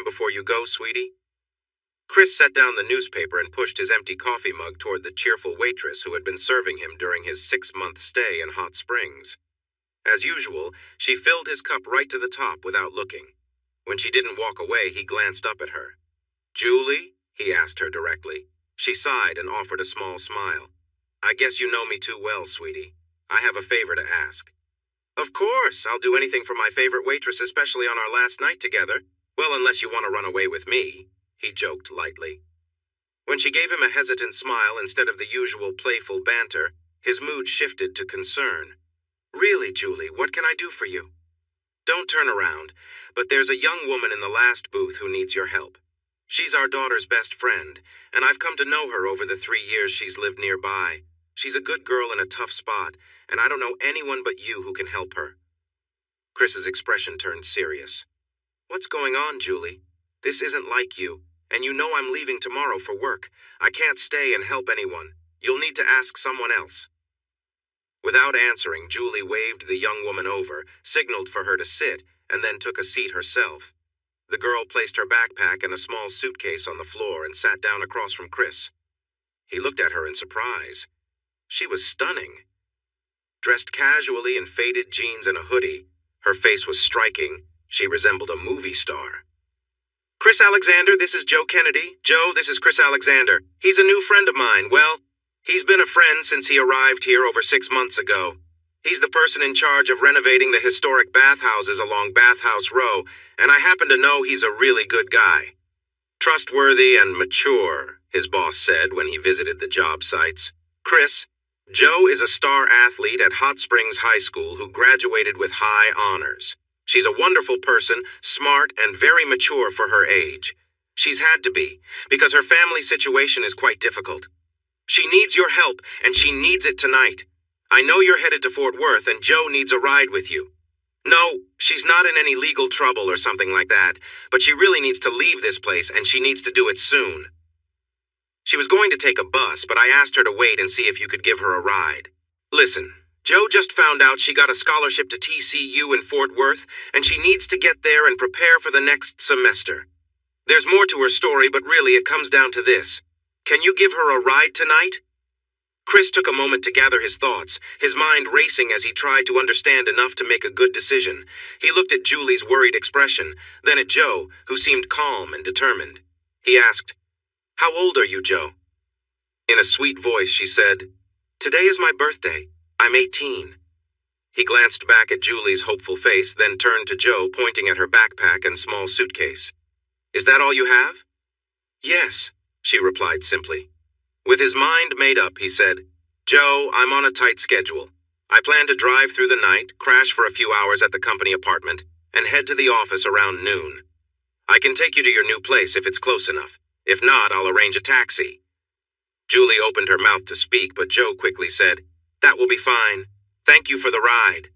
before you go, sweetie?" Chris set down the newspaper and pushed his empty coffee mug toward the cheerful waitress who had been serving him during his 6-month stay in Hot Springs. As usual, she filled his cup right to the top without looking. When she didn't walk away, he glanced up at her. "Julie?" he asked her directly. She sighed and offered a small smile. "I guess you know me too well, sweetie. I have a favor to ask." "Of course, I'll do anything for my favorite waitress, especially on our last night together. Well, unless you want to run away with me," he joked lightly. When she gave him a hesitant smile instead of the usual playful banter, his mood shifted to concern. "Really, Julie, what can I do for you?" "Don't turn around, but there's a young woman in the last booth who needs your help. She's our daughter's best friend, and I've come to know her over the 3 years she's lived nearby. She's a good girl in a tough spot, and I don't know anyone but you who can help her." Chris's expression turned serious. "What's going on, Julie? This isn't like you, and you know I'm leaving tomorrow for work. I can't stay and help anyone. You'll need to ask someone else." Without answering, Julie waved the young woman over, signaled for her to sit, and then took a seat herself. The girl placed her backpack and a small suitcase on the floor and sat down across from Chris. He looked at her in surprise. She was stunning. Dressed casually in faded jeans and a hoodie, her face was striking. She resembled a movie star. "Chris Alexander, this is Joe Kennedy. Joe, this is Chris Alexander. He's a new friend of mine. Well, he's been a friend since he arrived here over 6 months ago. He's the person in charge of renovating the historic bathhouses along Bathhouse Row, and I happen to know he's a really good guy. Trustworthy and mature," his boss said when he visited the job sites. "Chris, Joe is a star athlete at Hot Springs High School who graduated with high honors. She's a wonderful person, smart, and very mature for her age. She's had to be, because her family situation is quite difficult. She needs your help, and she needs it tonight. I know you're headed to Fort Worth, and Joe needs a ride with you. No, she's not in any legal trouble or something like that, but she really needs to leave this place, and she needs to do it soon. She was going to take a bus, but I asked her to wait and see if you could give her a ride. Listen, Joe just found out she got a scholarship to TCU in Fort Worth, and she needs to get there and prepare for the next semester. There's more to her story, but really it comes down to this. Can you give her a ride tonight?" Chris took a moment to gather his thoughts, his mind racing as he tried to understand enough to make a good decision. He looked at Julie's worried expression, then at Joe, who seemed calm and determined. He asked, "How old are you, Joe?" In a sweet voice, she said, "Today is my birthday. I'm 18. He glanced back at Julie's hopeful face, then turned to Joe, pointing at her backpack and small suitcase. "Is that all you have?" "Yes," she replied simply. With his mind made up, he said, "Joe, I'm on a tight schedule. I plan to drive through the night, crash for a few hours at the company apartment, and head to the office around noon. I can take you to your new place if it's close enough. If not, I'll arrange a taxi." Julie opened her mouth to speak, but Joe quickly said, "That will be fine. Thank you for the ride."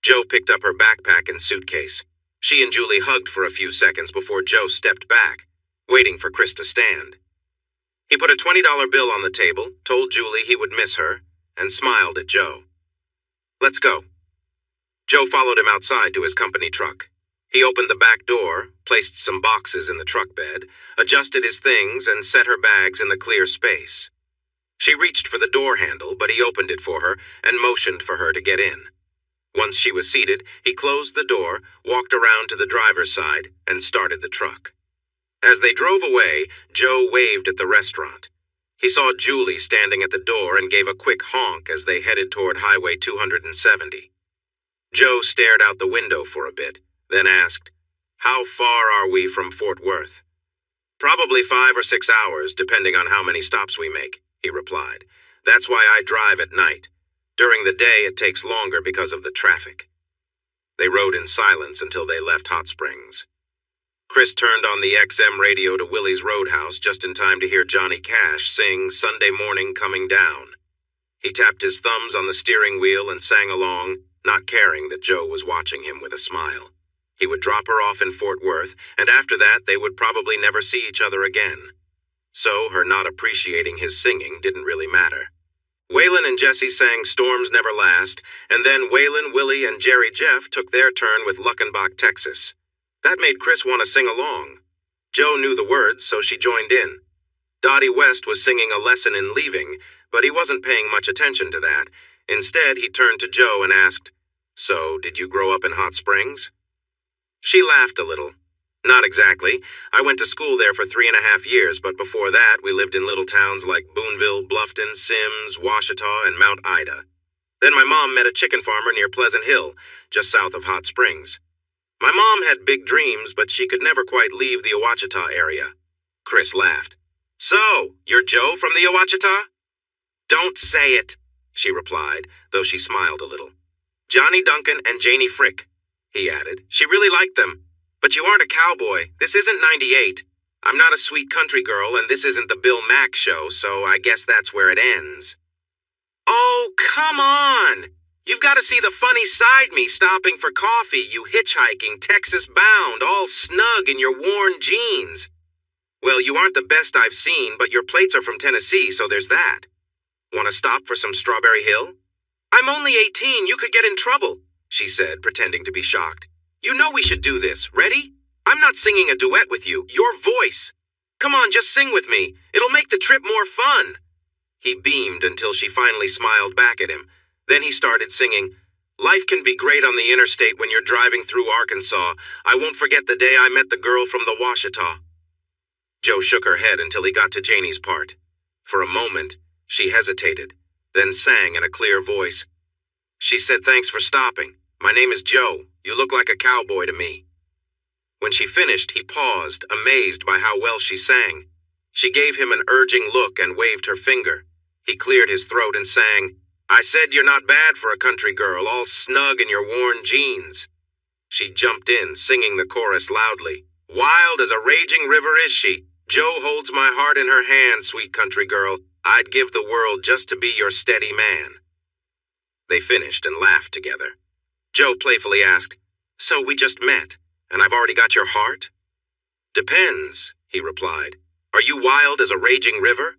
Joe picked up her backpack and suitcase. She and Julie hugged for a few seconds before Joe stepped back, waiting for Chris to stand. He put a $20 bill on the table, told Julie he would miss her, and smiled at Joe. "Let's go." Joe followed him outside to his company truck. He opened the back door, placed some boxes in the truck bed, adjusted his things, and set her bags in the clear space. She reached for the door handle, but he opened it for her and motioned for her to get in. Once she was seated, he closed the door, walked around to the driver's side, and started the truck. As they drove away, Joe waved at the restaurant. He saw Julie standing at the door and gave a quick honk as they headed toward Highway 270. Joe stared out the window for a bit, then asked, "How far are we from Fort Worth?" "Probably 5 or 6 hours, depending on how many stops we make," he replied. "That's why I drive at night. During the day, it takes longer because of the traffic." They rode in silence until they left Hot Springs. Chris turned on the XM radio to Willie's Roadhouse just in time to hear Johnny Cash sing "Sunday Morning Coming Down." He tapped his thumbs on the steering wheel and sang along, not caring that Joe was watching him with a smile. He would drop her off in Fort Worth, and after that they would probably never see each other again. So her not appreciating his singing didn't really matter. Waylon and Jesse sang "Storms Never Last," and then Waylon, Willie, and Jerry Jeff took their turn with "Luckenbach, Texas." That made Chris want to sing along. Joe knew the words, so she joined in. Dottie West was singing a lesson in leaving, but he wasn't paying much attention to that. Instead, he turned to Joe and asked, "So, did you grow up in Hot Springs?" She laughed a little. "Not exactly. I went to school there for 3.5 years, but before that, we lived in little towns like Boonville, Bluffton, Sims, Washita, and Mount Ida. Then my mom met a chicken farmer near Pleasant Hill, just south of Hot Springs. My mom had big dreams, but she could never quite leave the Ouachita area." Chris laughed. "So, you're Joe from the Ouachita?" "Don't say it," she replied, though she smiled a little. "Johnny Duncan and Janie Frick," he added. "She really liked them. But you aren't a cowboy. This isn't 98. I'm not a sweet country girl, and this isn't the Bill Mack show, so I guess that's where it ends." "Oh, come on! You've got to see the funny side me stopping for coffee, you hitchhiking, Texas-bound, all snug in your worn jeans." "Well, you aren't the best I've seen, but your plates are from Tennessee, so there's that. Want to stop for some Strawberry Hill?" "I'm only 18. You could get in trouble," she said, pretending to be shocked. "You know we should do this. Ready? I'm not singing a duet with you. Your voice. Come on, just sing with me. It'll make the trip more fun." He beamed until she finally smiled back at him. Then he started singing, "Life can be great on the interstate when you're driving through Arkansas. I won't forget the day I met the girl from the Washita." Joe shook her head until he got to Janie's part. For a moment, she hesitated, then sang in a clear voice. She said, "Thanks for stopping. My name is Joe. You look like a cowboy to me." When she finished, he paused, amazed by how well she sang. She gave him an urging look and waved her finger. He cleared his throat and sang, "I said you're not bad for a country girl, all snug in your worn jeans." She jumped in, singing the chorus loudly. "Wild as a raging river is she. Joe holds my heart in her hand, sweet country girl. I'd give the world just to be your steady man." They finished and laughed together. Joe playfully asked, "So we just met, and I've already got your heart?" "Depends," he replied. "Are you wild as a raging river?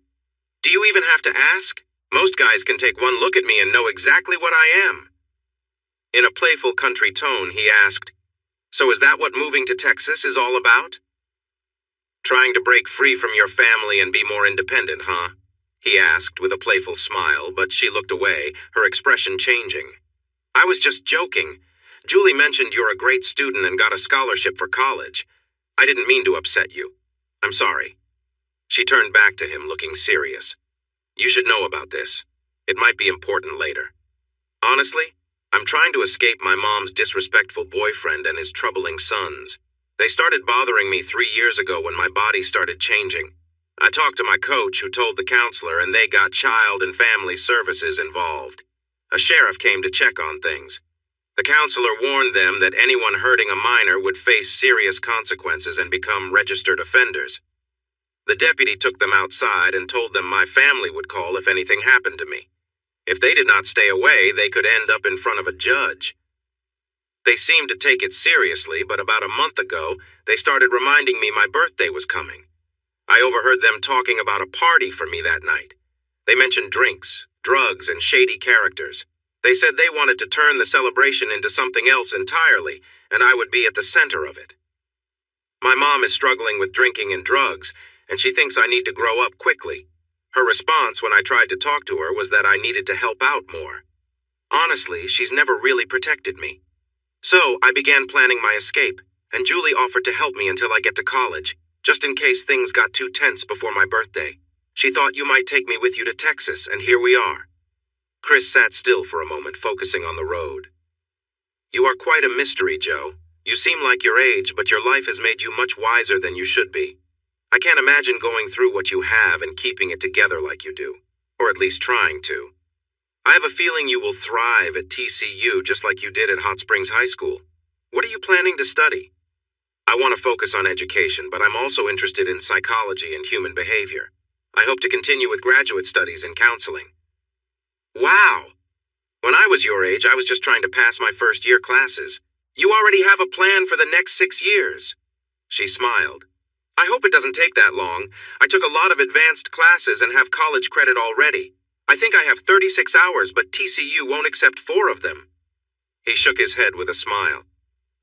Do you even have to ask? Most guys can take one look at me and know exactly what I am." In a playful country tone, he asked, "So is that what moving to Texas is all about?" "Trying to break free from your family and be more independent, huh?" he asked with a playful smile, but she looked away, her expression changing. "I was just joking. Julie mentioned you're a great student and got a scholarship for college. I didn't mean to upset you. I'm sorry." She turned back to him, looking serious. "You should know about this. It might be important later. Honestly, I'm trying to escape my mom's disrespectful boyfriend and his troubling sons. They started bothering me 3 years ago when my body started changing. I talked to my coach, who told the counselor, and they got child and family services involved. A sheriff came to check on things. The counselor warned them that anyone hurting a minor would face serious consequences and become registered offenders. The deputy took them outside and told them my family would call if anything happened to me. If they did not stay away, they could end up in front of a judge. They seemed to take it seriously, but about a month ago, they started reminding me my birthday was coming. I overheard them talking about a party for me that night. They mentioned drinks, drugs, and shady characters. They said they wanted to turn the celebration into something else entirely, and I would be at the center of it. My mom is struggling with drinking and drugs, and she thinks I need to grow up quickly. Her response when I tried to talk to her was that I needed to help out more. Honestly, she's never really protected me. So I began planning my escape, and Julie offered to help me until I get to college, just in case things got too tense before my birthday. She thought you might take me with you to Texas, and here we are." Chris sat still for a moment, focusing on the road. "You are quite a mystery, Joe. You seem like your age, but your life has made you much wiser than you should be. I can't imagine going through what you have and keeping it together like you do, or at least trying to. I have a feeling you will thrive at TCU just like you did at Hot Springs High School. What are you planning to study?" "I want to focus on education, but I'm also interested in psychology and human behavior. I hope to continue with graduate studies in counseling." "Wow! When I was your age, I was just trying to pass my first-year classes. You already have a plan for the next 6 years." She smiled. "I hope it doesn't take that long. I took a lot of advanced classes and have college credit already. I think I have 36 hours, but TCU won't accept 4 of them." He shook his head with a smile.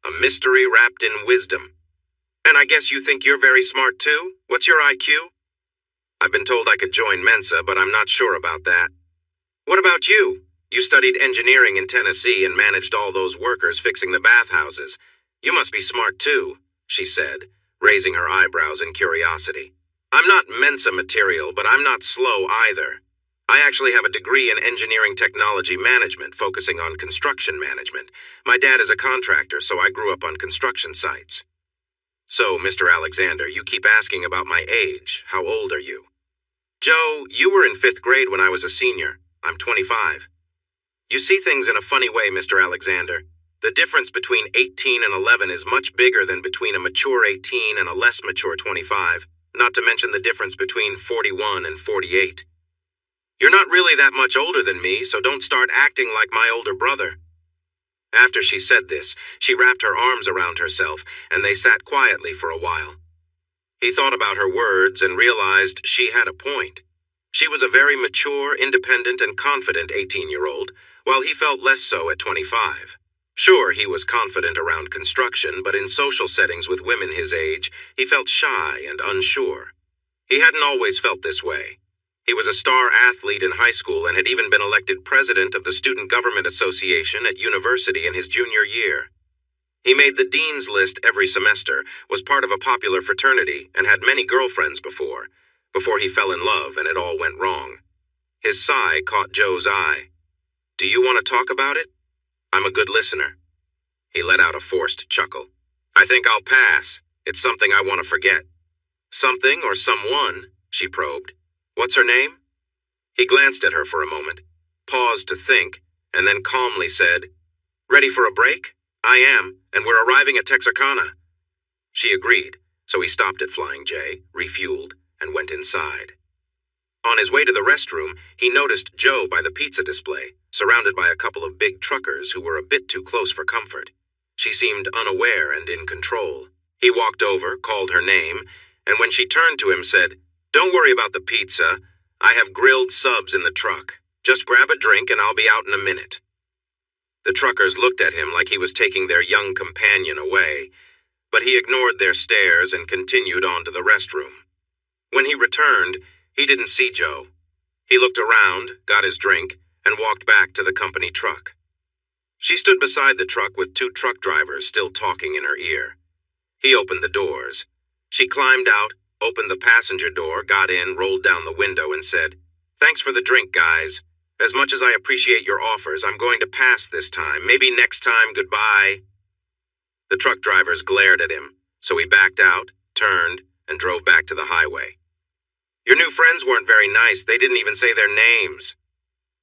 A mystery wrapped in wisdom. And I guess you think you're very smart too? What's your IQ? I've been told I could join Mensa, but I'm not sure about that. What about you? You studied engineering in Tennessee and managed all those workers fixing the bathhouses. You must be smart too, she said, raising her eyebrows in curiosity. I'm not Mensa material, but I'm not slow either. I actually have a degree in engineering technology management, focusing on construction management. My dad is a contractor, so I grew up on construction sites. So, Mr. Alexander, you keep asking about my age. How old are you? Joe, you were in 5th grade when I was a senior. I'm 25. You see things in a funny way, Mr. Alexander. The difference between 18 and 11 is much bigger than between a mature 18 and a less mature 25, not to mention the difference between 41 and 48. You're not really that much older than me, so don't start acting like my older brother. After she said this, she wrapped her arms around herself, and they sat quietly for a while. He thought about her words and realized she had a point. She was a very mature, independent, and confident 18-year-old, while he felt less so at 25. Sure, he was confident around construction, but in social settings with women his age, he felt shy and unsure. He hadn't always felt this way. He was a star athlete in high school and had even been elected president of the Student Government Association at university in his junior year. He made the dean's list every semester, was part of a popular fraternity, and had many girlfriends before he fell in love and it all went wrong. His sigh caught Joe's eye. Do you want to talk about it? I'm a good listener. He let out a forced chuckle. I think I'll pass. It's something I want to forget. Something or someone? She probed. What's her name? He glanced at her for a moment, paused to think, and then calmly said, Ready for a break? I am, and we're arriving at Texarkana. She agreed, so he stopped at Flying J, refueled, and went inside. On his way to the restroom, he noticed Joe by the pizza display, surrounded by a couple of big truckers who were a bit too close for comfort. She seemed unaware and in control. He walked over, called her name, and when she turned to him said, Don't worry about the pizza. I have grilled subs in the truck. Just grab a drink and I'll be out in a minute. The truckers looked at him like he was taking their young companion away, but he ignored their stares and continued on to the restroom. When he returned, he didn't see Joe. He looked around, got his drink, and walked back to the company truck. She stood beside the truck with 2 truck drivers still talking in her ear. He opened the doors. She climbed out, opened the passenger door, got in, rolled down the window, and said, Thanks for the drink, guys. As much as I appreciate your offers, I'm going to pass this time. Maybe next time, goodbye. The truck drivers glared at him, so he backed out, turned, and drove back to the highway. Your new friends weren't very nice. They didn't even say their names.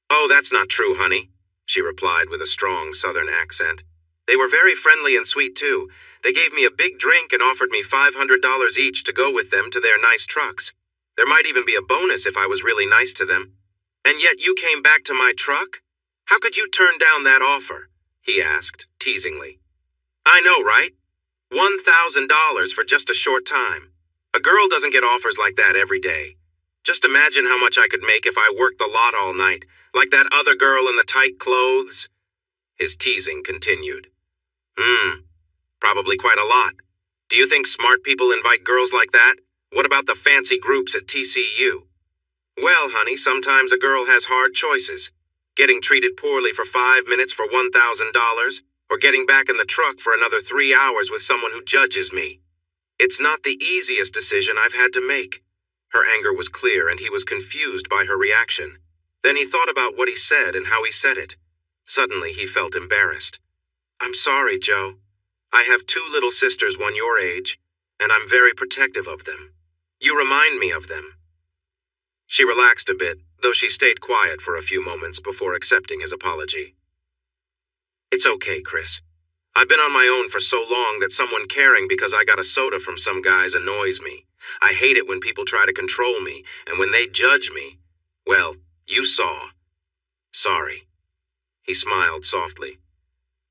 Oh, that's not true, honey, she replied with a strong southern accent. They were very friendly and sweet, too. They gave me a big drink and offered me $500 each to go with them to their nice trucks. There might even be a bonus if I was really nice to them. And yet you came back to my truck? How could you turn down that offer? He asked, teasingly. I know, right? $1,000 for just a short time. A girl doesn't get offers like that every day. Just imagine how much I could make if I worked the lot all night, like that other girl in the tight clothes. His teasing continued. Probably quite a lot. Do you think smart people invite girls like that? What about the fancy groups at TCU? Well, honey, sometimes a girl has hard choices. Getting treated poorly for 5 minutes for $1,000, or getting back in the truck for another 3 hours with someone who judges me. It's not the easiest decision I've had to make. Her anger was clear, and he was confused by her reaction. Then he thought about what he said and how he said it. Suddenly, he felt embarrassed. I'm sorry, Joe. I have 2 little sisters, one your age, and I'm very protective of them. You remind me of them. She relaxed a bit, though she stayed quiet for a few moments before accepting his apology. It's okay, Chris. I've been on my own for so long that someone caring because I got a soda from some guys annoys me. I hate it when people try to control me, and when they judge me. Well, you saw. Sorry. He smiled softly.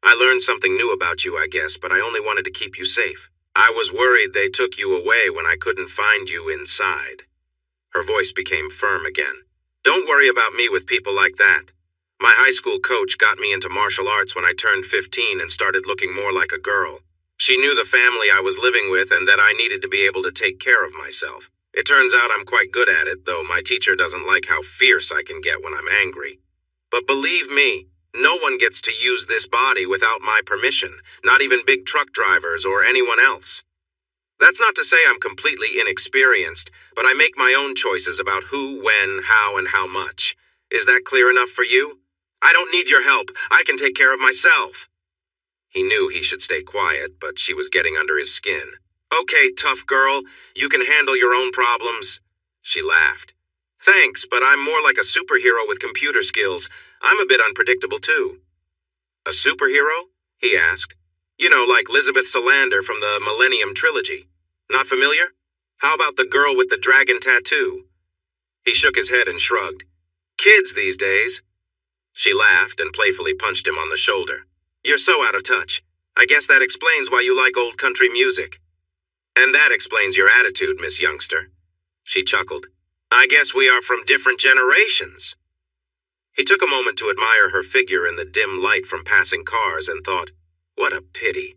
I learned something new about you, I guess, but I only wanted to keep you safe. I was worried they took you away when I couldn't find you inside. Her voice became firm again. Don't worry about me with people like that. My high school coach got me into martial arts when I turned 15 and started looking more like a girl. She knew the family I was living with and that I needed to be able to take care of myself. It turns out I'm quite good at it, though my teacher doesn't like how fierce I can get when I'm angry. But believe me, no one gets to use this body without my permission, not even big truck drivers or anyone else. That's not to say I'm completely inexperienced, but I make my own choices about who, when, how, and how much. Is that clear enough for you? I don't need your help. I can take care of myself. He knew he should stay quiet, but she was getting under his skin. Okay, tough girl. You can handle your own problems. She laughed. Thanks, but I'm more like a superhero with computer skills. I'm a bit unpredictable, too. A superhero? He asked. You know, like Elizabeth Salander from the Millennium Trilogy. Not familiar? How about the girl with the dragon tattoo? He shook his head and shrugged. Kids these days. She laughed and playfully punched him on the shoulder. You're so out of touch. I guess that explains why you like old country music. And that explains your attitude, Miss Youngster. She chuckled. I guess we are from different generations. He took a moment to admire her figure in the dim light from passing cars and thought, what a pity.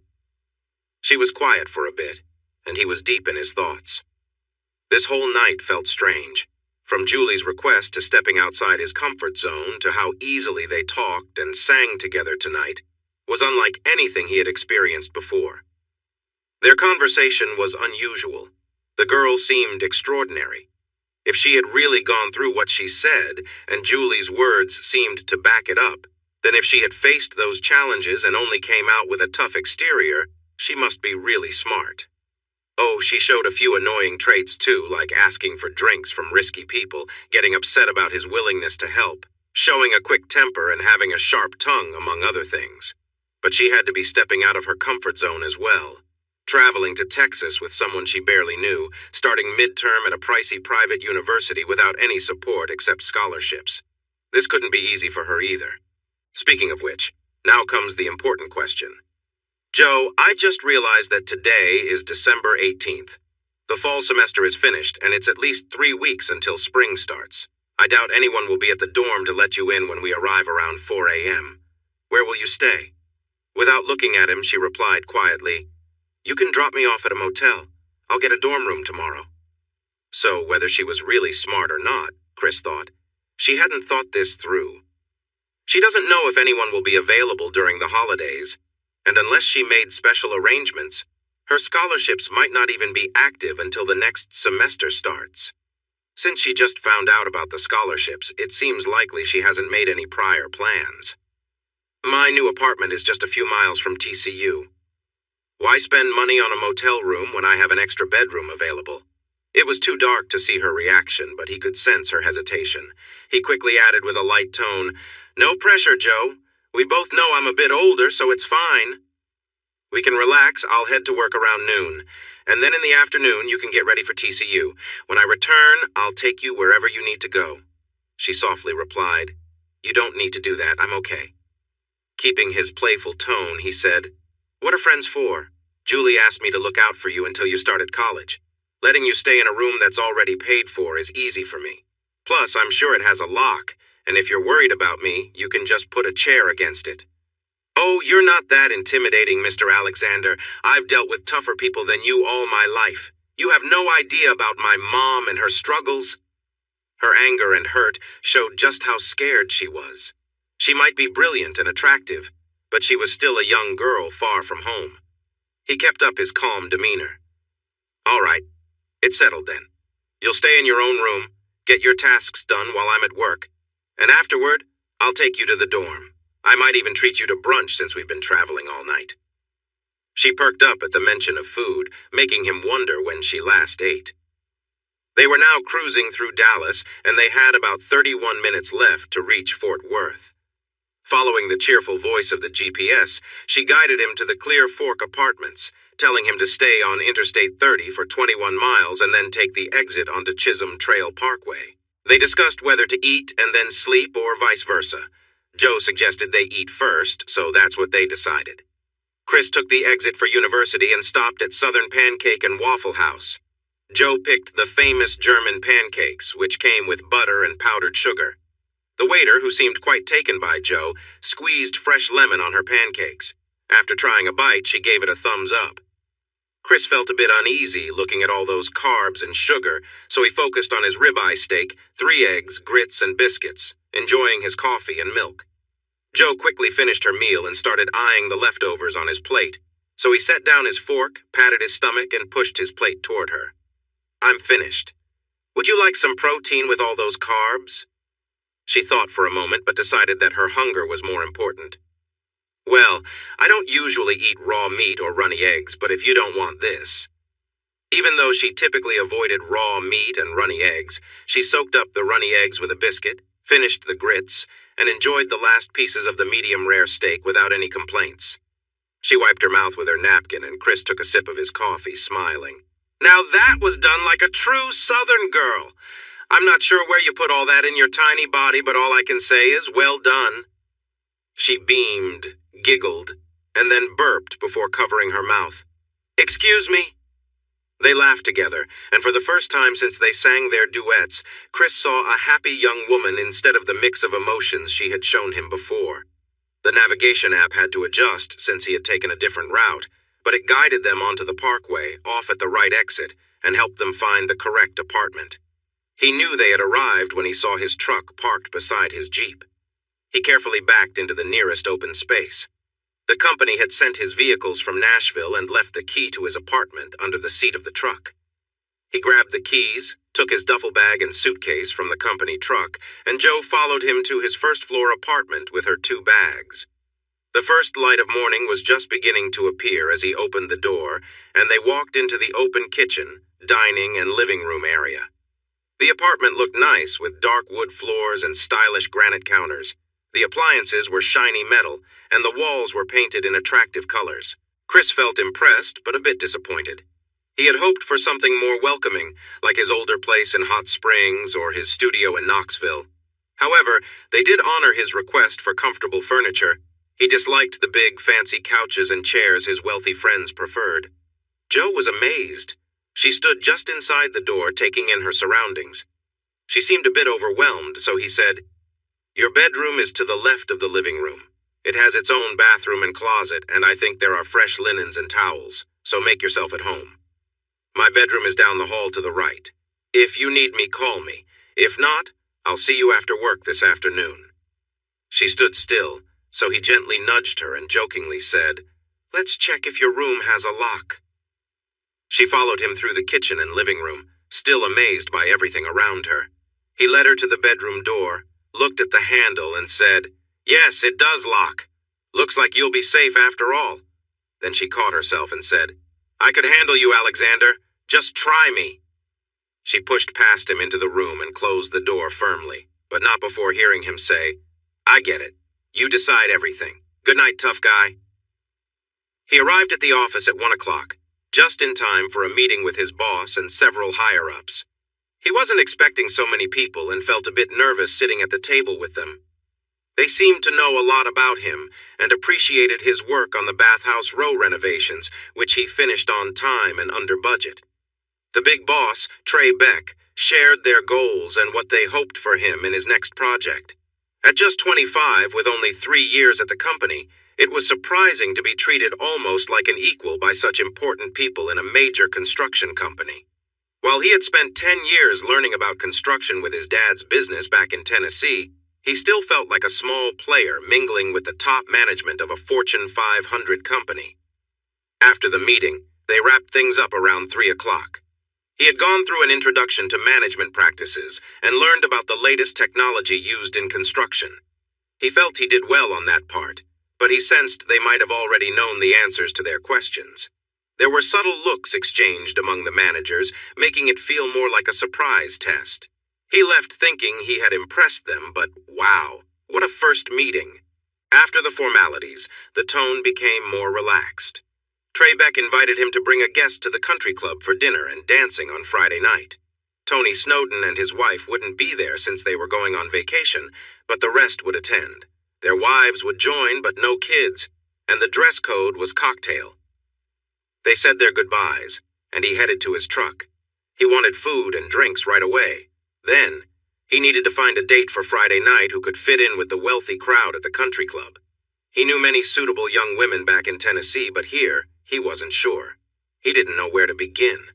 She was quiet for a bit, and he was deep in his thoughts. This whole night felt strange. From Julie's request to stepping outside his comfort zone to how easily they talked and sang together tonight was unlike anything he had experienced before. Their conversation was unusual. The girl seemed extraordinary. If she had really gone through what she said, and Julie's words seemed to back it up, then if she had faced those challenges and only came out with a tough exterior, she must be really smart. Oh, she showed a few annoying traits too, like asking for drinks from risky people, getting upset about his willingness to help, showing a quick temper and having a sharp tongue, among other things. But she had to be stepping out of her comfort zone as well. Traveling to Texas with someone she barely knew, starting midterm at a pricey private university without any support except scholarships. This couldn't be easy for her either. Speaking of which, now comes the important question. Joe, I just realized that today is December 18th. The fall semester is finished, and it's at least 3 weeks until spring starts. I doubt anyone will be at the dorm to let you in when we arrive around 4 a.m. Where will you stay? Without looking at him, she replied quietly, You can drop me off at a motel. I'll get a dorm room tomorrow. So, whether she was really smart or not, Chris thought, she hadn't thought this through. She doesn't know if anyone will be available during the holidays, and unless she made special arrangements, her scholarships might not even be active until the next semester starts. Since she just found out about the scholarships, it seems likely she hasn't made any prior plans. My new apartment is just a few miles from TCU. Why spend money on a motel room when I have an extra bedroom available? It was too dark to see her reaction, but he could sense her hesitation. He quickly added with a light tone, No pressure, Joe. We both know I'm a bit older, so it's fine. We can relax. I'll head to work around noon. And then in the afternoon, you can get ready for TCU. When I return, I'll take you wherever you need to go. She softly replied, You don't need to do that. I'm okay. Keeping his playful tone, he said, What are friends for? Julie asked me to look out for you until you started college. Letting you stay in a room that's already paid for is easy for me. Plus, I'm sure it has a lock, and if you're worried about me, you can just put a chair against it. Oh, you're not that intimidating, Mr. Alexander. I've dealt with tougher people than you all my life. You have no idea about my mom and her struggles. Her anger and hurt showed just how scared she was. She might be brilliant and attractive, but she was still a young girl far from home. He kept up his calm demeanor. All right, it's settled then. You'll stay in your own room, get your tasks done while I'm at work, and afterward, I'll take you to the dorm. I might even treat you to brunch since we've been traveling all night. She perked up at the mention of food, making him wonder when she last ate. They were now cruising through Dallas, and they had about 31 minutes left to reach Fort Worth. Following the cheerful voice of the GPS, she guided him to the Clear Fork Apartments, telling him to stay on Interstate 30 for 21 miles and then take the exit onto Chisholm Trail Parkway. They discussed whether to eat and then sleep or vice versa. Joe suggested they eat first, so that's what they decided. Chris took the exit for university and stopped at Southern Pancake and Waffle House. Joe picked the famous German pancakes, which came with butter and powdered sugar. The waiter, who seemed quite taken by Jo, squeezed fresh lemon on her pancakes. After trying a bite, she gave it a thumbs up. Chris felt a bit uneasy looking at all those carbs and sugar, so he focused on his ribeye steak, 3 eggs, grits, and biscuits, enjoying his coffee and milk. Jo quickly finished her meal and started eyeing the leftovers on his plate, so he set down his fork, patted his stomach, and pushed his plate toward her. "I'm finished. Would you like some protein with all those carbs?" She thought for a moment, but decided that her hunger was more important. "Well, I don't usually eat raw meat or runny eggs, but if you don't want this." Even though she typically avoided raw meat and runny eggs, she soaked up the runny eggs with a biscuit, finished the grits, and enjoyed the last pieces of the medium-rare steak without any complaints. She wiped her mouth with her napkin, and Chris took a sip of his coffee, smiling. "Now that was done like a true Southern girl. I'm not sure where you put all that in your tiny body, but all I can say is well done." She beamed, giggled, and then burped before covering her mouth. "Excuse me?" They laughed together, and for the first time since they sang their duets, Chris saw a happy young woman instead of the mix of emotions she had shown him before. The navigation app had to adjust since he had taken a different route, but it guided them onto the parkway, off at the right exit, and helped them find the correct apartment. He knew they had arrived when he saw his truck parked beside his Jeep. He carefully backed into the nearest open space. The company had sent his vehicles from Nashville and left the key to his apartment under the seat of the truck. He grabbed the keys, took his duffel bag and suitcase from the company truck, and Jo followed him to his first-floor apartment with her 2 bags. The first light of morning was just beginning to appear as he opened the door, and they walked into the open kitchen, dining, and living room area. The apartment looked nice, with dark wood floors and stylish granite counters. The appliances were shiny metal, and the walls were painted in attractive colors. Chris felt impressed, but a bit disappointed. He had hoped for something more welcoming, like his older place in Hot Springs or his studio in Knoxville. However, they did honor his request for comfortable furniture. He disliked the big, fancy couches and chairs his wealthy friends preferred. Jo was amazed. She stood just inside the door, taking in her surroundings. She seemed a bit overwhelmed, so he said, "Your bedroom is to the left of the living room. It has its own bathroom and closet, and I think there are fresh linens and towels, so make yourself at home. My bedroom is down the hall to the right. If you need me, call me. If not, I'll see you after work this afternoon." She stood still, so he gently nudged her and jokingly said, "Let's check if your room has a lock." She followed him through the kitchen and living room, still amazed by everything around her. He led her to the bedroom door, looked at the handle, and said, "Yes, it does lock. Looks like you'll be safe after all." Then she caught herself and said, "I could handle you, Alexander. Just try me." She pushed past him into the room and closed the door firmly, but not before hearing him say, "I get it. You decide everything. Good night, tough guy." He arrived at the office at 1 o'clock, just in time for a meeting with his boss and several higher-ups. He wasn't expecting so many people and felt a bit nervous sitting at the table with them. They seemed to know a lot about him and appreciated his work on the bathhouse row renovations, which he finished on time and under budget. The big boss, Trey Beck, shared their goals and what they hoped for him in his next project. At just 25, with only 3 years at the company, it was surprising to be treated almost like an equal by such important people in a major construction company. While he had spent 10 years learning about construction with his dad's business back in Tennessee, he still felt like a small player mingling with the top management of a Fortune 500 company. After the meeting, they wrapped things up around 3 o'clock. He had gone through an introduction to management practices and learned about the latest technology used in construction. He felt he did well on that part, but he sensed they might have already known the answers to their questions. There were subtle looks exchanged among the managers, making it feel more like a surprise test. He left thinking he had impressed them, but wow, what a first meeting. After the formalities, the tone became more relaxed. Trey Beck invited him to bring a guest to the country club for dinner and dancing on Friday night. Tony Snowden and his wife wouldn't be there since they were going on vacation, but the rest would attend. Their wives would join, but no kids, and the dress code was cocktail. They said their goodbyes, and he headed to his truck. He wanted food and drinks right away. Then, He needed to find a date for Friday night who could fit in with the wealthy crowd at the country club. He knew many suitable young women back in Tennessee, but here, he wasn't sure. He didn't know where to begin.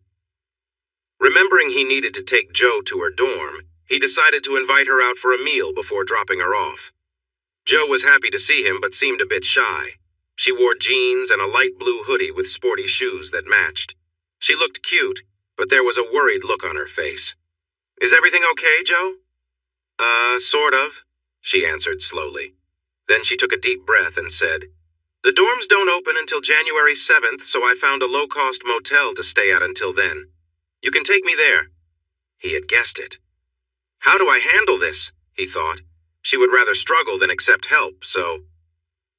Remembering he needed to take Jo to her dorm, he decided to invite her out for a meal before dropping her off. Jo was happy to see him but seemed a bit shy. She wore jeans and a light blue hoodie with sporty shoes that matched. She looked cute, but there was a worried look on her face. "Is everything okay, Jo?" Sort of," she answered slowly. Then she took a deep breath and said, "The dorms don't open until January 7th, so I found a low-cost motel to stay at until then. You can take me there." He had guessed it. How do I handle this? He thought. She would rather struggle than accept help, so...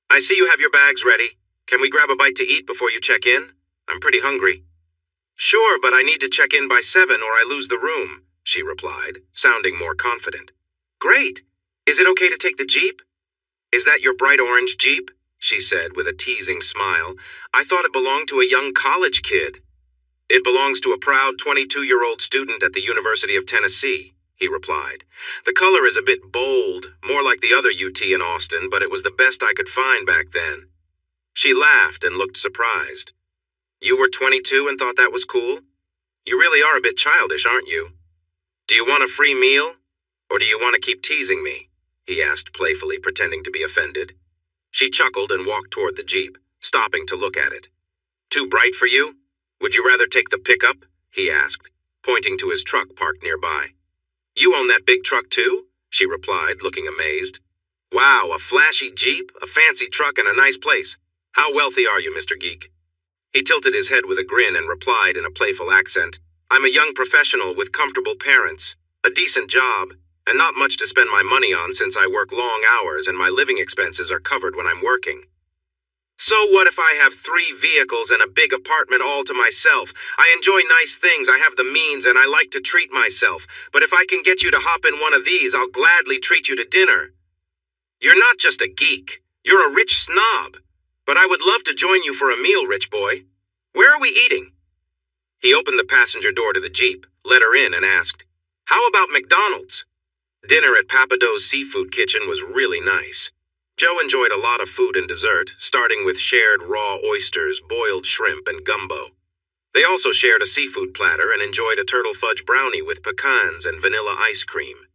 "I see you have your bags ready. Can we grab a bite to eat before you check in? I'm pretty hungry." "Sure, but I need to check in by 7 or I lose the room," she replied, sounding more confident. "Great. Is it okay to take the Jeep?" "Is that your bright orange Jeep?" she said with a teasing smile. "I thought it belonged to a young college kid." "It belongs to a proud 22-year-old student at the University of Tennessee," he replied. "The color is a bit bold, more like the other UT in Austin, but it was the best I could find back then." She laughed and looked surprised. "You were 22 and thought that was cool? You really are a bit childish, aren't you? Do you want a free meal? Or do you want to keep teasing me?" he asked playfully, pretending to be offended. She chuckled and walked toward the Jeep, stopping to look at it. "Too bright for you? Would you rather take the pickup?" he asked, pointing to his truck parked nearby. "You own that big truck too?" she replied, looking amazed. "Wow, a flashy Jeep, a fancy truck, and a nice place. How wealthy are you, Mr. Geek?" He tilted his head with a grin and replied in a playful accent, "I'm a young professional with comfortable parents, a decent job, and not much to spend my money on since I work long hours and my living expenses are covered when I'm working. So what if I have 3 vehicles and a big apartment all to myself? I enjoy nice things, I have the means, and I like to treat myself. But if I can get you to hop in one of these, I'll gladly treat you to dinner. You're not just a geek, you're a rich snob. But I would love to join you for a meal, rich boy. Where are we eating?" He opened the passenger door to the Jeep, let her in, and asked, "How about McDonald's?" Dinner at Papado's Seafood Kitchen was really nice. Jo enjoyed a lot of food and dessert, starting with shared raw oysters, boiled shrimp, and gumbo. They also shared a seafood platter and enjoyed a turtle fudge brownie with pecans and vanilla ice cream.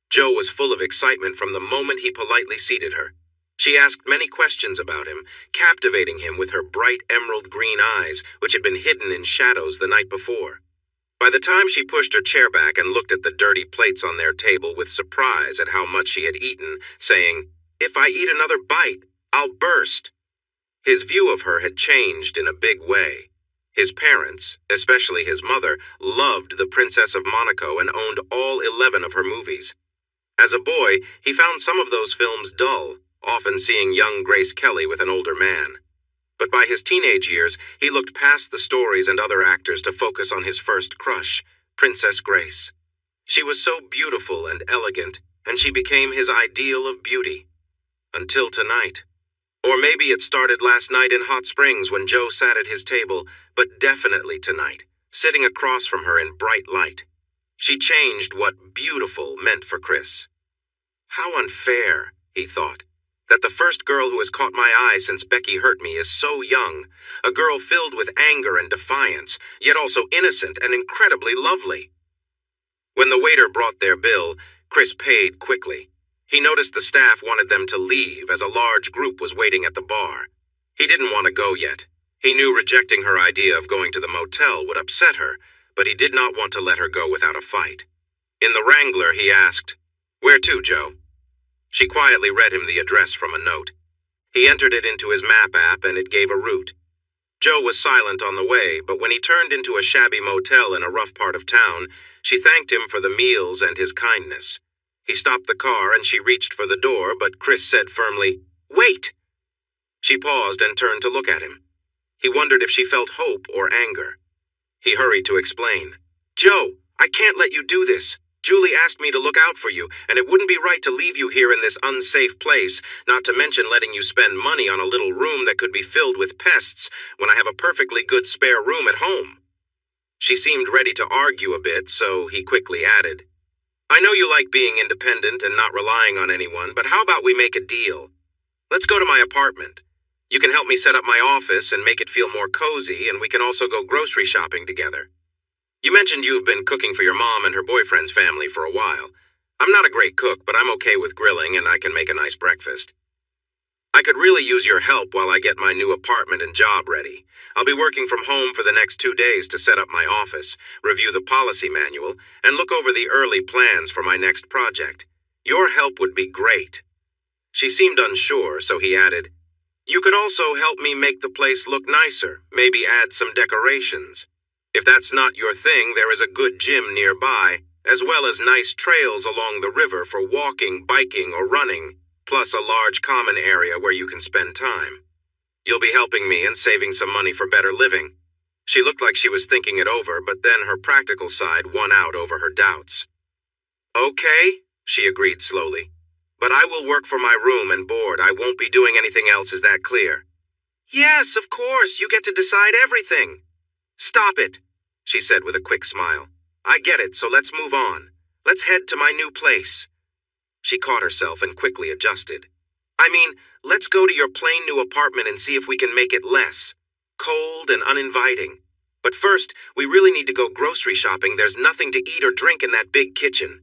Jo was full of excitement from the moment he politely seated her. She asked many questions about him, captivating him with her bright emerald green eyes, which had been hidden in shadows the night before. By the time she pushed her chair back and looked at the dirty plates on their table with surprise at how much she had eaten, saying, "If I eat another bite, I'll burst." His view of her had changed in a big way. His parents, especially his mother, loved The Princess of Monaco and owned all 11 of her movies. As a boy, he found some of those films dull, often seeing young Grace Kelly with an older man. But by his teenage years, he looked past the stories and other actors to focus on his first crush, Princess Grace. She was so beautiful and elegant, and she became his ideal of beauty. Until tonight. Or maybe it started last night in Hot Springs when Jo sat at his table, but definitely tonight, sitting across from her in bright light. She changed what beautiful meant for Chris. How unfair, he thought, that the first girl who has caught my eye since Becky hurt me is so young, a girl filled with anger and defiance, yet also innocent and incredibly lovely. When the waiter brought their bill, Chris paid quickly. He noticed the staff wanted them to leave as a large group was waiting at the bar. He didn't want to go yet. He knew rejecting her idea of going to the motel would upset her, but he did not want to let her go without a fight. In the Wrangler, he asked, "Where to, Jo?" She quietly read him the address from a note. He entered it into his map app and it gave a route. Jo was silent on the way, but when he turned into a shabby motel in a rough part of town, she thanked him for the meals and his kindness. He stopped the car and she reached for the door, but Chris said firmly, "Wait!" She paused and turned to look at him. He wondered if she felt hope or anger. He hurried to explain, "Jo, I can't let you do this. Julie asked me to look out for you, and it wouldn't be right to leave you here in this unsafe place, not to mention letting you spend money on a little room that could be filled with pests when I have a perfectly good spare room at home." She seemed ready to argue a bit, so he quickly added, I know you like being independent and not relying on anyone, but how about we make a deal? Let's go to my apartment. You can help me set up my office and make it feel more cozy, and we can also go grocery shopping together. You mentioned you've been cooking for your mom and her boyfriend's family for a while. I'm not a great cook, but I'm okay with grilling and I can make a nice breakfast. I could really use your help while I get my new apartment and job ready. I'll be working from home for the next 2 days to set up my office, review the policy manual, and look over the early plans for my next project. Your help would be great. She seemed unsure, so he added, You could also help me make the place look nicer, maybe add some decorations. If that's not your thing, there is a good gym nearby, as well as nice trails along the river for walking, biking, or running, plus a large common area where you can spend time. You'll be helping me and saving some money for better living. She looked like she was thinking it over, but then her practical side won out over her doubts. Okay, she agreed slowly. But I will work for my room and board. I won't be doing anything else, is that clear? Yes, of course, you get to decide everything. Stop it, she said with a quick smile. I get it, so let's move on. Let's head to my new place. She caught herself and quickly adjusted. I mean, let's go to your plain new apartment and see if we can make it less cold and uninviting. But first, we really need to go grocery shopping. There's nothing to eat or drink in that big kitchen.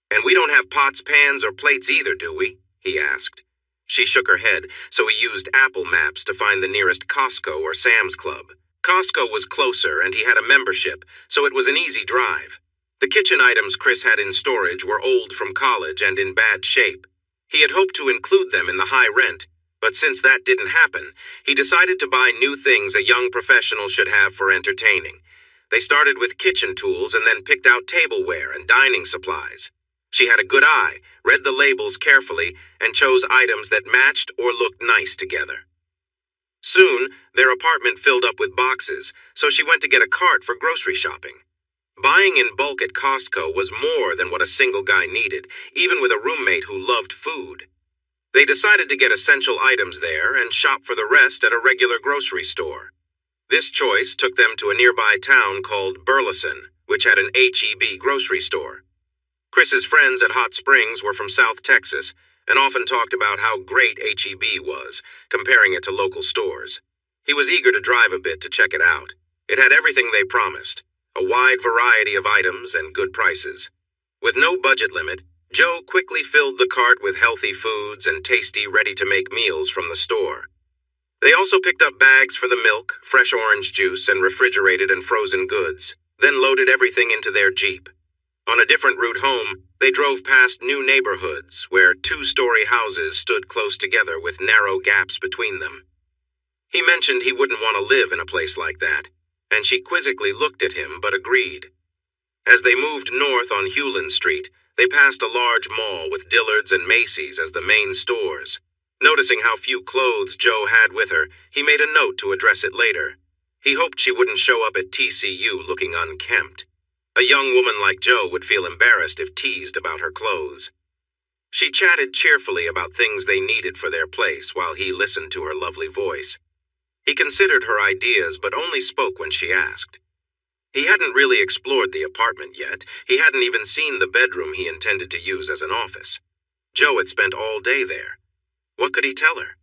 And we don't have pots, pans, or plates either, do we? He asked. She shook her head, so he used Apple Maps to find the nearest Costco or Sam's Club. Costco was closer, and he had a membership, so it was an easy drive. The kitchen items Chris had in storage were old from college and in bad shape. He had hoped to include them in the high rent, but since that didn't happen, he decided to buy new things a young professional should have for entertaining. They started with kitchen tools and then picked out tableware and dining supplies. She had a good eye, read the labels carefully, and chose items that matched or looked nice together. Soon, their apartment filled up with boxes, so she went to get a cart for grocery shopping. Buying in bulk at Costco was more than what a single guy needed, even with a roommate who loved food. They decided to get essential items there and shop for the rest at a regular grocery store. This choice took them to a nearby town called Burleson, which had an H-E-B grocery store. Chris's friends at Hot Springs were from South Texas and often talked about how great H-E-B was, comparing it to local stores. He was eager to drive a bit to check it out. It had everything they promised, a wide variety of items and good prices. With no budget limit, Joe quickly filled the cart with healthy foods and tasty, ready-to-make meals from the store. They also picked up bags for the milk, fresh orange juice, and refrigerated and frozen goods, then loaded everything into their Jeep. On a different route home, they drove past new neighborhoods where 2-story houses stood close together with narrow gaps between them. He mentioned he wouldn't want to live in a place like that, and she quizzically looked at him but agreed. As they moved north on Hewlin Street, they passed a large mall with Dillard's and Macy's as the main stores. Noticing how few clothes Joe had with her, he made a note to address it later. He hoped she wouldn't show up at TCU looking unkempt. A young woman like Joe would feel embarrassed if teased about her clothes. She chatted cheerfully about things they needed for their place while he listened to her lovely voice. He considered her ideas but only spoke when she asked. He hadn't really explored the apartment yet. He hadn't even seen the bedroom he intended to use as an office. Joe had spent all day there. What could he tell her?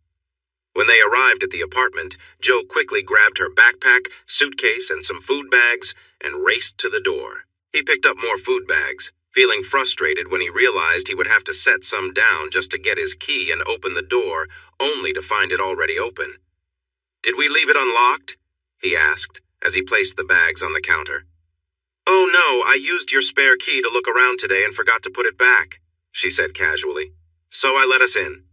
When they arrived at the apartment, Joe quickly grabbed her backpack, suitcase, and some food bags and raced to the door. He picked up more food bags, feeling frustrated when he realized he would have to set some down just to get his key and open the door, only to find it already open. "Did we leave it unlocked?" he asked, as he placed the bags on the counter. "Oh no, I used your spare key to look around today and forgot to put it back," she said casually. "So I let us in."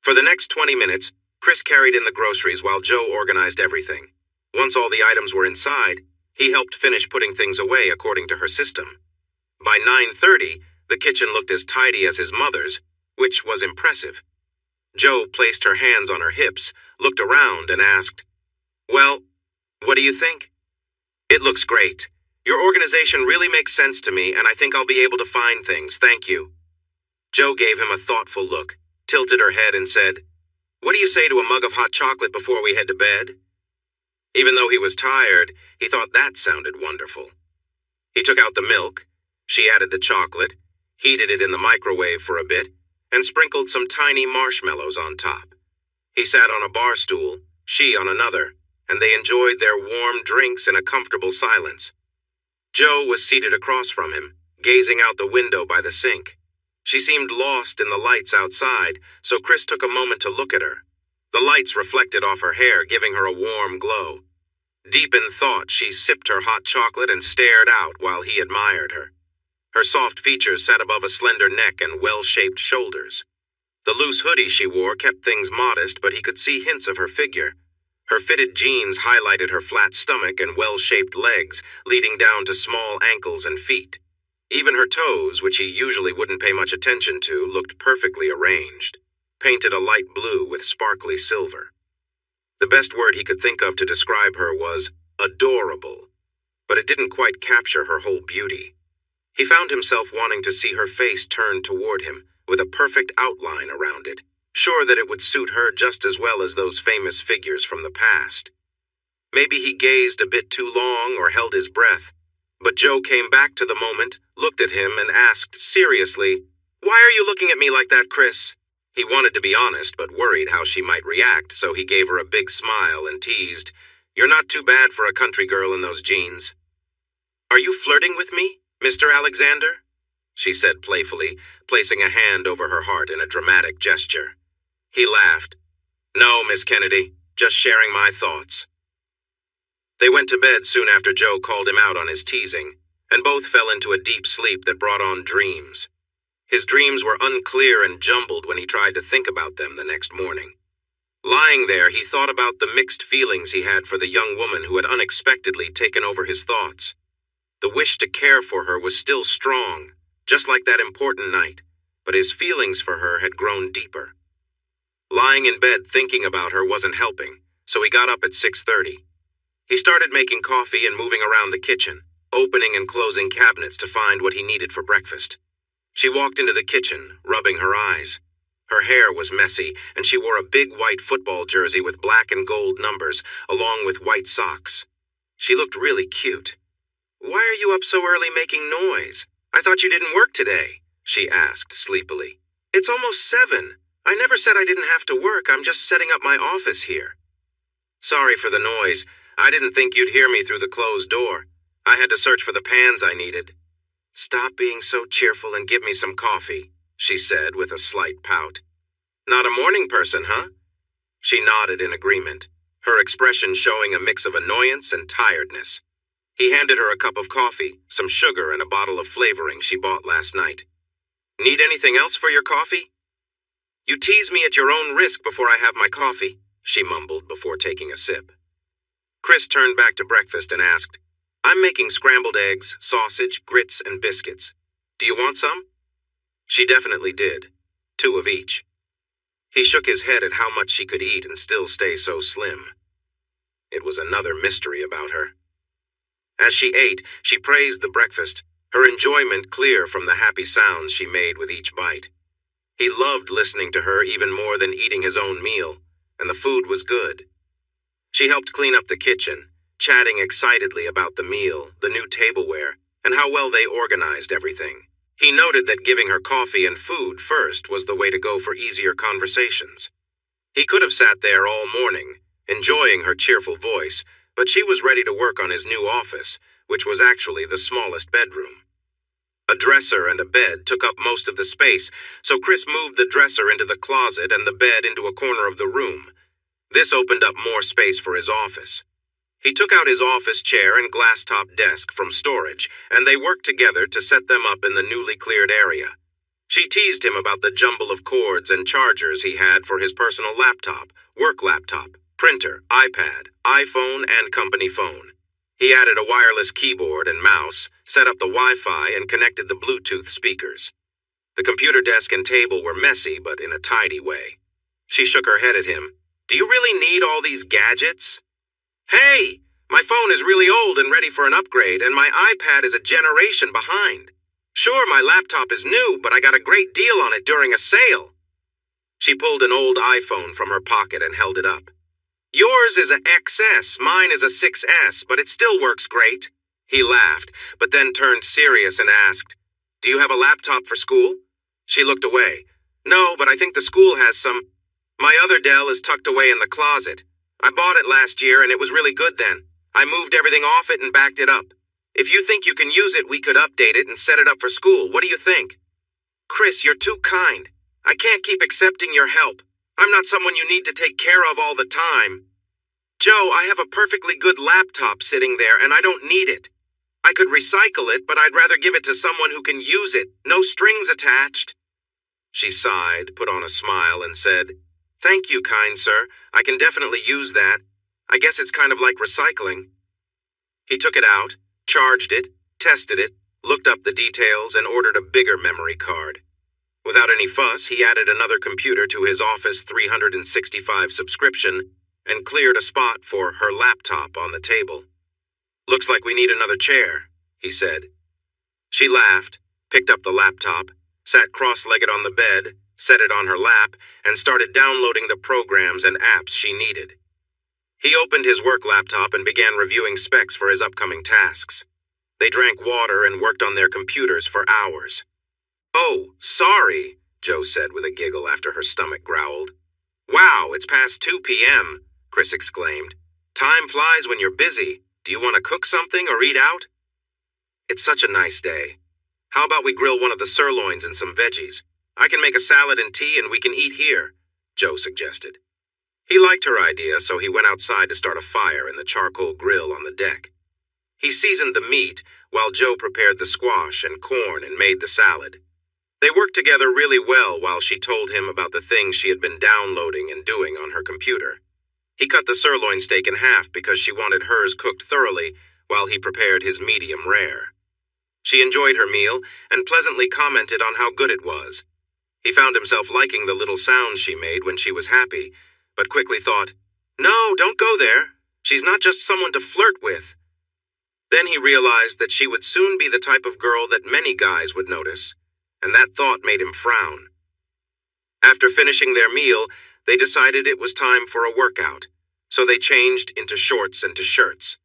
For the next 20 minutes, Chris carried in the groceries while Joe organized everything. Once all the items were inside, he helped finish putting things away according to her system. By 9:30, the kitchen looked as tidy as his mother's, which was impressive. Joe placed her hands on her hips, looked around, and asked, "Well, what do you think?" "It looks great. Your organization really makes sense to me, and I think I'll be able to find things, thank you." Joe gave him a thoughtful look, tilted her head, and said, "What do you say to a mug of hot chocolate before we head to bed?" Even though he was tired, he thought that sounded wonderful. He took out the milk, She added the chocolate, heated it in the microwave for a bit, and sprinkled some tiny marshmallows on top. He sat on a bar stool, she on another, and they enjoyed their warm drinks in a comfortable silence. Jo was seated across from him, gazing out the window by the sink. She seemed lost in the lights outside, so Chris took a moment to look at her. The lights reflected off her hair, giving her a warm glow. Deep in thought, she sipped her hot chocolate and stared out while he admired her. Her soft features sat above a slender neck and well-shaped shoulders. The loose hoodie she wore kept things modest, but he could see hints of her figure. Her fitted jeans highlighted her flat stomach and well-shaped legs, leading down to small ankles and feet. Even her toes, which he usually wouldn't pay much attention to, looked perfectly arranged, painted a light blue with sparkly silver. The best word he could think of to describe her was adorable, but it didn't quite capture her whole beauty. He found himself wanting to see her face turned toward him, with a perfect outline around it, sure that it would suit her just as well as those famous figures from the past. Maybe he gazed a bit too long or held his breath, but Jo came back to the moment, looked at him, and asked seriously, "Why are you looking at me like that, Chris?" He wanted to be honest, but worried how she might react, so he gave her a big smile and teased, "You're not too bad for a country girl in those jeans." "Are you flirting with me, Mr. Alexander?" she said playfully, placing a hand over her heart in a dramatic gesture. He laughed. "No, Miss Kennedy, just sharing my thoughts." They went to bed soon after Jo called him out on his teasing, and both fell into a deep sleep that brought on dreams. His dreams were unclear and jumbled when he tried to think about them the next morning. Lying there, he thought about the mixed feelings he had for the young woman who had unexpectedly taken over his thoughts. The wish to care for her was still strong, just like that important night, but his feelings for her had grown deeper. Lying in bed thinking about her wasn't helping, so he got up at 6:30. He started making coffee and moving around the kitchen, opening and closing cabinets to find what he needed for breakfast. She walked into the kitchen, rubbing her eyes. Her hair was messy, and she wore a big white football jersey with black and gold numbers, along with white socks. She looked really cute. "Why are you up so early making noise? I thought you didn't work today," she asked sleepily. "It's almost 7. I never said I didn't have to work. I'm just setting up my office here." "Sorry for the noise. I didn't think you'd hear me through the closed door. I had to search for the pans I needed." "Stop being so cheerful and give me some coffee," she said with a slight pout. "Not a morning person, huh?" She nodded in agreement, her expression showing a mix of annoyance and tiredness. He handed her a cup of coffee, some sugar, and a bottle of flavoring she bought last night. "Need anything else for your coffee?" "You tease me at your own risk before I have my coffee," she mumbled before taking a sip. Chris turned back to breakfast and asked, "I'm making scrambled eggs, sausage, grits, and biscuits. Do you want some?" She definitely did. 2 of each. He shook his head at how much she could eat and still stay so slim. It was another mystery about her. As she ate, she praised the breakfast, her enjoyment clear from the happy sounds she made with each bite. He loved listening to her even more than eating his own meal, and the food was good. She helped clean up the kitchen, chatting excitedly about the meal, the new tableware, and how well they organized everything. He noted that giving her coffee and food first was the way to go for easier conversations. He could have sat there all morning, enjoying her cheerful voice, but she was ready to work on his new office, which was actually the smallest bedroom. A dresser and a bed took up most of the space, so Chris moved the dresser into the closet and the bed into a corner of the room. This opened up more space for his office. He took out his office chair and glass-top desk from storage, and they worked together to set them up in the newly cleared area. She teased him about the jumble of cords and chargers he had for his personal laptop, work laptop, printer, iPad, iPhone, and company phone. He added a wireless keyboard and mouse, set up the Wi-Fi, and connected the Bluetooth speakers. The computer desk and table were messy, but in a tidy way. She shook her head at him. "Do you really need all these gadgets?" "Hey, my phone is really old and ready for an upgrade, and my iPad is a generation behind. Sure, my laptop is new, but I got a great deal on it during a sale." She pulled an old iPhone from her pocket and held it up. "Yours is a XS, mine is a 6S, but it still works great," He laughed, but then turned serious and asked, "Do you have a laptop for school?" She looked away. "No, but I think the school has some. My other Dell is tucked away in the closet. I bought it last year and it was really good then. I moved everything off it and backed it up. If you think you can use it, we could update it and set it up for school. What do you think?" "Chris, you're too kind. I can't keep accepting your help. I'm not someone you need to take care of all the time. Joe, I have a perfectly good laptop sitting there and I don't need it. I could recycle it, but I'd rather give it to someone who can use it. No strings attached." She sighed, put on a smile, and said, "Thank you, kind sir. I can definitely use that. I guess it's kind of like recycling." He took it out, charged it, tested it, looked up the details, and ordered a bigger memory card. Without any fuss, he added another computer to his Office 365 subscription and cleared a spot for her laptop on the table. "Looks like we need another chair," he said. She laughed, picked up the laptop, sat cross-legged on the bed, set it on her lap, and started downloading the programs and apps she needed. He opened his work laptop and began reviewing specs for his upcoming tasks. They drank water and worked on their computers for hours. "Oh, sorry," Joe said with a giggle after her stomach growled. "Wow, it's past 2 p.m., Chris exclaimed. "Time flies when you're busy. Do you want to cook something or eat out?" "It's such a nice day. How about we grill one of the sirloins and some veggies? I can make a salad and tea and we can eat here," Joe suggested. He liked her idea, so he went outside to start a fire in the charcoal grill on the deck. He seasoned the meat while Joe prepared the squash and corn and made the salad. They worked together really well while she told him about the things she had been downloading and doing on her computer. He cut the sirloin steak in half because she wanted hers cooked thoroughly while he prepared his medium rare. She enjoyed her meal and pleasantly commented on how good it was. He found himself liking the little sounds she made when she was happy, but quickly thought, "No, don't go there. She's not just someone to flirt with." Then he realized that she would soon be the type of girl that many guys would notice, and that thought made him frown. After finishing their meal, they decided it was time for a workout, so they changed into shorts and to shirts.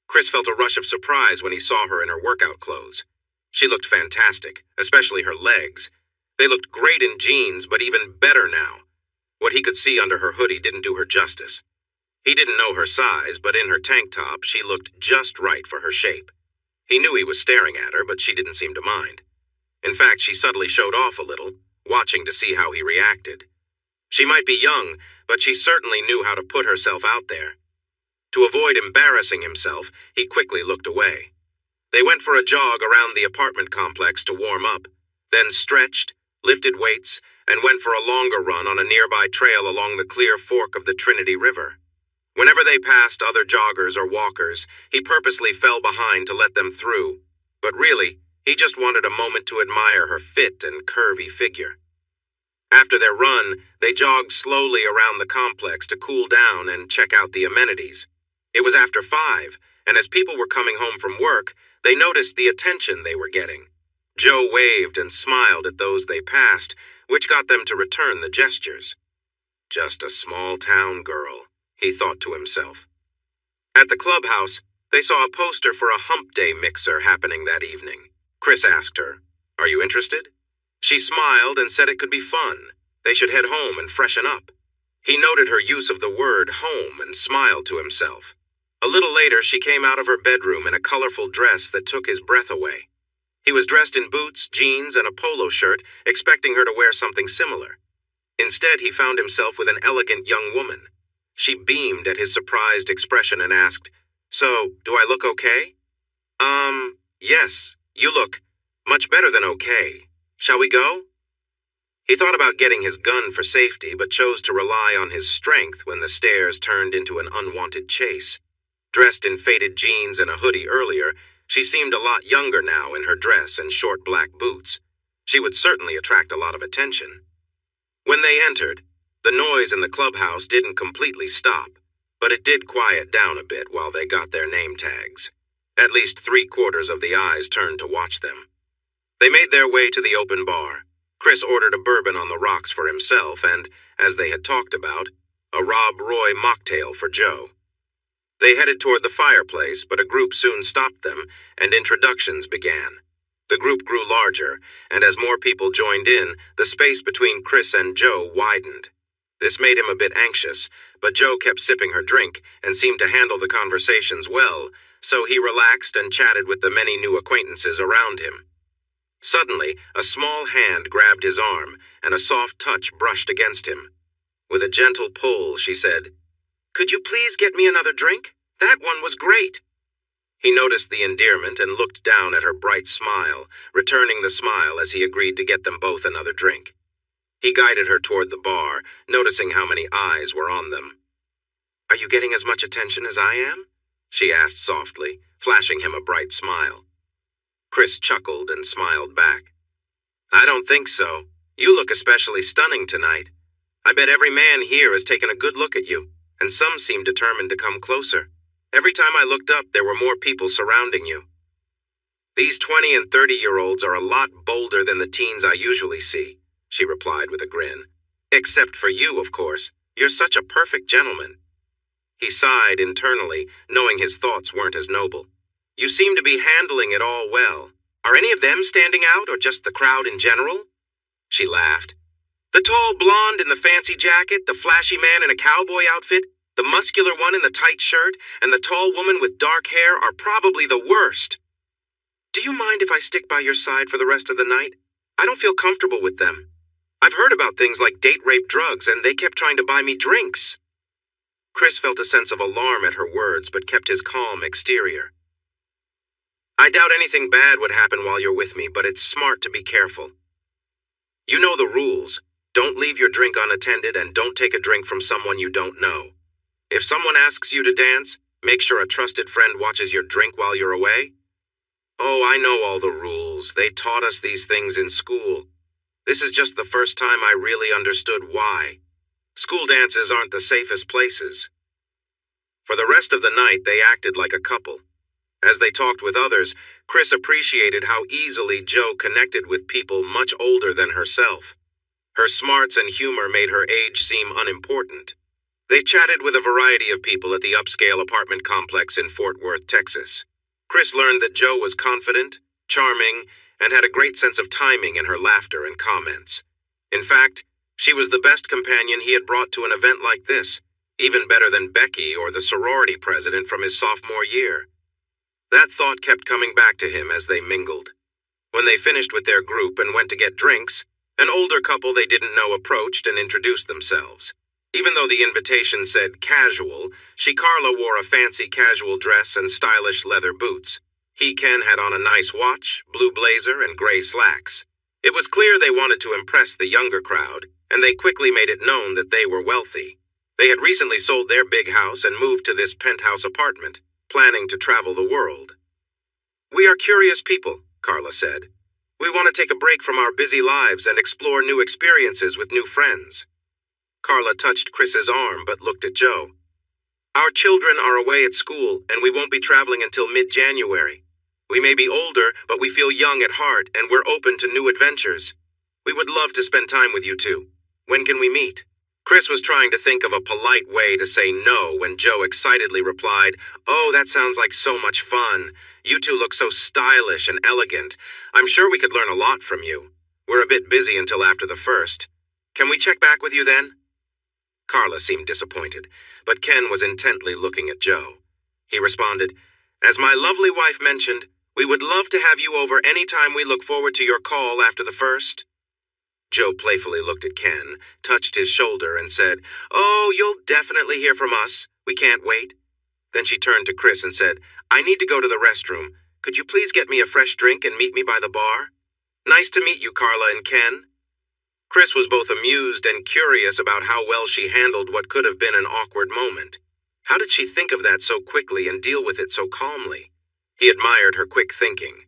Chris felt a rush of surprise when he saw her in her workout clothes. She looked fantastic, especially her legs. They looked great in jeans, but even better now. What he could see under her hoodie didn't do her justice. He didn't know her size, but in her tank top, she looked just right for her shape. He knew he was staring at her, but she didn't seem to mind. In fact, she subtly showed off a little, watching to see how he reacted. She might be young, but she certainly knew how to put herself out there. To avoid embarrassing himself, he quickly looked away. They went for a jog around the apartment complex to warm up, then stretched, lifted weights, and went for a longer run on a nearby trail along the clear fork of the Trinity River. Whenever they passed other joggers or walkers, he purposely fell behind to let them through, but really, he just wanted a moment to admire her fit and curvy figure. After their run, they jogged slowly around the complex to cool down and check out the amenities. It was after 5, and as people were coming home from work, they noticed the attention they were getting. Joe waved and smiled at those they passed, which got them to return the gestures. Just a small-town girl, he thought to himself. At the clubhouse, they saw a poster for a hump day mixer happening that evening. Chris asked her, "Are you interested?" She smiled and said it could be fun. They should head home and freshen up. He noted her use of the word home and smiled to himself. A little later, she came out of her bedroom in a colorful dress that took his breath away. He was dressed in boots, jeans, and a polo shirt, expecting her to wear something similar. Instead, he found himself with an elegant young woman. She beamed at his surprised expression and asked, "So, do I look okay?" Yes, you look much better than okay. Shall we go?" He thought about getting his gun for safety, but chose to rely on his strength when the stairs turned into an unwanted chase. Dressed in faded jeans and a hoodie earlier, she seemed a lot younger now in her dress and short black boots. She would certainly attract a lot of attention. When they entered, the noise in the clubhouse didn't completely stop, but it did quiet down a bit while they got their name tags. At least 3/4 of the eyes turned to watch them. They made their way to the open bar. Chris ordered a bourbon on the rocks for himself and, as they had talked about, a Rob Roy mocktail for Joe. They headed toward the fireplace, but a group soon stopped them, and introductions began. The group grew larger, and as more people joined in, the space between Chris and Joe widened. This made him a bit anxious, but Joe kept sipping her drink and seemed to handle the conversations well, so he relaxed and chatted with the many new acquaintances around him. Suddenly, a small hand grabbed his arm, and a soft touch brushed against him. With a gentle pull, she said, "Could you please get me another drink? That one was great." He noticed the endearment and looked down at her bright smile, returning the smile as he agreed to get them both another drink. He guided her toward the bar, noticing how many eyes were on them. "Are you getting as much attention as I am?" she asked softly, flashing him a bright smile. Chris chuckled and smiled back. "I don't think so. You look especially stunning tonight. I bet every man here has taken a good look at you, and some seem determined to come closer. Every time I looked up, there were more people surrounding you. These 20 and 30-year-olds are a lot bolder than the teens I usually see," she replied with a grin. "Except for you, of course. You're such a perfect gentleman." He sighed internally, knowing his thoughts weren't as noble. "You seem to be handling it all well. Are any of them standing out, or just the crowd in general?" She laughed. "The tall blonde in the fancy jacket, the flashy man in a cowboy outfit, the muscular one in the tight shirt, and the tall woman with dark hair are probably the worst. Do you mind if I stick by your side for the rest of the night? I don't feel comfortable with them. I've heard about things like date rape drugs, and they kept trying to buy me drinks." Chris felt a sense of alarm at her words, but kept his calm exterior. "I doubt anything bad would happen while you're with me, but it's smart to be careful. You know the rules. Don't leave your drink unattended, and don't take a drink from someone you don't know. If someone asks you to dance, make sure a trusted friend watches your drink while you're away." "Oh, I know all the rules. They taught us these things in school. This is just the first time I really understood why. School dances aren't the safest places." For the rest of the night, they acted like a couple. As they talked with others, Chris appreciated how easily Joe connected with people much older than herself. Her smarts and humor made her age seem unimportant. They chatted with a variety of people at the upscale apartment complex in Fort Worth, Texas. Chris learned that Joe was confident, charming, and had a great sense of timing in her laughter and comments. In fact, she was the best companion he had brought to an event like this, even better than Becky or the sorority president from his sophomore year. That thought kept coming back to him as they mingled. When they finished with their group and went to get drinks, an older couple they didn't know approached and introduced themselves. Even though the invitation said casual, Carla wore a fancy casual dress and stylish leather boots. Ken had on a nice watch, blue blazer, and gray slacks. It was clear they wanted to impress the younger crowd, and they quickly made it known that they were wealthy. They had recently sold their big house and moved to this penthouse apartment, planning to travel the world. "We are curious people," Carla said. "We want to take a break from our busy lives and explore new experiences with new friends." Carla touched Chris's arm but looked at Joe. "Our children are away at school, and we won't be traveling until mid-January. We may be older, but we feel young at heart, and we're open to new adventures. We would love to spend time with you two. When can we meet?" Chris was trying to think of a polite way to say no when Joe excitedly replied, "Oh, that sounds like so much fun. You two look so stylish and elegant. I'm sure we could learn a lot from you. We're a bit busy until after the 1st. Can we check back with you then?" Carla seemed disappointed, but Ken was intently looking at Joe. He responded, "As my lovely wife mentioned, we would love to have you over any time. We look forward to your call after the 1st. Joe playfully looked at Ken, touched his shoulder, and said, "Oh, you'll definitely hear from us. We can't wait." Then she turned to Chris and said, "I need to go to the restroom. Could you please get me a fresh drink and meet me by the bar? Nice to meet you, Carla and Ken." Chris was both amused and curious about how well she handled what could have been an awkward moment. How did she think of that so quickly and deal with it so calmly? He admired her quick thinking.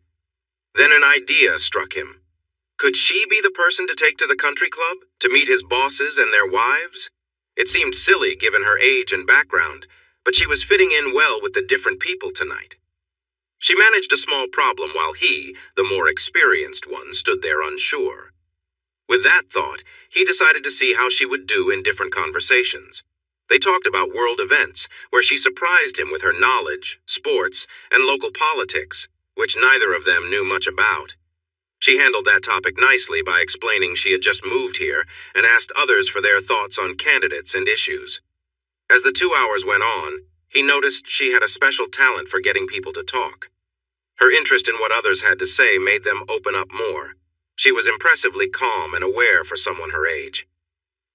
Then an idea struck him. Could she be the person to take to the country club, to meet his bosses and their wives? It seemed silly given her age and background, but she was fitting in well with the different people tonight. She managed a small problem while he, the more experienced one, stood there unsure. With that thought, he decided to see how she would do in different conversations. They talked about world events, where she surprised him with her knowledge, sports, and local politics, which neither of them knew much about. She handled that topic nicely by explaining she had just moved here and asked others for their thoughts on candidates and issues. As the 2 hours went on, he noticed she had a special talent for getting people to talk. Her interest in what others had to say made them open up more. She was impressively calm and aware for someone her age.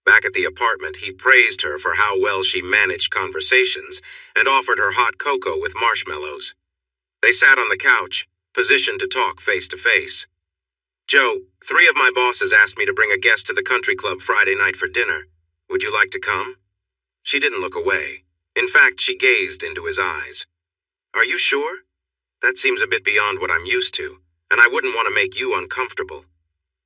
Back at the apartment, he praised her for how well she managed conversations and offered her hot cocoa with marshmallows. They sat on the couch, positioned to talk face to face. "Joe, 3 of my bosses asked me to bring a guest to the country club Friday night for dinner. Would you like to come?" She didn't look away. In fact, she gazed into his eyes. "Are you sure? That seems a bit beyond what I'm used to, and I wouldn't want to make you uncomfortable."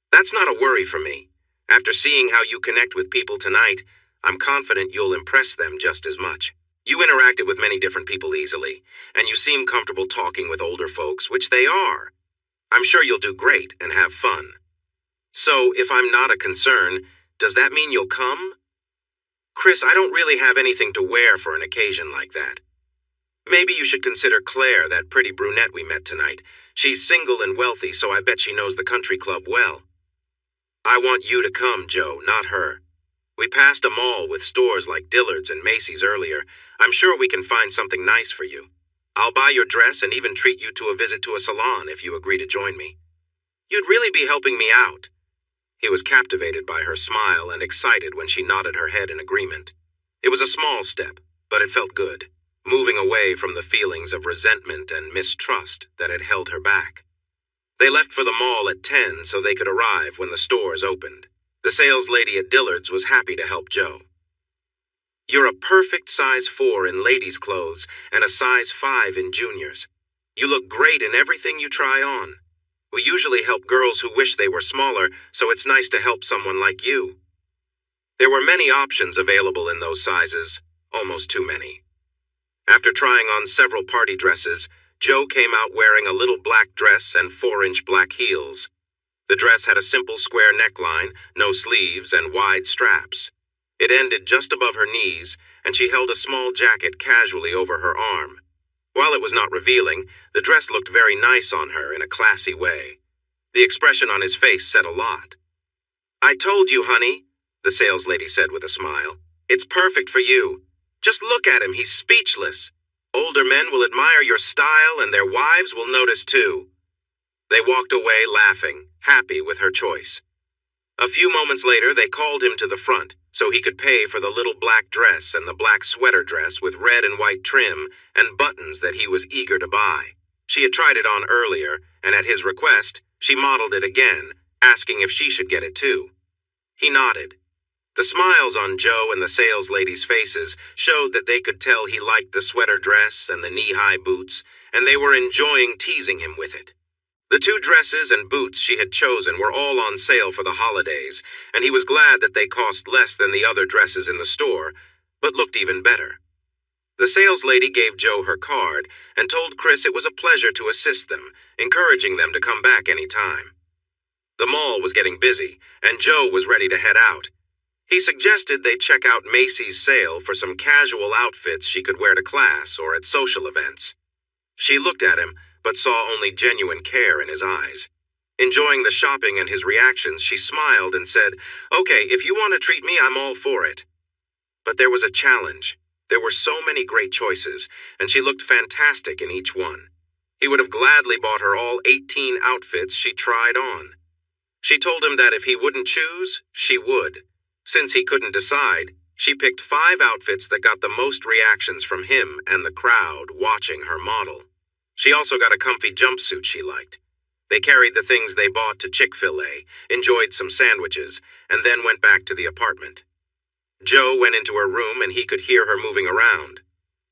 "That's not a worry for me. After seeing how you connect with people tonight, I'm confident you'll impress them just as much. You interacted with many different people easily, and you seem comfortable talking with older folks, which they are. I'm sure you'll do great and have fun. So, if I'm not a concern, does that mean you'll come?" "Chris, I don't really have anything to wear for an occasion like that." "Maybe you should consider Claire, that pretty brunette we met tonight. She's single and wealthy, so I bet she knows the country club well." "I want you to come, Joe, not her. We passed a mall with stores like Dillard's and Macy's earlier. I'm sure we can find something nice for you. I'll buy your dress and even treat you to a visit to a salon if you agree to join me. You'd really be helping me out." He was captivated by her smile and excited when she nodded her head in agreement. It was a small step, but it felt good, moving away from the feelings of resentment and mistrust that had held her back. They left for the mall at 10 so they could arrive when the stores opened. The sales lady at Dillard's was happy to help Joe. "You're a perfect size 4 in ladies' clothes and a size 5 in juniors. You look great in everything you try on. We usually help girls who wish they were smaller, so it's nice to help someone like you." There were many options available in those sizes, almost too many. After trying on several party dresses, Joe came out wearing a little black dress and 4-inch black heels. The dress had a simple square neckline, no sleeves, and wide straps. It ended just above her knees, and she held a small jacket casually over her arm. While it was not revealing, the dress looked very nice on her in a classy way. The expression on his face said a lot. "I told you, honey," the sales lady said with a smile. "It's perfect for you. Just look at him, he's speechless. Older men will admire your style, and their wives will notice too." They walked away laughing, happy with her choice. A few moments later, they called him to the front so he could pay for the little black dress and the black sweater dress with red and white trim and buttons that he was eager to buy. She had tried it on earlier, and at his request, she modeled it again, asking if she should get it too. He nodded. The smiles on Joe and the sales lady's faces showed that they could tell he liked the sweater dress and the knee-high boots, and they were enjoying teasing him with it. The 2 dresses and boots she had chosen were all on sale for the holidays, and he was glad that they cost less than the other dresses in the store, but looked even better. The sales lady gave Joe her card and told Chris it was a pleasure to assist them, encouraging them to come back any time. The mall was getting busy, and Joe was ready to head out. He suggested they check out Macy's sale for some casual outfits she could wear to class or at social events. She looked at him, but saw only genuine care in his eyes. Enjoying the shopping and his reactions, she smiled and said, "Okay, if you want to treat me, I'm all for it." But there was a challenge. There were so many great choices, and she looked fantastic in each one. He would have gladly bought her all 18 outfits she tried on. She told him that if he wouldn't choose, she would. Since he couldn't decide, she picked 5 outfits that got the most reactions from him and the crowd watching her model. She also got a comfy jumpsuit she liked. They carried the things they bought to Chick-fil-A, enjoyed some sandwiches, and then went back to the apartment. Joe went into her room and he could hear her moving around.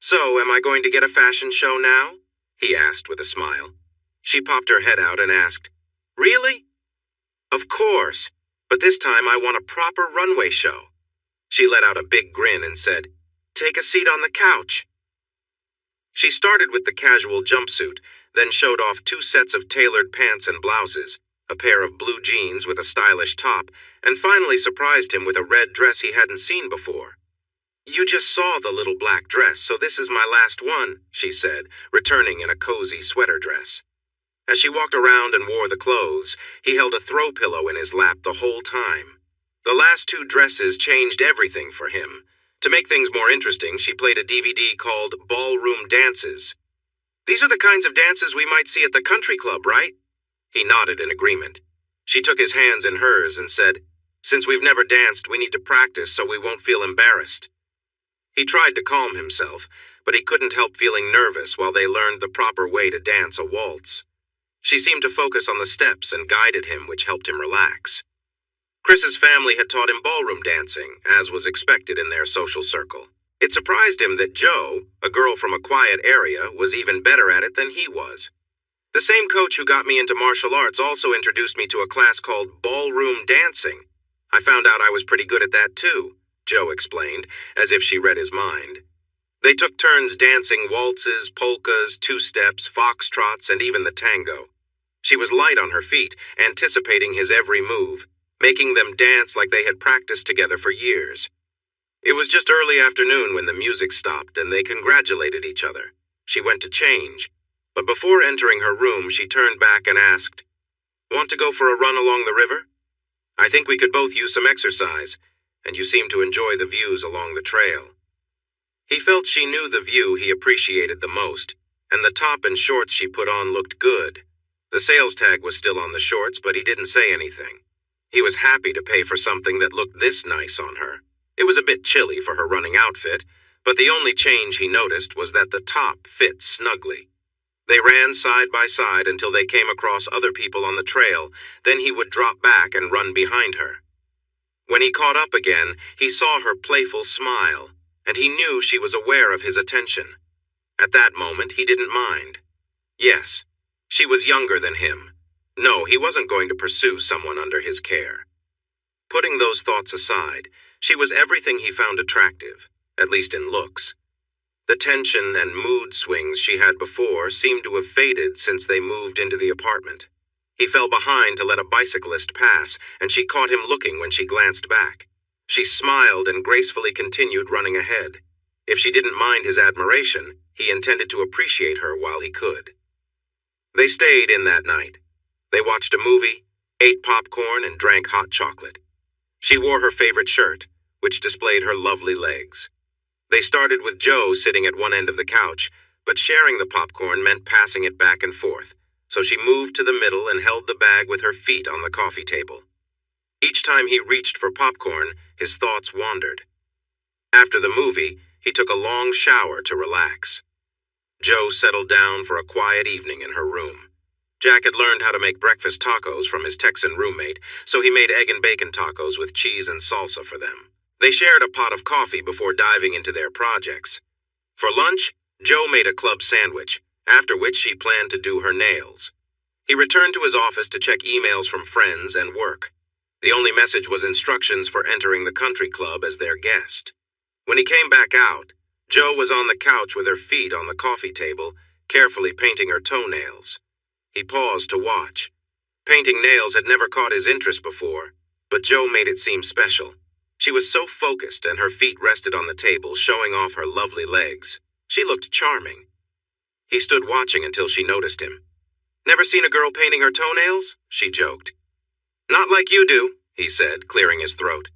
"So, am I going to get a fashion show now?" he asked with a smile. She popped her head out and asked, "Really?" "Of course, but this time I want a proper runway show." She let out a big grin and said, "Take a seat on the couch." She started with the casual jumpsuit, then showed off 2 sets of tailored pants and blouses, a pair of blue jeans with a stylish top, and finally surprised him with a red dress he hadn't seen before. You just saw the little black dress, so this is my last one, she said, returning in a cozy sweater dress. As she walked around and wore the clothes, he held a throw pillow in his lap the whole time. The last two dresses changed everything for him. To make things more interesting, she played a DVD called Ballroom Dances. These are the kinds of dances we might see at the country club, right? He nodded in agreement. She took his hands in hers and said, Since we've never danced, we need to practice so we won't feel embarrassed. He tried to calm himself, but he couldn't help feeling nervous while they learned the proper way to dance a waltz. She seemed to focus on the steps and guided him, which helped him relax. Chris's family had taught him ballroom dancing, as was expected in their social circle. It surprised him that Jo, a girl from a quiet area, was even better at it than he was. The same coach who got me into martial arts also introduced me to a class called ballroom dancing. I found out I was pretty good at that too, Jo explained, as if she read his mind. They took turns dancing waltzes, polkas, two-steps, foxtrots, and even the tango. She was light on her feet, anticipating his every move, making them dance like they had practiced together for years. It was just early afternoon when the music stopped and they congratulated each other. She went to change, but before entering her room, she turned back and asked, "Want to go for a run along the river? I think we could both use some exercise, and you seem to enjoy the views along the trail." He felt she knew the view he appreciated the most, and the top and shorts she put on looked good. The sales tag was still on the shorts, but he didn't say anything. He was happy to pay for something that looked this nice on her. It was a bit chilly for her running outfit, but the only change he noticed was that the top fit snugly. They ran side by side until they came across other people on the trail, then he would drop back and run behind her. When he caught up again, he saw her playful smile, and he knew she was aware of his attention. At that moment, he didn't mind. Yes, she was younger than him. No, he wasn't going to pursue someone under his care. Putting those thoughts aside, she was everything he found attractive, at least in looks. The tension and mood swings she had before seemed to have faded since they moved into the apartment. He fell behind to let a bicyclist pass, and she caught him looking when she glanced back. She smiled and gracefully continued running ahead. If she didn't mind his admiration, he intended to appreciate her while he could. They stayed in that night. They watched a movie, ate popcorn, and drank hot chocolate. She wore her favorite shirt, which displayed her lovely legs. They started with Jo sitting at one end of the couch, but sharing the popcorn meant passing it back and forth, so she moved to the middle and held the bag with her feet on the coffee table. Each time he reached for popcorn, his thoughts wandered. After the movie, he took a long shower to relax. Jo settled down for a quiet evening in her room. Jack had learned how to make breakfast tacos from his Texan roommate, so he made egg and bacon tacos with cheese and salsa for them. They shared a pot of coffee before diving into their projects. For lunch, Jo made a club sandwich, after which she planned to do her nails. He returned to his office to check emails from friends and work. The only message was instructions for entering the country club as their guest. When he came back out, Jo was on the couch with her feet on the coffee table, carefully painting her toenails. He paused to watch. Painting nails had never caught his interest before, but Jo made it seem special. She was so focused and her feet rested on the table, showing off her lovely legs. She looked charming. He stood watching until she noticed him. "Never seen a girl painting her toenails?" she joked. "Not like you do," he said, clearing his throat.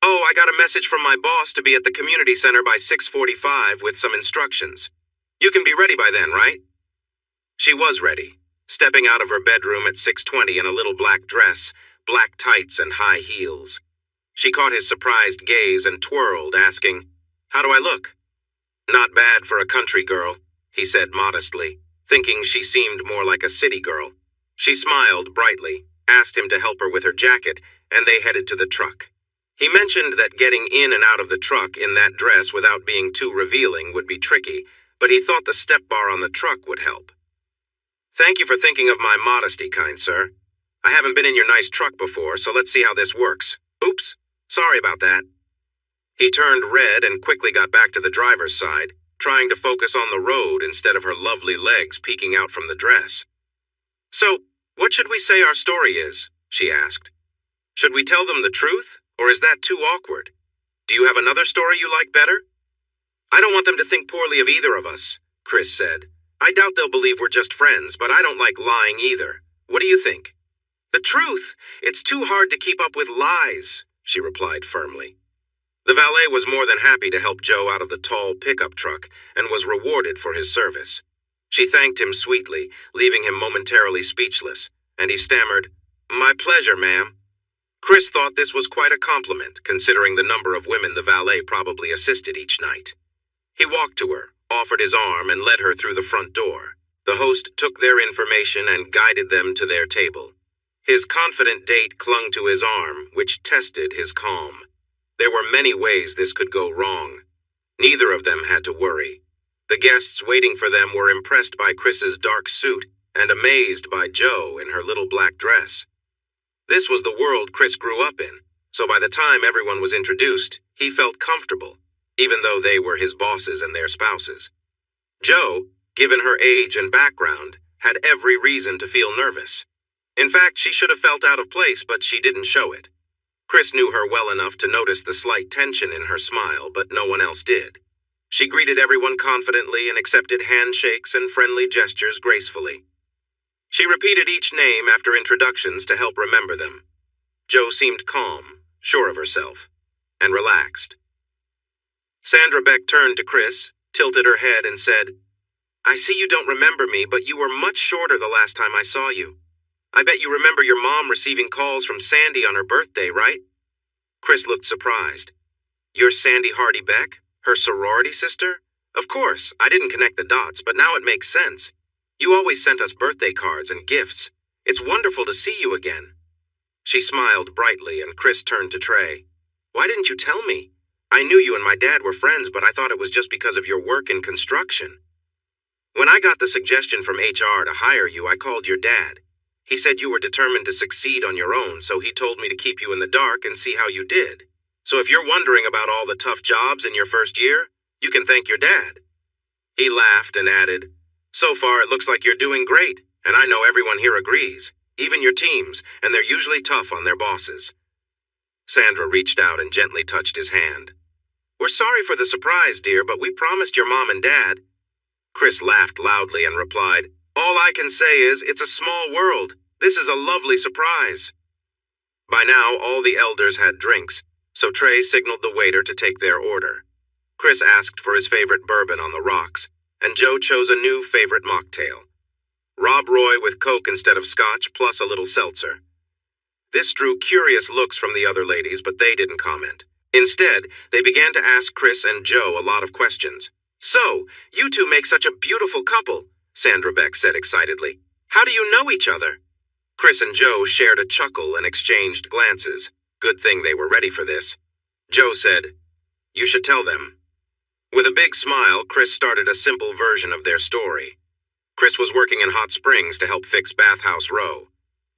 "Oh, I got a message from my boss to be at the community center by 6:45 with some instructions. You can be ready by then, right?" She was ready, stepping out of her bedroom at 6:20 in a little black dress, black tights, and high heels. She caught his surprised gaze and twirled, asking, "How do I look?" "Not bad for a country girl," he said modestly, thinking she seemed more like a city girl. She smiled brightly, asked him to help her with her jacket, and they headed to the truck. He mentioned that getting in and out of the truck in that dress without being too revealing would be tricky, but he thought the step bar on the truck would help. "Thank you for thinking of my modesty, kind sir. I haven't been in your nice truck before, so let's see how this works. Oops, sorry about that." He turned red and quickly got back to the driver's side, trying to focus on the road instead of her lovely legs peeking out from the dress. "So, what should we say our story is?" she asked. "Should we tell them the truth, or is that too awkward?" Do you have another story you like better? I don't want them to think poorly of either of us, Chris said. I doubt they'll believe we're just friends, but I don't like lying either. What do you think? The truth. It's too hard to keep up with lies, she replied firmly. The valet was more than happy to help Joe out of the tall pickup truck and was rewarded for his service. She thanked him sweetly, leaving him momentarily speechless, and he stammered, "My pleasure, ma'am." Chris thought this was quite a compliment, considering the number of women the valet probably assisted each night. He walked to her, offered his arm, and led her through the front door. The host took their information and guided them to their table. His confident date clung to his arm, which tested his calm. There were many ways this could go wrong. Neither of them had to worry. The guests waiting for them were impressed by Chris's dark suit and amazed by Joe in her little black dress. This was the world Chris grew up in, so by the time everyone was introduced, he felt comfortable, even though they were his bosses and their spouses. Joe, given her age and background, had every reason to feel nervous. In fact, she should have felt out of place, but she didn't show it. Chris knew her well enough to notice the slight tension in her smile, but no one else did. She greeted everyone confidently and accepted handshakes and friendly gestures gracefully. She repeated each name after introductions to help remember them. Joe seemed calm, sure of herself, and relaxed. Sandra Beck turned to Chris, tilted her head, and said, "I see you don't remember me, but you were much shorter the last time I saw you. I bet you remember your mom receiving calls from Sandy on her birthday, right?" Chris looked surprised. "You're Sandy Hardy Beck, her sorority sister? Of course, I didn't connect the dots, but now it makes sense. You always sent us birthday cards and gifts. It's wonderful to see you again." She smiled brightly, and Chris turned to Trey. "Why didn't you tell me? I knew you and my dad were friends, but I thought it was just because of your work in construction." "When I got the suggestion from HR to hire you, I called your dad. He said you were determined to succeed on your own, so he told me to keep you in the dark and see how you did. So if you're wondering about all the tough jobs in your first year, you can thank your dad." He laughed and added, "So far it looks like you're doing great, and I know everyone here agrees, even your teams, and they're usually tough on their bosses." Sandra reached out and gently touched his hand. "We're sorry for the surprise, dear, but we promised your mom and dad." Chris laughed loudly and replied, "All I can say is, it's a small world. This is a lovely surprise." By now, all the elders had drinks, so Trey signaled the waiter to take their order. Chris asked for his favorite bourbon on the rocks, and Joe chose a new favorite mocktail. Rob Roy with Coke instead of scotch, plus a little seltzer. This drew curious looks from the other ladies, but they didn't comment. Instead, they began to ask Chris and Joe a lot of questions. "So, you two make such a beautiful couple," Sandra Beck said excitedly. "How do you know each other?" Chris and Joe shared a chuckle and exchanged glances. Good thing they were ready for this. Joe said, "You should tell them." With a big smile, Chris started a simple version of their story. Chris was working in Hot Springs to help fix Bathhouse Row.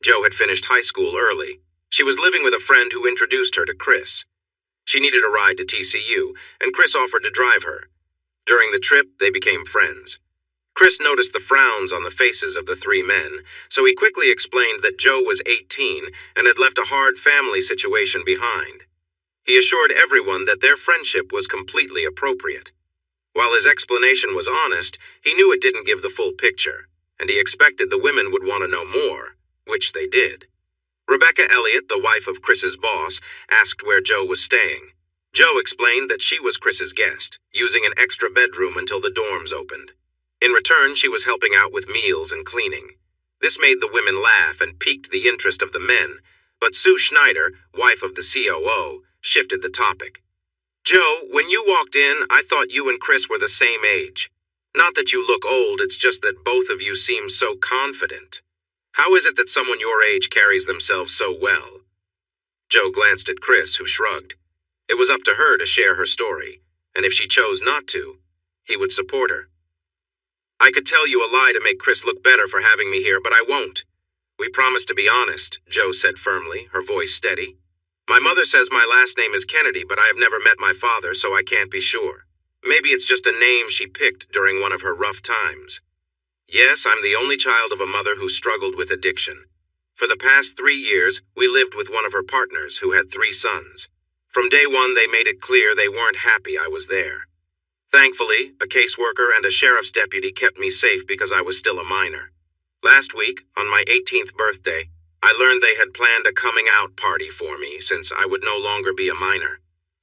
Joe had finished high school early. She was living with a friend who introduced her to Chris. She needed a ride to TCU, and Chris offered to drive her. During the trip, they became friends. Chris noticed the frowns on the faces of the three men, so he quickly explained that Joe was 18 and had left a hard family situation behind. He assured everyone that their friendship was completely appropriate. While his explanation was honest, he knew it didn't give the full picture, and he expected the women would want to know more, which they did. Rebecca Elliott, the wife of Chris's boss, asked where Joe was staying. Joe explained that she was Chris's guest, using an extra bedroom until the dorms opened. In return, she was helping out with meals and cleaning. This made the women laugh and piqued the interest of the men, but Sue Schneider, wife of the COO, shifted the topic. "Joe, when you walked in, I thought you and Chris were the same age. Not that you look old, it's just that both of you seem so confident. How is it that someone your age carries themselves so well?" Joe glanced at Chris, who shrugged. It was up to her to share her story, and if she chose not to, he would support her. "I could tell you a lie to make Chris look better for having me here, but I won't. We promised to be honest," Joe said firmly, her voice steady. "My mother says my last name is Kennedy, but I have never met my father, so I can't be sure. Maybe it's just a name she picked during one of her rough times. Yes, I'm the only child of a mother who struggled with addiction. For the past 3 years, we lived with one of her partners who had 3 sons. From day one, they made it clear they weren't happy I was there. Thankfully, a caseworker and a sheriff's deputy kept me safe because I was still a minor. Last week, on my 18th birthday, I learned they had planned a coming-out party for me since I would no longer be a minor.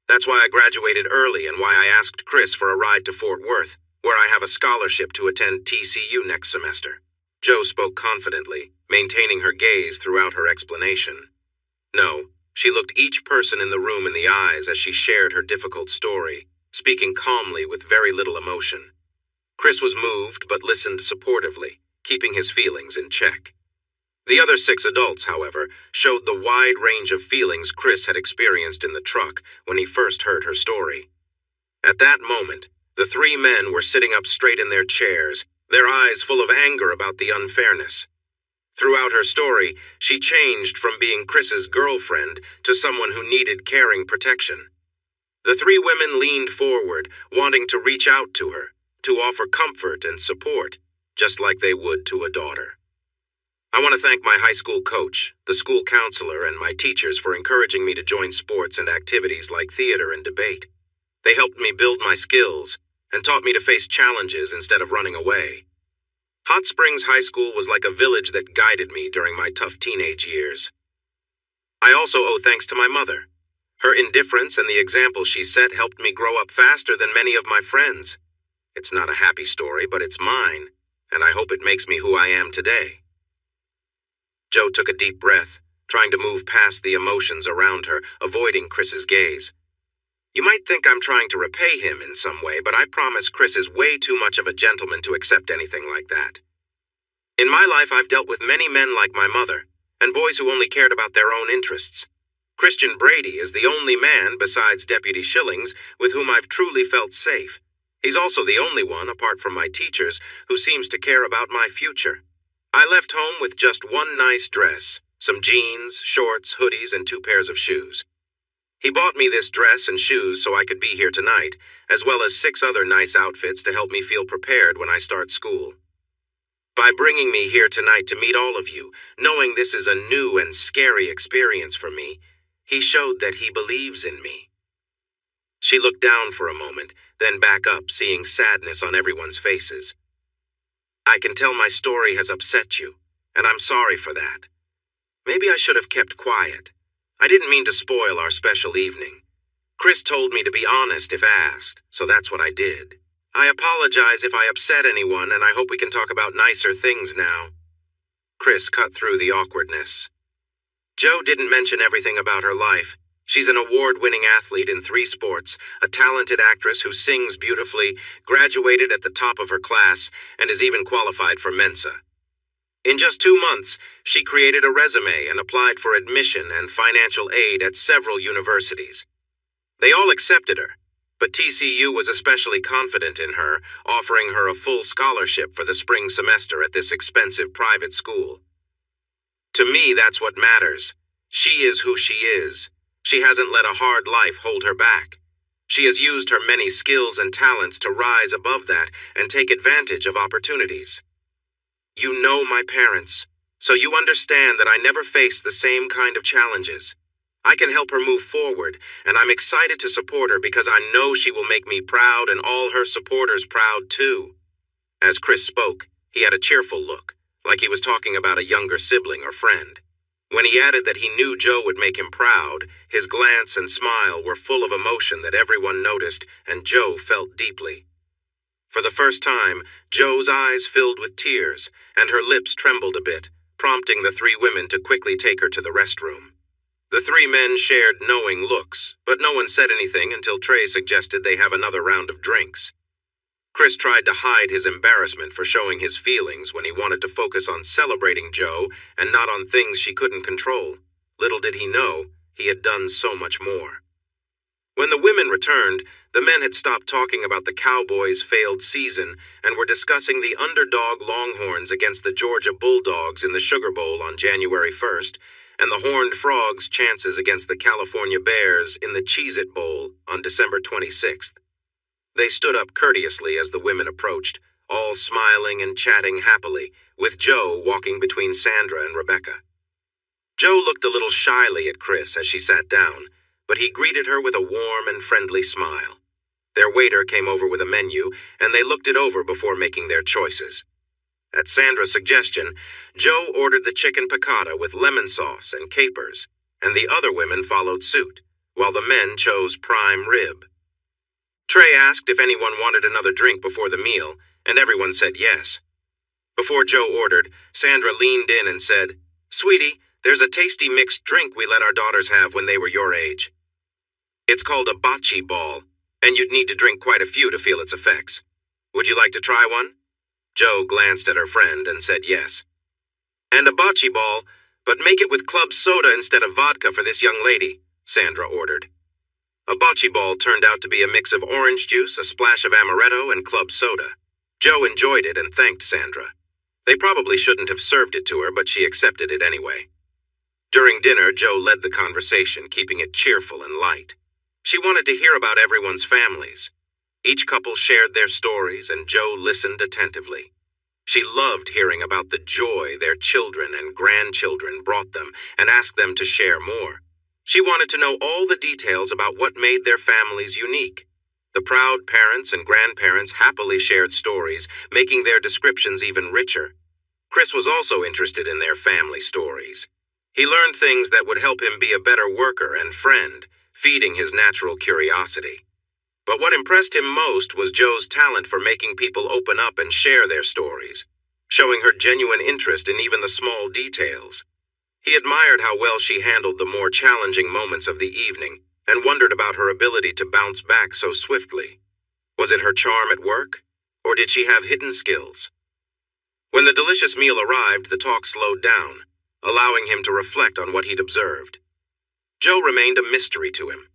That's why I graduated early and why I asked Chris for a ride to Fort Worth, where I have a scholarship to attend TCU next semester. Jo spoke confidently, maintaining her gaze throughout her explanation. No, she looked each person in the room in the eyes as she shared her difficult story, speaking calmly with very little emotion. Chris was moved but listened supportively, keeping his feelings in check. The other 6 adults, however, showed the wide range of feelings Chris had experienced in the truck when he first heard her story. At that moment, the 3 men were sitting up straight in their chairs, their eyes full of anger about the unfairness. Throughout her story, she changed from being Chris's girlfriend to someone who needed caring protection. The 3 women leaned forward, wanting to reach out to her, to offer comfort and support, just like they would to a daughter. I want to thank my high school coach, the school counselor, and my teachers for encouraging me to join sports and activities like theater and debate. They helped me build my skills and taught me to face challenges instead of running away. Hot Springs High School was like a village that guided me during my tough teenage years. I also owe thanks to my mother. Her indifference and the example she set helped me grow up faster than many of my friends. It's not a happy story, but it's mine, and I hope it makes me who I am today. Jo took a deep breath, trying to move past the emotions around her, avoiding Chris's gaze. You might think I'm trying to repay him in some way, but I promise Chris is way too much of a gentleman to accept anything like that. In my life, I've dealt with many men like my mother, and boys who only cared about their own interests. Christian Brady is the only man, besides Deputy Schillings, with whom I've truly felt safe. He's also the only one, apart from my teachers, who seems to care about my future. I left home with just one nice dress, some jeans, shorts, hoodies, and 2 pairs of shoes. He bought me this dress and shoes so I could be here tonight, as well as 6 other nice outfits to help me feel prepared when I start school. By bringing me here tonight to meet all of you, knowing this is a new and scary experience for me, he showed that he believes in me. She looked down for a moment, then back up, seeing sadness on everyone's faces. I can tell my story has upset you, and I'm sorry for that. Maybe I should have kept quiet. I didn't mean to spoil our special evening. Chris told me to be honest if asked, so that's what I did. I apologize if I upset anyone, and I hope we can talk about nicer things now. Chris cut through the awkwardness. Jo didn't mention everything about her life. She's an award-winning athlete in 3 sports, a talented actress who sings beautifully, graduated at the top of her class, and is even qualified for Mensa. In just 2 months, she created a resume and applied for admission and financial aid at several universities. They all accepted her, but TCU was especially confident in her, offering her a full scholarship for the spring semester at this expensive private school. To me, that's what matters. She is who she is. She hasn't let a hard life hold her back. She has used her many skills and talents to rise above that and take advantage of opportunities. You know my parents, so you understand that I never faced the same kind of challenges. I can help her move forward, and I'm excited to support her because I know she will make me proud and all her supporters proud too. As Chris spoke, he had a cheerful look, like he was talking about a younger sibling or friend. When he added that he knew Jo would make him proud, his glance and smile were full of emotion that everyone noticed, and Jo felt deeply. For the first time, Jo's eyes filled with tears, and her lips trembled a bit, prompting the 3 women to quickly take her to the restroom. The 3 men shared knowing looks, but no one said anything until Trey suggested they have another round of drinks. Chris tried to hide his embarrassment for showing his feelings when he wanted to focus on celebrating Jo and not on things she couldn't control. Little did he know, he had done so much more. When the women returned, the men had stopped talking about the Cowboys' failed season and were discussing the underdog Longhorns against the Georgia Bulldogs in the Sugar Bowl on January 1st, and the Horned Frogs' chances against the California Bears in the Cheez-It Bowl on December 26th. They stood up courteously as the women approached, all smiling and chatting happily, with Jo walking between Sandra and Rebecca. Jo looked a little shyly at Chris as she sat down, but he greeted her with a warm and friendly smile. Their waiter came over with a menu, and they looked it over before making their choices. At Sandra's suggestion, Joe ordered the chicken piccata with lemon sauce and capers, and the other women followed suit, while the men chose prime rib. Trey asked if anyone wanted another drink before the meal, and everyone said yes. Before Joe ordered, Sandra leaned in and said, "Sweetie, there's a tasty mixed drink we let our daughters have when they were your age. It's called a bocce ball, and you'd need to drink quite a few to feel its effects. Would you like to try one?" Joe glanced at her friend and said yes. "And a bocce ball, but make it with club soda instead of vodka for this young lady," Sandra ordered. A bocce ball turned out to be a mix of orange juice, a splash of amaretto, and club soda. Joe enjoyed it and thanked Sandra. They probably shouldn't have served it to her, but she accepted it anyway. During dinner, Joe led the conversation, keeping it cheerful and light. She wanted to hear about everyone's families. Each couple shared their stories, and Joe listened attentively. She loved hearing about the joy their children and grandchildren brought them and asked them to share more. She wanted to know all the details about what made their families unique. The proud parents and grandparents happily shared stories, making their descriptions even richer. Chris was also interested in their family stories. He learned things that would help him be a better worker and friend, feeding his natural curiosity. But what impressed him most was Joe's talent for making people open up and share their stories, showing her genuine interest in even the small details. He admired how well she handled the more challenging moments of the evening and wondered about her ability to bounce back so swiftly. Was it her charm at work, or did she have hidden skills? When the delicious meal arrived, the talk slowed down, allowing him to reflect on what he'd observed. Joe remained a mystery to him.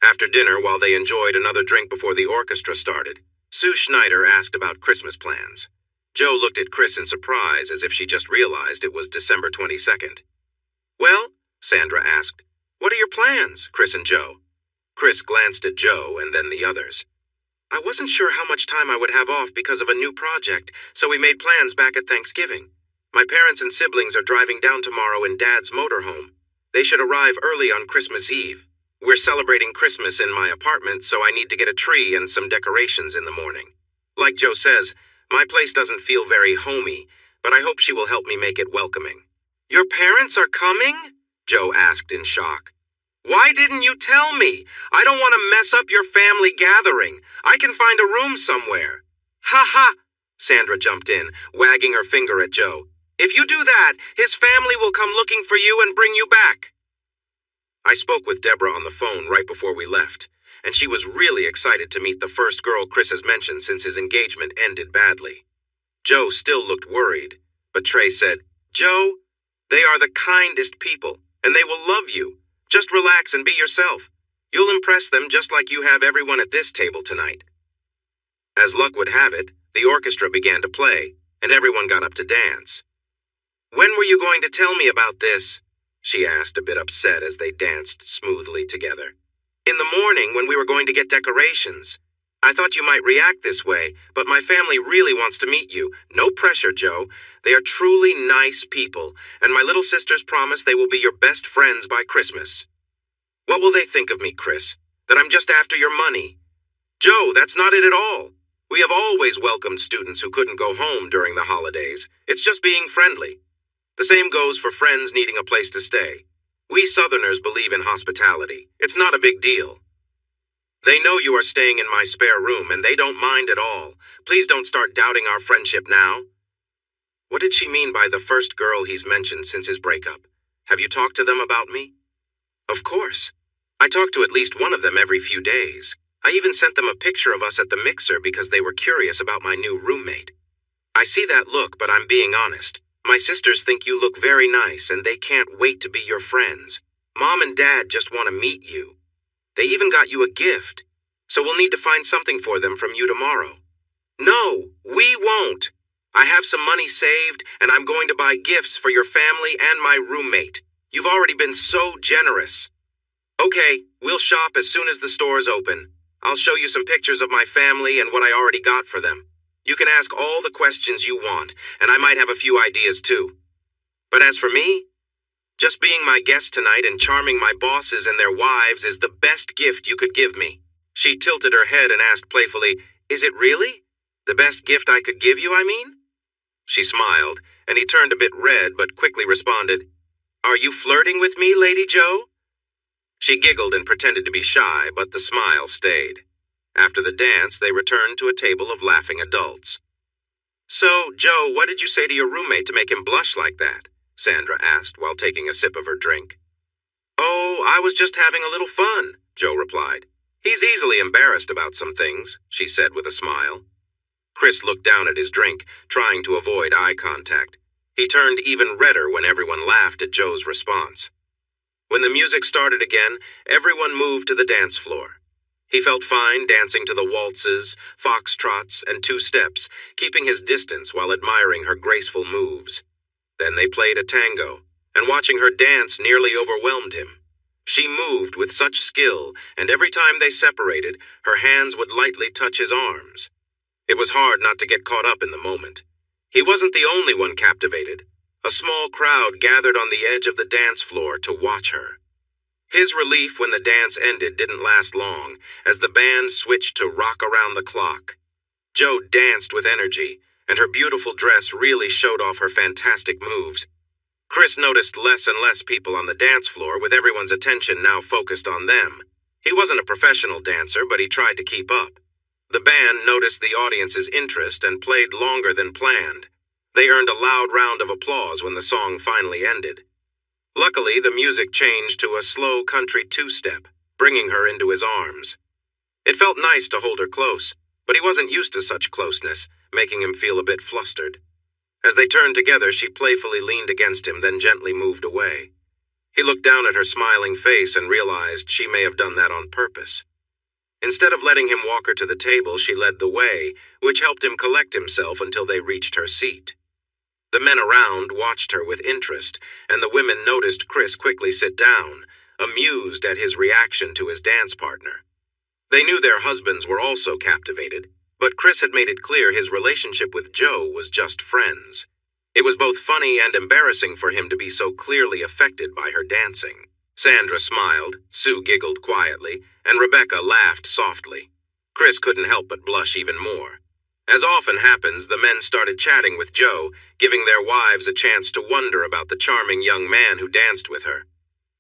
After dinner, while they enjoyed another drink before the orchestra started, Sue Schneider asked about Christmas plans. Joe looked at Chris in surprise, as if she just realized it was December 22nd. "Well," Sandra asked, "what are your plans, Chris and Joe?" Chris glanced at Joe and then the others. "I wasn't sure how much time I would have off because of a new project, so we made plans back at Thanksgiving. My parents and siblings are driving down tomorrow in Dad's motorhome. They should arrive early on Christmas Eve. We're celebrating Christmas in my apartment, so I need to get a tree and some decorations in the morning. Like Joe says, my place doesn't feel very homey, but I hope she will help me make it welcoming." "Your parents are coming?" Joe asked in shock. "Why didn't you tell me? I don't want to mess up your family gathering. I can find a room somewhere." "Ha ha!" Sandra jumped in, wagging her finger at Joe. "If you do that, his family will come looking for you and bring you back." I spoke with Deborah on the phone right before we left, and she was really excited to meet the first girl Chris has mentioned since his engagement ended badly. Joe still looked worried, but Trey said, "Joe, they are the kindest people, and they will love you. Just relax and be yourself. You'll impress them just like you have everyone at this table tonight." As luck would have it, the orchestra began to play, and everyone got up to dance. "When were you going to tell me about this?" she asked, a bit upset as they danced smoothly together. "In the morning when we were going to get decorations. I thought you might react this way, but my family really wants to meet you. No pressure, Joe. They are truly nice people, and my little sisters promise they will be your best friends by Christmas." "What will they think of me, Chris? That I'm just after your money?" "Joe, that's not it at all. We have always welcomed students who couldn't go home during the holidays. It's just being friendly. The same goes for friends needing a place to stay. We Southerners believe in hospitality. It's not a big deal. They know you are staying in my spare room, and they don't mind at all. Please don't start doubting our friendship now." What did she mean by the first girl he's mentioned since his breakup? Have you talked to them about me? Of course. I talk to at least one of them every few days. I even sent them a picture of us at the mixer because they were curious about my new roommate. I see that look, but I'm being honest. My sisters think you look very nice, and they can't wait to be your friends. Mom and Dad just want to meet you. They even got you a gift, so we'll need to find something for them from you tomorrow. No, we won't. I have some money saved, and I'm going to buy gifts for your family and my roommate. You've already been so generous. Okay, we'll shop as soon as the stores open. I'll show you some pictures of my family and what I already got for them. You can ask all the questions you want, and I might have a few ideas too. But as for me, Just being my guest tonight and charming my bosses and their wives is the best gift you could give me." She tilted her head and asked playfully, "Is it really? The best gift I could give you, I mean?" She smiled, and he turned a bit red but quickly responded, "Are you flirting with me, Lady Joe?" She giggled and pretended to be shy, but the smile stayed. After the dance, they returned to a table of laughing adults. "So, Joe, what did you say to your roommate to make him blush like that?" Sandra asked while taking a sip of her drink. "Oh, I was just having a little fun," Joe replied. "He's easily embarrassed about some things," she said with a smile. Chris looked down at his drink, trying to avoid eye contact. He turned even redder when everyone laughed at Joe's response. When the music started again, everyone moved to the dance floor. He felt fine dancing to the waltzes, foxtrots, and two-steps, keeping his distance while admiring her graceful moves. Then they played a tango, and watching her dance nearly overwhelmed him. She moved with such skill, and every time they separated, her hands would lightly touch his arms. It was hard not to get caught up in the moment. He wasn't the only one captivated. A small crowd gathered on the edge of the dance floor to watch her. His relief when the dance ended didn't last long, as the band switched to Rock Around the Clock. Joe danced with energy, and her beautiful dress really showed off her fantastic moves. Chris noticed less and less people on the dance floor, with everyone's attention now focused on them. He wasn't a professional dancer, but he tried to keep up. The band noticed the audience's interest and played longer than planned. They earned a loud round of applause when the song finally ended. Luckily, the music changed to a slow country two-step, bringing her into his arms. It felt nice to hold her close, but he wasn't used to such closeness, making him feel a bit flustered. As they turned together, she playfully leaned against him, then gently moved away. He looked down at her smiling face and realized she may have done that on purpose. Instead of letting him walk her to the table, she led the way, which helped him collect himself until they reached her seat. The men around watched her with interest, and the women noticed Chris quickly sit down, amused at his reaction to his dance partner. They knew their husbands were also captivated, but Chris had made it clear his relationship with Joe was just friends. It was both funny and embarrassing for him to be so clearly affected by her dancing. Sandra smiled, Sue giggled quietly, and Rebecca laughed softly. Chris couldn't help but blush even more. As often happens, the men started chatting with Joe, giving their wives a chance to wonder about the charming young man who danced with her.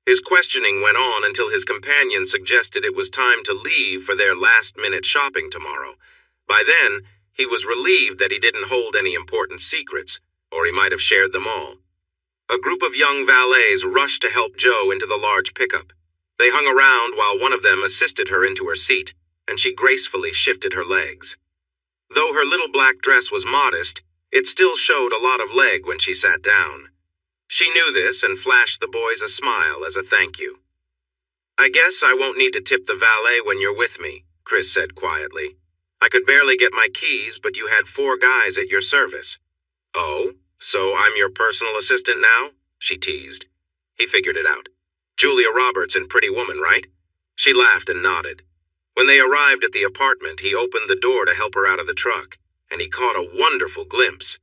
His questioning went on until his companion suggested it was time to leave for their last-minute shopping tomorrow. By then, he was relieved that he didn't hold any important secrets, or he might have shared them all. A group of young valets rushed to help Joe into the large pickup. They hung around while one of them assisted her into her seat, and she gracefully shifted her legs. Though her little black dress was modest, it still showed a lot of leg when she sat down. She knew this and flashed the boys a smile as a thank you. "I guess I won't need to tip the valet when you're with me," Chris said quietly. "I could barely get my keys, but you had 4 guys at your service." "Oh, so I'm your personal assistant now?" she teased. He figured it out. "Julia Roberts in Pretty Woman, right?" She laughed and nodded. When they arrived at the apartment, he opened the door to help her out of the truck, and he caught a wonderful glimpse.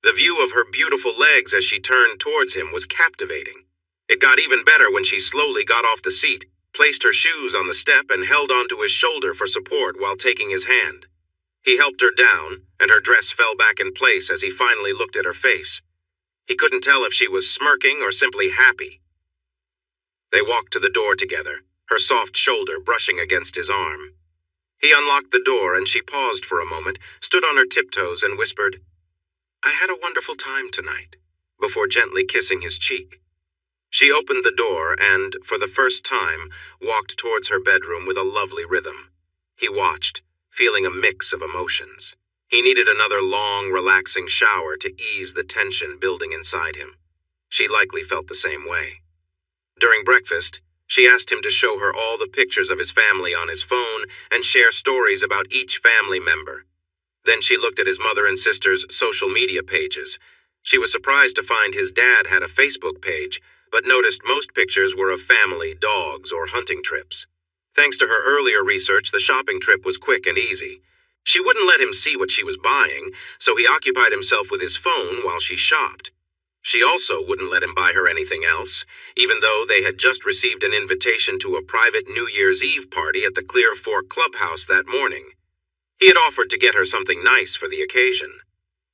The view of her beautiful legs as she turned towards him was captivating. It got even better when she slowly got off the seat, placed her shoes on the step, and held onto his shoulder for support while taking his hand. He helped her down, and her dress fell back in place as he finally looked at her face. He couldn't tell if she was smirking or simply happy. They walked to the door together, her soft shoulder brushing against his arm. He unlocked the door and she paused for a moment, stood on her tiptoes and whispered, "I had a wonderful time tonight," before gently kissing his cheek. She opened the door and, for the first time, walked towards her bedroom with a lovely rhythm. He watched, feeling a mix of emotions. He needed another long, relaxing shower to ease the tension building inside him. She likely felt the same way. During breakfast, she asked him to show her all the pictures of his family on his phone and share stories about each family member. Then she looked at his mother and sister's social media pages. She was surprised to find his dad had a Facebook page, but noticed most pictures were of family, dogs, or hunting trips. Thanks to her earlier research, the shopping trip was quick and easy. She wouldn't let him see what she was buying, so he occupied himself with his phone while she shopped. She also wouldn't let him buy her anything else, even though they had just received an invitation to a private New Year's Eve party at the Clear Fork Clubhouse that morning. He had offered to get her something nice for the occasion.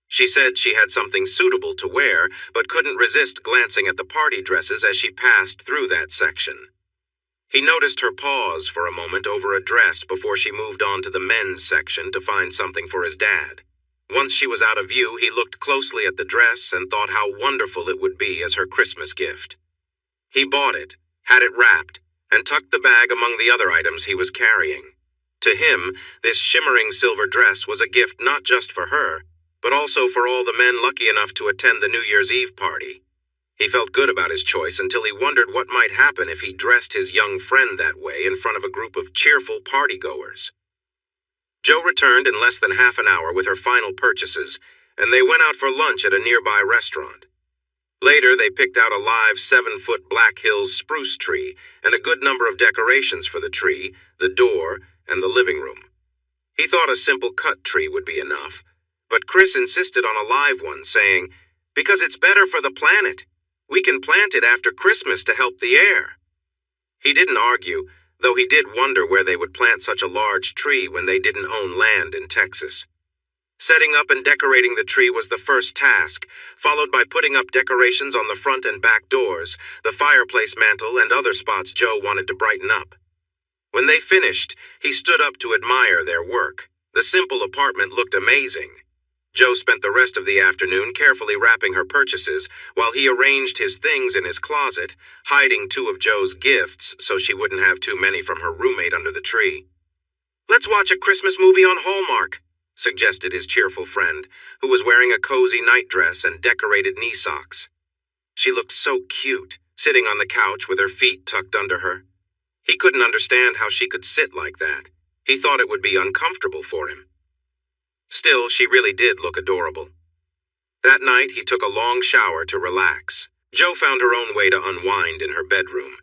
She said she had something suitable to wear, but couldn't resist glancing at the party dresses as she passed through that section. He noticed her pause for a moment over a dress before she moved on to the men's section to find something for his dad. Once she was out of view, he looked closely at the dress and thought how wonderful it would be as her Christmas gift. He bought it, had it wrapped, and tucked the bag among the other items he was carrying. To him, this shimmering silver dress was a gift not just for her, but also for all the men lucky enough to attend the New Year's Eve party. He felt good about his choice until he wondered what might happen if he dressed his young friend that way in front of a group of cheerful partygoers. Jo returned in less than half an hour with her final purchases, and they went out for lunch at a nearby restaurant. Later, they picked out a live 7-foot Black Hills spruce tree and a good number of decorations for the tree, the door, and the living room. He thought a simple cut tree would be enough, but Chris insisted on a live one, saying, "Because it's better for the planet. We can plant it after Christmas to help the air." He didn't argue, though he did wonder where they would plant such a large tree when they didn't own land in Texas. Setting up and decorating the tree was the first task, followed by putting up decorations on the front and back doors, the fireplace mantel, and other spots Jo wanted to brighten up. When they finished, he stood up to admire their work. The simple apartment looked amazing. Jo spent the rest of the afternoon carefully wrapping her purchases while he arranged his things in his closet, hiding 2 of Jo's gifts so she wouldn't have too many from her roommate under the tree. "Let's watch a Christmas movie on Hallmark," suggested his cheerful friend, who was wearing a cozy nightdress and decorated knee socks. She looked so cute, sitting on the couch with her feet tucked under her. He couldn't understand how she could sit like that. He thought it would be uncomfortable for him. Still, she really did look adorable. That night, he took a long shower to relax. Jo found her own way to unwind in her bedroom.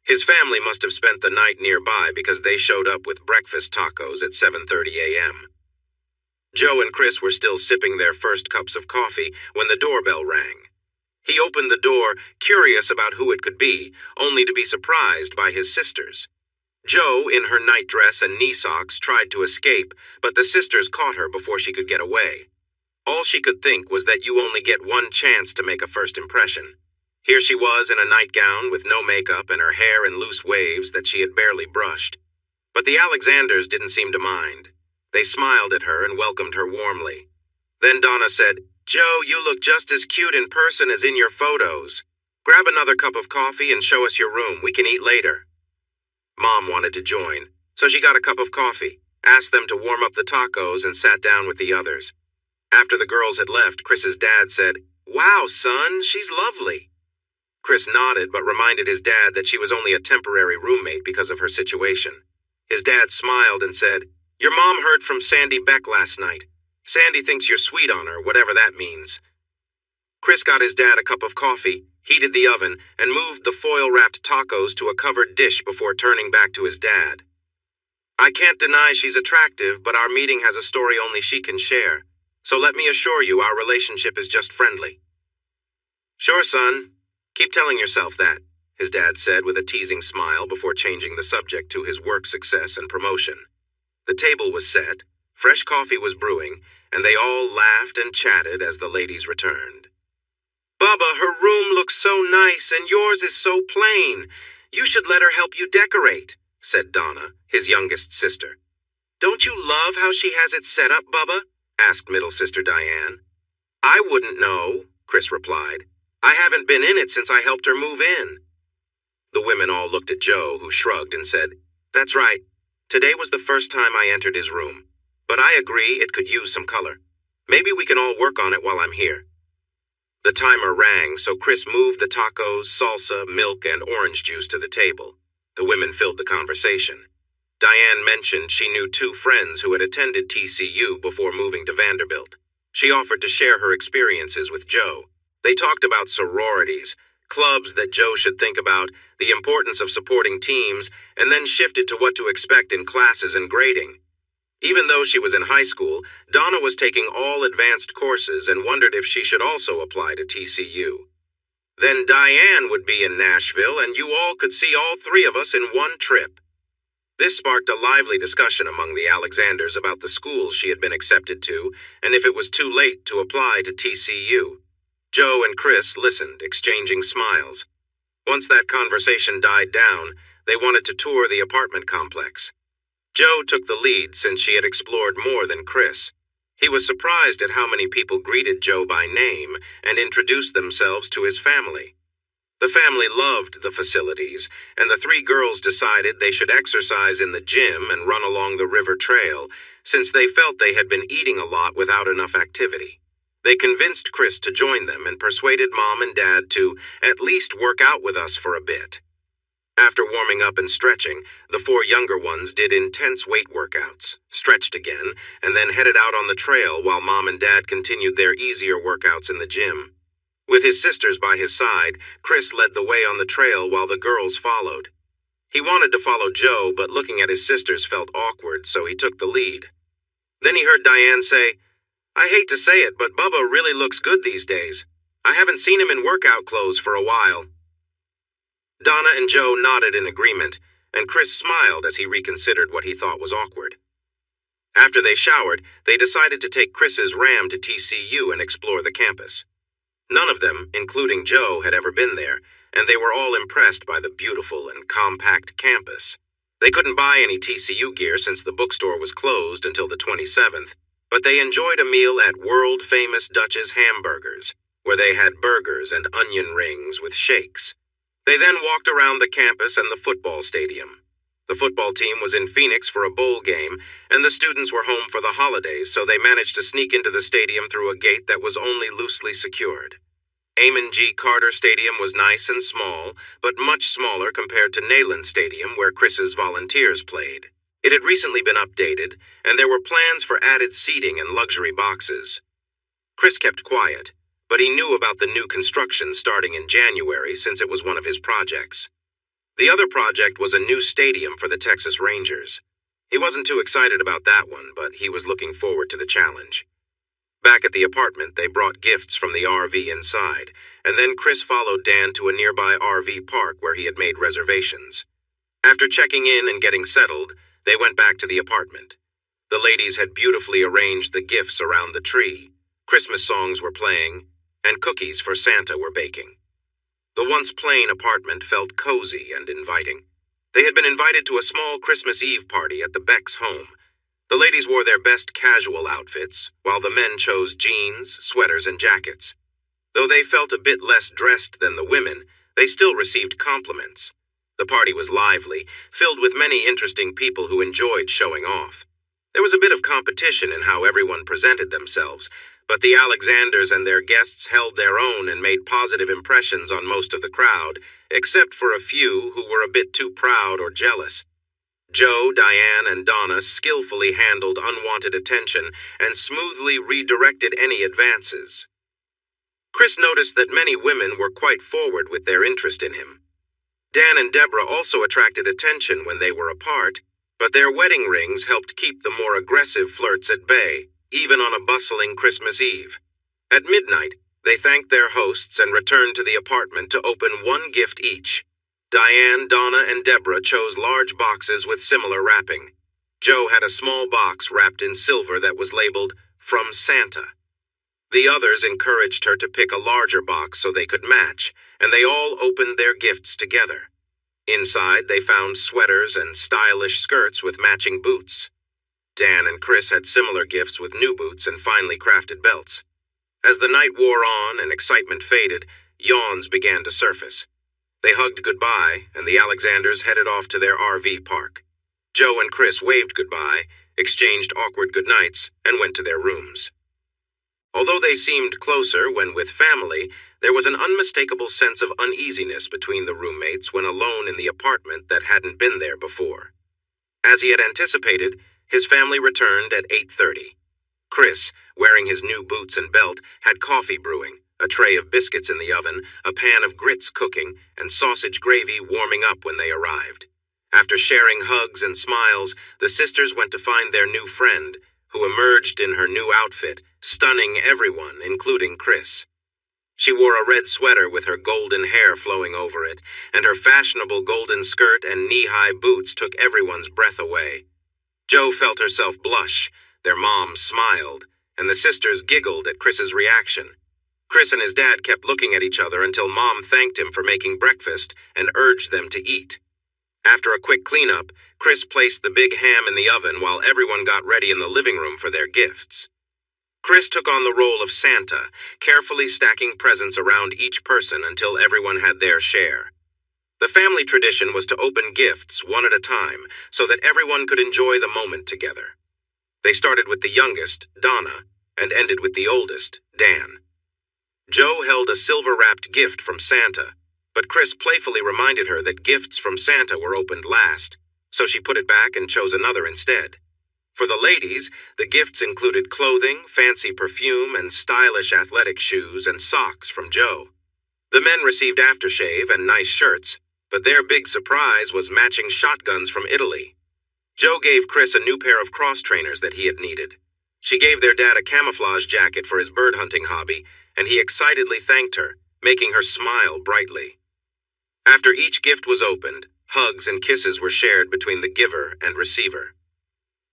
His family must have spent the night nearby because they showed up with breakfast tacos at 7:30 a.m. Jo and Chris were still sipping their first cups of coffee when the doorbell rang. He opened the door, curious about who it could be, only to be surprised by his sisters. Jo, in her nightdress and knee socks, tried to escape, but the sisters caught her before she could get away. All she could think was that you only get one chance to make a first impression. Here she was in a nightgown with no makeup and her hair in loose waves that she had barely brushed. But the Alexanders didn't seem to mind. They smiled at her and welcomed her warmly. Then Donna said, "Jo, you look just as cute in person as in your photos. Grab another cup of coffee and show us your room. We can eat later." Mom wanted to join, so she got a cup of coffee, asked them to warm up the tacos, and sat down with the others. After the girls had left, Chris's dad said, "Wow, son, she's lovely." Chris nodded but reminded his dad that she was only a temporary roommate because of her situation. His dad smiled and said, "Your mom heard from Sandy Beck last night. Sandy thinks you're sweet on her, whatever that means." Chris got his dad a cup of coffee, heated the oven, and moved the foil-wrapped tacos to a covered dish before turning back to his dad. "I can't deny she's attractive, but our meeting has a story only she can share. So let me assure you our relationship is just friendly." "Sure, son. Keep telling yourself that," his dad said with a teasing smile before changing the subject to his work success and promotion. The table was set, fresh coffee was brewing, and they all laughed and chatted as the ladies returned. "Bubba, her room looks so nice and yours is so plain. You should let her help you decorate," said Donna, his youngest sister. "Don't you love how she has it set up, Bubba?" asked middle sister Diane. "I wouldn't know," Chris replied. "I haven't been in it since I helped her move in." The women all looked at Jo, who shrugged and said, "That's right. Today was the first time I entered his room. But I agree it could use some color. Maybe we can all work on it while I'm here." The timer rang, so Chris moved the tacos, salsa, milk, and orange juice to the table. The women filled the conversation. Diane mentioned she knew 2 friends who had attended TCU before moving to Vanderbilt. She offered to share her experiences with Jo. They talked about sororities, clubs that Jo should think about, the importance of supporting teams, and then shifted to what to expect in classes and grading. Even though she was in high school, Donna was taking all advanced courses and wondered if she should also apply to TCU. Then Diane would be in Nashville, and you all could see all three of us in one trip. This sparked a lively discussion among the Alexanders about the schools she had been accepted to, and if it was too late to apply to TCU. Joe and Chris listened, exchanging smiles. Once that conversation died down, they wanted to tour the apartment complex. Joe took the lead since she had explored more than Chris. He was surprised at how many people greeted Joe by name and introduced themselves to his family. The family loved the facilities, and the three girls decided they should exercise in the gym and run along the river trail, since they felt they had been eating a lot without enough activity. They convinced Chris to join them and persuaded Mom and Dad to at least work out with us for a bit. After warming up and stretching, the four younger ones did intense weight workouts, stretched again, and then headed out on the trail while Mom and Dad continued their easier workouts in the gym. With his sisters by his side, Chris led the way on the trail while the girls followed. He wanted to follow Joe, but looking at his sisters felt awkward, so he took the lead. Then he heard Diane say, "I hate to say it, but Bubba really looks good these days. I haven't seen him in workout clothes for a while." Donna and Joe nodded in agreement, and Chris smiled as he reconsidered what he thought was awkward. After they showered, they decided to take Chris's Ram to TCU and explore the campus. None of them, including Joe, had ever been there, and they were all impressed by the beautiful and compact campus. They couldn't buy any TCU gear since the bookstore was closed until the 27th, but they enjoyed a meal at world-famous Dutch's Hamburgers, where they had burgers and onion rings with shakes. They then walked around the campus and the football stadium. The football team was in Phoenix for a bowl game, and the students were home for the holidays, so they managed to sneak into the stadium through a gate that was only loosely secured. Amon G. Carter Stadium was nice and small, but much smaller compared to Neyland Stadium, where Chris's Volunteers played. It had recently been updated, and there were plans for added seating and luxury boxes. Chris kept quiet, but he knew about the new construction starting in January since it was one of his projects. The other project was a new stadium for the Texas Rangers. He wasn't too excited about that one, but he was looking forward to the challenge. Back at the apartment, they brought gifts from the RV inside, and then Chris followed Dan to a nearby RV park where he had made reservations. After checking in and getting settled, they went back to the apartment. The ladies had beautifully arranged the gifts around the tree. Christmas songs were playing, and cookies for Santa were baking. The once plain apartment felt cozy and inviting. They had been invited to a small Christmas Eve party at the Beck's home. The ladies wore their best casual outfits, while the men chose jeans, sweaters, and jackets. Though they felt a bit less dressed than the women, they still received compliments. The party was lively, filled with many interesting people who enjoyed showing off. There was a bit of competition in how everyone presented themselves, but the Alexanders and their guests held their own and made positive impressions on most of the crowd, except for a few who were a bit too proud or jealous. Joe, Diane, and Donna skillfully handled unwanted attention and smoothly redirected any advances. Chris noticed that many women were quite forward with their interest in him. Dan and Deborah also attracted attention when they were apart, but their wedding rings helped keep the more aggressive flirts at bay, even on a bustling Christmas Eve. At midnight, they thanked their hosts and returned to the apartment to open one gift each. Diane, Donna, and Deborah chose large boxes with similar wrapping. Joe had a small box wrapped in silver that was labeled, "From Santa." The others encouraged her to pick a larger box so they could match, and they all opened their gifts together. Inside, they found sweaters and stylish skirts with matching boots. Dan and Chris had similar gifts with new boots and finely crafted belts. As the night wore on and excitement faded, yawns began to surface. They hugged goodbye, and the Alexanders headed off to their RV park. Joe and Chris waved goodbye, exchanged awkward goodnights, and went to their rooms. Although they seemed closer when with family, there was an unmistakable sense of uneasiness between the roommates when alone in the apartment that hadn't been there before. As he had anticipated, his family returned at 8:30. Chris, wearing his new boots and belt, had coffee brewing, a tray of biscuits in the oven, a pan of grits cooking, and sausage gravy warming up when they arrived. After sharing hugs and smiles, the sisters went to find their new friend, who emerged in her new outfit, stunning everyone, including Chris. She wore a red sweater with her golden hair flowing over it, and her fashionable golden skirt and knee-high boots took everyone's breath away. Jo felt herself blush, their mom smiled, and the sisters giggled at Chris's reaction. Chris and his dad kept looking at each other until Mom thanked him for making breakfast and urged them to eat. After a quick cleanup, Chris placed the big ham in the oven while everyone got ready in the living room for their gifts. Chris took on the role of Santa, carefully stacking presents around each person until everyone had their share. The family tradition was to open gifts one at a time so that everyone could enjoy the moment together. They started with the youngest, Donna, and ended with the oldest, Dan. Jo held a silver-wrapped gift from Santa, but Chris playfully reminded her that gifts from Santa were opened last, so she put it back and chose another instead. For the ladies, the gifts included clothing, fancy perfume, and stylish athletic shoes and socks from Jo. The men received aftershave and nice shirts, but their big surprise was matching shotguns from Italy. Jo gave Chris a new pair of cross trainers that he had needed. She gave their dad a camouflage jacket for his bird hunting hobby, and he excitedly thanked her, making her smile brightly. After each gift was opened, hugs and kisses were shared between the giver and receiver.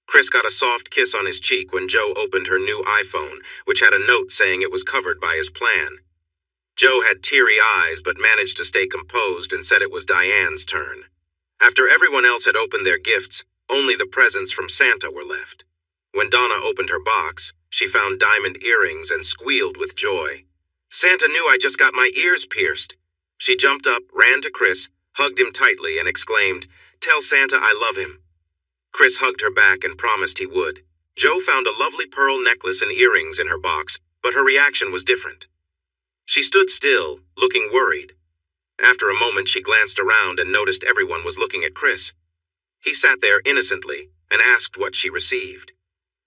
Chris got a soft kiss on his cheek when Jo opened her new iPhone, which had a note saying it was covered by his plan. Jo had teary eyes but managed to stay composed and said it was Diane's turn. After everyone else had opened their gifts, only the presents from Santa were left. When Donna opened her box, she found diamond earrings and squealed with joy. "Santa knew I just got my ears pierced." She jumped up, ran to Chris, hugged him tightly, and exclaimed, "Tell Santa I love him." Chris hugged her back and promised he would. Jo found a lovely pearl necklace and earrings in her box, but her reaction was different. She stood still, looking worried. After a moment, she glanced around and noticed everyone was looking at Chris. He sat there innocently and asked what she received.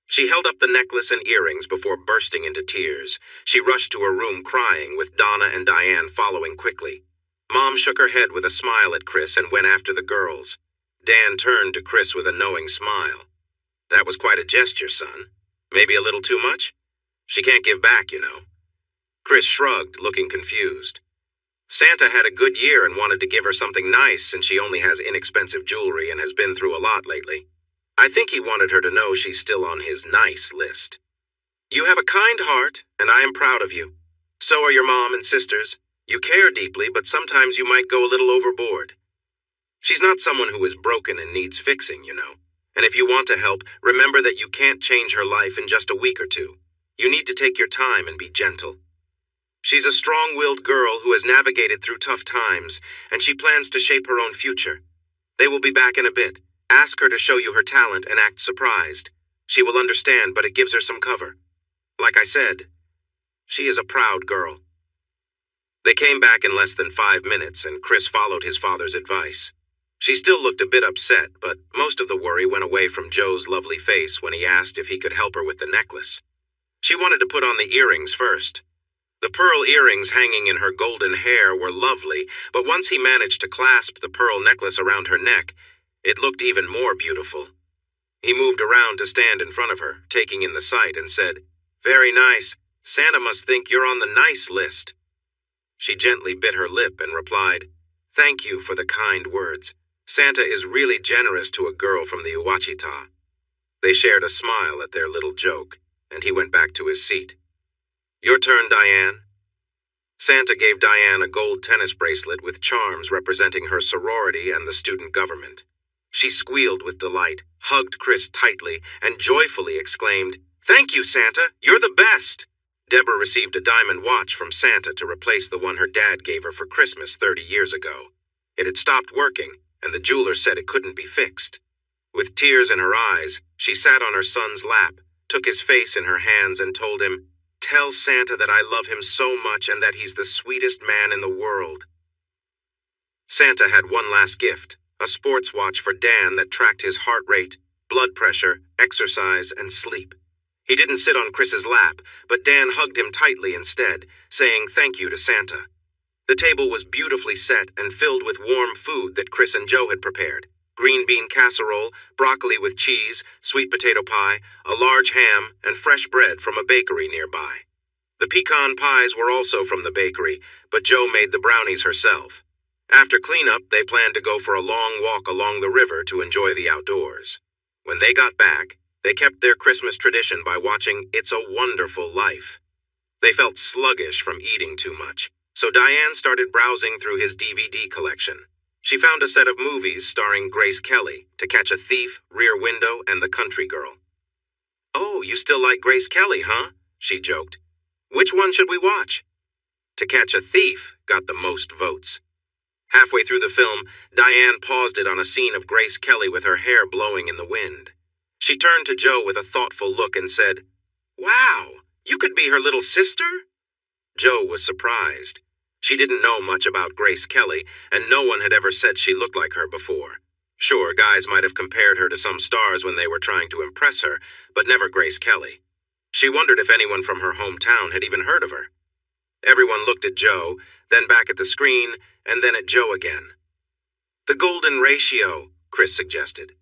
She held up the necklace and earrings before bursting into tears. She rushed to her room crying, with Donna and Diane following quickly. Mom shook her head with a smile at Chris and went after the girls. Dan turned to Chris with a knowing smile. "That was quite a gesture, son. Maybe a little too much? She can't give back, you know." Chris shrugged, looking confused. Santa had a good year and wanted to give her something nice since she only has inexpensive jewelry and has been through a lot lately. I think he wanted her to know she's still on his nice list. "You have a kind heart, and I am proud of you. So are your mom and sisters. You care deeply, but sometimes you might go a little overboard. She's not someone who is broken and needs fixing, you know. And if you want to help, remember that you can't change her life in just a week or two. You need to take your time and be gentle. She's a strong-willed girl who has navigated through tough times, and she plans to shape her own future. They will be back in a bit. Ask her to show you her talent and act surprised. She will understand, but it gives her some cover. Like I said, she is a proud girl." They came back in less than 5 minutes, and Chris followed his father's advice. She still looked a bit upset, but most of the worry went away from Joe's lovely face when he asked if he could help her with the necklace. She wanted to put on the earrings first. The pearl earrings hanging in her golden hair were lovely, but once he managed to clasp the pearl necklace around her neck, it looked even more beautiful. He moved around to stand in front of her, taking in the sight, and said, "Very nice. Santa must think you're on the nice list." She gently bit her lip and replied, "Thank you for the kind words. Santa is really generous to a girl from the Ouachita." They shared a smile at their little joke, and he went back to his seat. "Your turn, Diane." Santa gave Diane a gold tennis bracelet with charms representing her sorority and the student government. She squealed with delight, hugged Chris tightly, and joyfully exclaimed, "Thank you, Santa! You're the best!" Deborah received a diamond watch from Santa to replace the one her dad gave her for Christmas 30 years ago. It had stopped working, and the jeweler said it couldn't be fixed. With tears in her eyes, she sat on her son's lap, took his face in her hands, and told him, "Tell Santa that I love him so much and that he's the sweetest man in the world." Santa had one last gift, a sports watch for Dan that tracked his heart rate, blood pressure, exercise, and sleep. He didn't sit on Chris's lap, but Dan hugged him tightly instead, saying thank you to Santa. The table was beautifully set and filled with warm food that Chris and Joe had prepared. Green bean casserole, broccoli with cheese, sweet potato pie, a large ham, and fresh bread from a bakery nearby. The pecan pies were also from the bakery, but Jo made the brownies herself. After cleanup, they planned to go for a long walk along the river to enjoy the outdoors. When they got back, they kept their Christmas tradition by watching It's a Wonderful Life. They felt sluggish from eating too much, so Diane started browsing through his DVD collection. She found a set of movies starring Grace Kelly, To Catch a Thief, Rear Window, and The Country Girl. "Oh, you still like Grace Kelly, huh?" she joked. "Which one should we watch?" To Catch a Thief got the most votes. Halfway through the film, Diane paused it on a scene of Grace Kelly with her hair blowing in the wind. She turned to Jo with a thoughtful look and said, "Wow, you could be her little sister?" Jo was surprised. She didn't know much about Grace Kelly, and no one had ever said she looked like her before. Sure, guys might have compared her to some stars when they were trying to impress her, but never Grace Kelly. She wondered if anyone from her hometown had even heard of her. Everyone looked at Jo, then back at the screen, and then at Jo again. "The golden ratio," Chris suggested.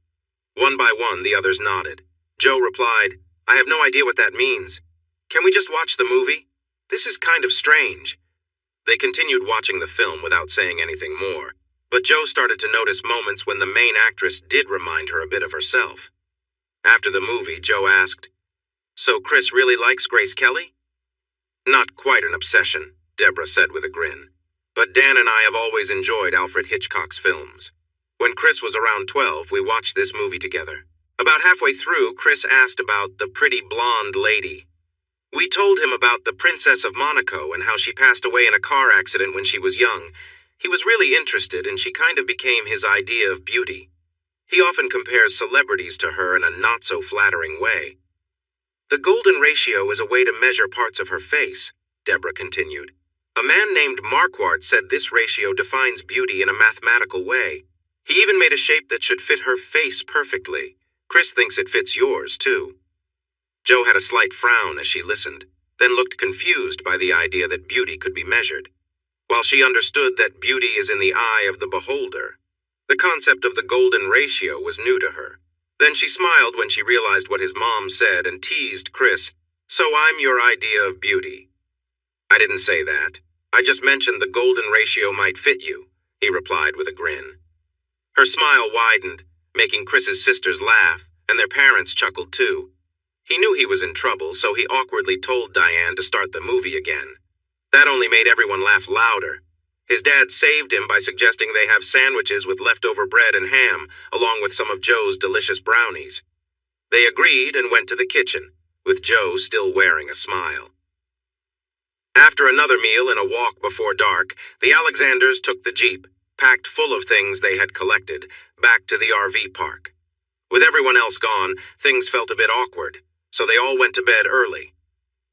One by one, the others nodded. Jo replied, "I have no idea what that means. Can we just watch the movie? This is kind of strange." They continued watching the film without saying anything more, but Jo started to notice moments when the main actress did remind her a bit of herself. After the movie, Jo asked, "So Chris really likes Grace Kelly?" "Not quite an obsession," Deborah said with a grin. "But Dan and I have always enjoyed Alfred Hitchcock's films. When Chris was around 12, we watched this movie together. About halfway through, Chris asked about the pretty blonde lady. We told him about the Princess of Monaco and how she passed away in a car accident when she was young. He was really interested, and she kind of became his idea of beauty. He often compares celebrities to her in a not-so-flattering way. The golden ratio is a way to measure parts of her face," Deborah continued. "A man named Marquardt said this ratio defines beauty in a mathematical way. He even made a shape that should fit her face perfectly. Chris thinks it fits yours, too." Jo had a slight frown as she listened, then looked confused by the idea that beauty could be measured. While she understood that beauty is in the eye of the beholder, the concept of the golden ratio was new to her. Then she smiled when she realized what his mom said and teased Chris, "So I'm your idea of beauty." "I didn't say that. I just mentioned the golden ratio might fit you," he replied with a grin. Her smile widened, making Chris's sisters laugh, and their parents chuckled too. He knew he was in trouble, so he awkwardly told Diane to start the movie again. That only made everyone laugh louder. His dad saved him by suggesting they have sandwiches with leftover bread and ham, along with some of Jo's delicious brownies. They agreed and went to the kitchen, with Jo still wearing a smile. After another meal and a walk before dark, the Alexanders took the Jeep, packed full of things they had collected, back to the RV park. With everyone else gone, things felt a bit awkward, so they all went to bed early.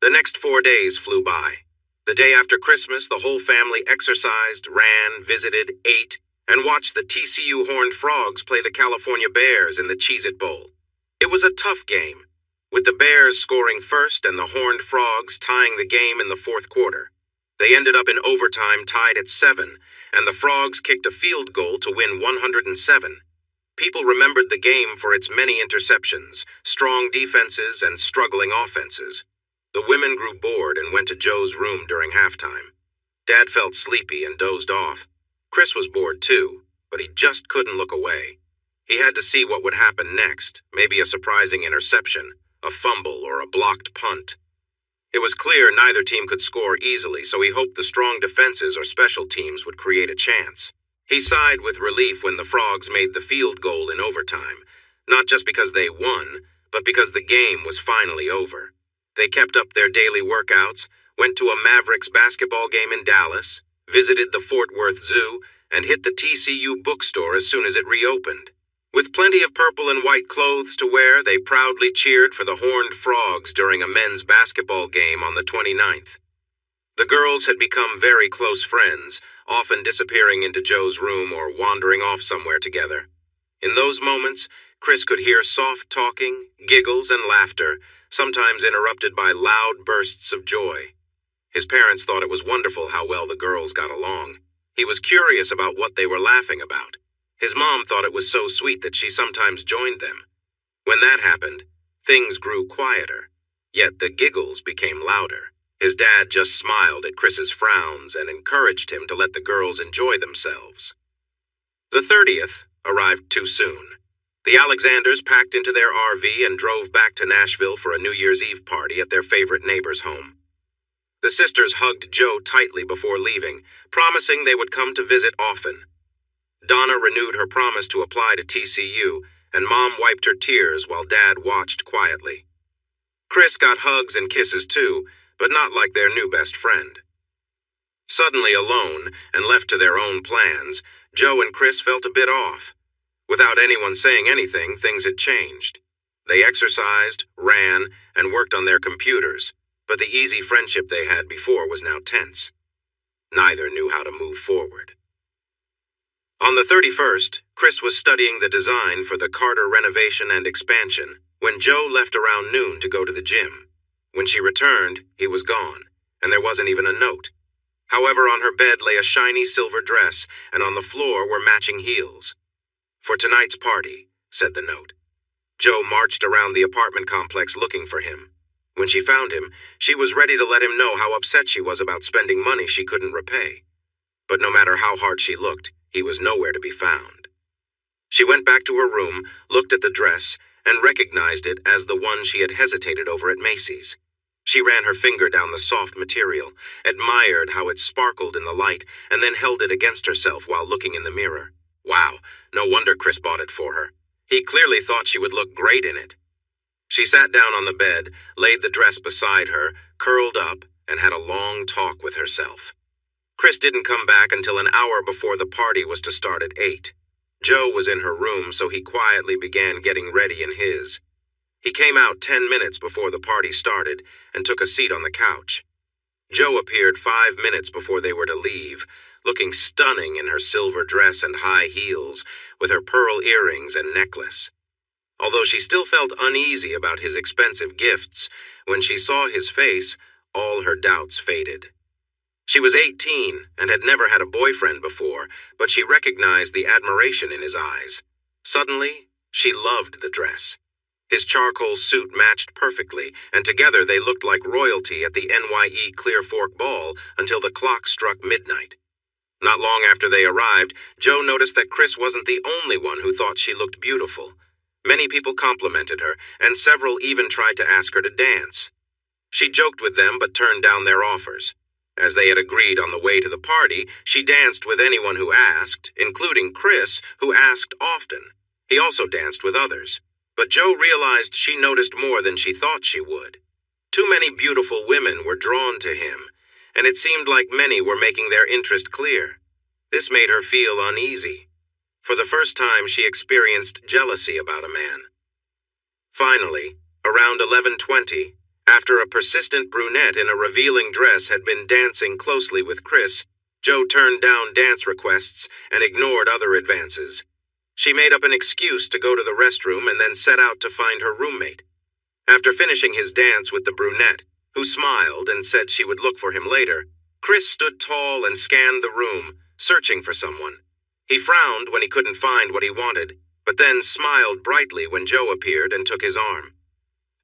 The next 4 days flew by. The day after Christmas, the whole family exercised, ran, visited, ate, and watched the TCU Horned Frogs play the California Bears in the Cheez-It Bowl. It was a tough game, with the Bears scoring first and the Horned Frogs tying the game in the fourth quarter. They ended up in overtime tied at 7, and the Frogs kicked a field goal to win 107. People remembered the game for its many interceptions, strong defenses, and struggling offenses. The women grew bored and went to Jo's room during halftime. Dad felt sleepy and dozed off. Chris was bored too, but he just couldn't look away. He had to see what would happen next, maybe a surprising interception, a fumble, or a blocked punt. It was clear neither team could score easily, so he hoped the strong defenses or special teams would create a chance. He sighed with relief when the Frogs made the field goal in overtime, not just because they won, but because the game was finally over. They kept up their daily workouts, went to a Mavericks basketball game in Dallas, visited the Fort Worth Zoo, and hit the TCU bookstore as soon as it reopened. With plenty of purple and white clothes to wear, they proudly cheered for the Horned Frogs during a men's basketball game on the 29th. The girls had become very close friends, often disappearing into Jo's room or wandering off somewhere together. In those moments, Chris could hear soft talking, giggles, and laughter, sometimes interrupted by loud bursts of joy. His parents thought it was wonderful how well the girls got along. He was curious about what they were laughing about. His mom thought it was so sweet that she sometimes joined them. When that happened, things grew quieter, yet the giggles became louder. His dad just smiled at Chris's frowns and encouraged him to let the girls enjoy themselves. The 30th arrived too soon. The Alexanders packed into their RV and drove back to Nashville for a New Year's Eve party at their favorite neighbor's home. The sisters hugged Joe tightly before leaving, promising they would come to visit often. Donna renewed her promise to apply to TCU, and Mom wiped her tears while Dad watched quietly. Chris got hugs and kisses too, but not like their new best friend. Suddenly alone and left to their own plans, Joe and Chris felt a bit off. Without anyone saying anything, things had changed. They exercised, ran, and worked on their computers, but the easy friendship they had before was now tense. Neither knew how to move forward. On the 31st, Chris was studying the design for the Carter renovation and expansion when Joe left around noon to go to the gym. When she returned, he was gone, and there wasn't even a note. However, on her bed lay a shiny silver dress, and on the floor were matching heels. "For tonight's party," said the note. Joe marched around the apartment complex looking for him. When she found him, she was ready to let him know how upset she was about spending money she couldn't repay. But no matter how hard she looked, he was nowhere to be found. She went back to her room, looked at the dress, and recognized it as the one she had hesitated over at Macy's. She ran her finger down the soft material, admired how it sparkled in the light, and then held it against herself while looking in the mirror. Wow, no wonder Chris bought it for her. He clearly thought she would look great in it. She sat down on the bed, laid the dress beside her, curled up, and had a long talk with herself. Chris didn't come back until an hour before the party was to start at 8. Joe was in her room, so he quietly began getting ready in his. He came out 10 minutes before the party started and took a seat on the couch. Joe appeared 5 minutes before they were to leave, looking stunning in her silver dress and high heels, with her pearl earrings and necklace. Although she still felt uneasy about his expensive gifts, when she saw his face, all her doubts faded. She was 18 and had never had a boyfriend before, but she recognized the admiration in his eyes. Suddenly, she loved the dress. His charcoal suit matched perfectly, and together they looked like royalty at the NYE Clear Fork Ball until the clock struck midnight. Not long after they arrived, Joe noticed that Chris wasn't the only one who thought she looked beautiful. Many people complimented her, and several even tried to ask her to dance. She joked with them but turned down their offers. As they had agreed on the way to the party, she danced with anyone who asked, including Chris, who asked often. He also danced with others. But Joe realized she noticed more than she thought she would. Too many beautiful women were drawn to him, and it seemed like many were making their interest clear. This made her feel uneasy. For the first time, she experienced jealousy about a man. Finally, around 11:20, after a persistent brunette in a revealing dress had been dancing closely with Chris, Joe turned down dance requests and ignored other advances. She made up an excuse to go to the restroom and then set out to find her roommate. After finishing his dance with the brunette, who smiled and said she would look for him later, Chris stood tall and scanned the room, searching for someone. He frowned when he couldn't find what he wanted, but then smiled brightly when Joe appeared and took his arm.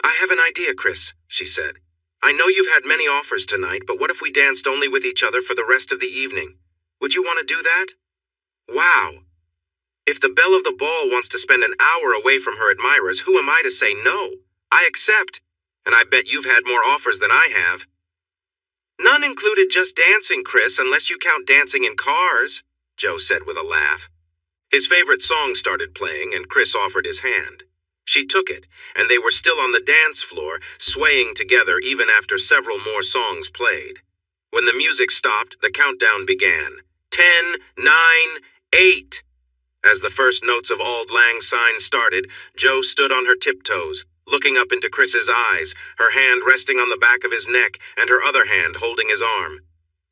"I have an idea, Chris," she said. "I know you've had many offers tonight, but what if we danced only with each other for the rest of the evening? Would you want to do that?" Wow. If the belle of the ball wants to spend an hour away from her admirers, who am I to say no? I accept, and I bet you've had more offers than I have. "None included just dancing, Chris, unless you count dancing in cars," Joe said with a laugh. His favorite song started playing, and Chris offered his hand. She took it, and they were still on the dance floor, swaying together even after several more songs played. When the music stopped, the countdown began. 10, 9, 8. As the first notes of Auld Lang Syne started, Joe stood on her tiptoes, looking up into Chris's eyes, her hand resting on the back of his neck and her other hand holding his arm.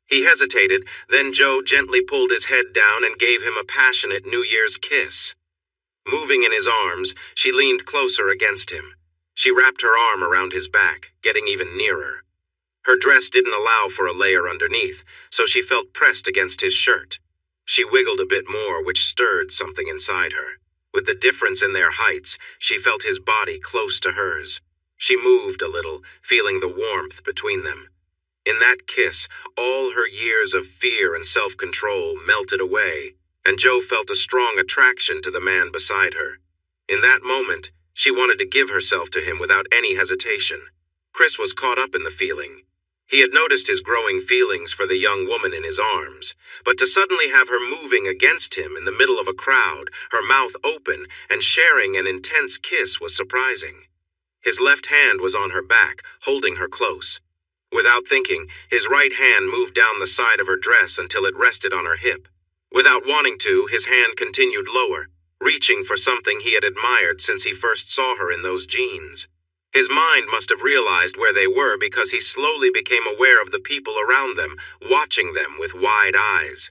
He hesitated, then Joe gently pulled his head down and gave him a passionate New Year's kiss. Moving in his arms, she leaned closer against him. She wrapped her arm around his back, getting even nearer. Her dress didn't allow for a layer underneath, so she felt pressed against his shirt. She wiggled a bit more, which stirred something inside her. With the difference in their heights, she felt his body close to hers. She moved a little, feeling the warmth between them. In that kiss, all her years of fear and self-control melted away, and Joe felt a strong attraction to the man beside her. In that moment, she wanted to give herself to him without any hesitation. Chris was caught up in the feeling. He had noticed his growing feelings for the young woman in his arms, but to suddenly have her moving against him in the middle of a crowd, her mouth open, and sharing an intense kiss was surprising. His left hand was on her back, holding her close. Without thinking, his right hand moved down the side of her dress until it rested on her hip. Without wanting to, his hand continued lower, reaching for something he had admired since he first saw her in those jeans. His mind must have realized where they were because he slowly became aware of the people around them, watching them with wide eyes.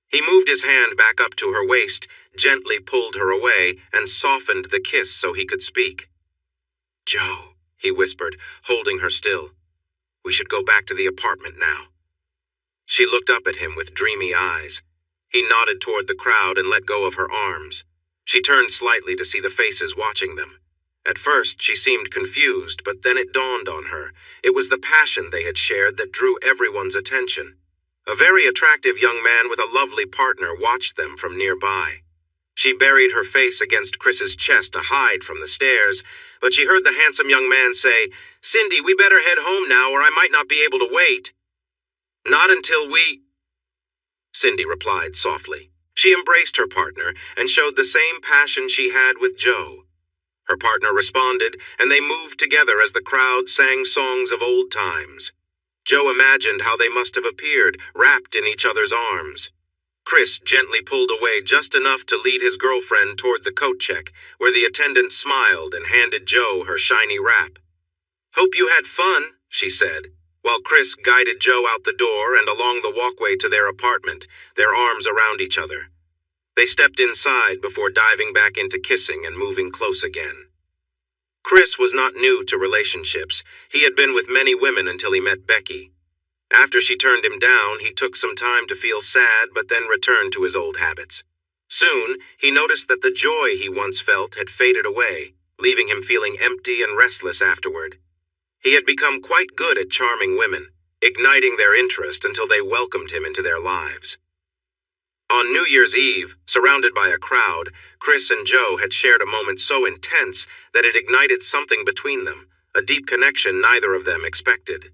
He moved his hand back up to her waist, gently pulled her away, and softened the kiss so he could speak. "Joe," he whispered, holding her still. "We should go back to the apartment now." She looked up at him with dreamy eyes. He nodded toward the crowd and let go of her arms. She turned slightly to see the faces watching them. At first, she seemed confused, but then it dawned on her. It was the passion they had shared that drew everyone's attention. A very attractive young man with a lovely partner watched them from nearby. She buried her face against Chris's chest to hide from the stares, but she heard the handsome young man say, "Cindy, we better head home now or I might not be able to wait." "Not until we—" Cindy replied softly. She embraced her partner and showed the same passion she had with Joe. Her partner responded, and they moved together as the crowd sang songs of old times. Joe imagined how they must have appeared, wrapped in each other's arms. Chris gently pulled away just enough to lead his girlfriend toward the coat check, where the attendant smiled and handed Joe her shiny wrap. "Hope you had fun," she said, while Chris guided Joe out the door and along the walkway to their apartment, their arms around each other. They stepped inside before diving back into kissing and moving close again. Chris was not new to relationships. He had been with many women until he met Becky. After she turned him down, he took some time to feel sad but then returned to his old habits. Soon, he noticed that the joy he once felt had faded away, leaving him feeling empty and restless afterward. He had become quite good at charming women, igniting their interest until they welcomed him into their lives. On New Year's Eve, surrounded by a crowd, Chris and Joe had shared a moment so intense that it ignited something between them, a deep connection neither of them expected.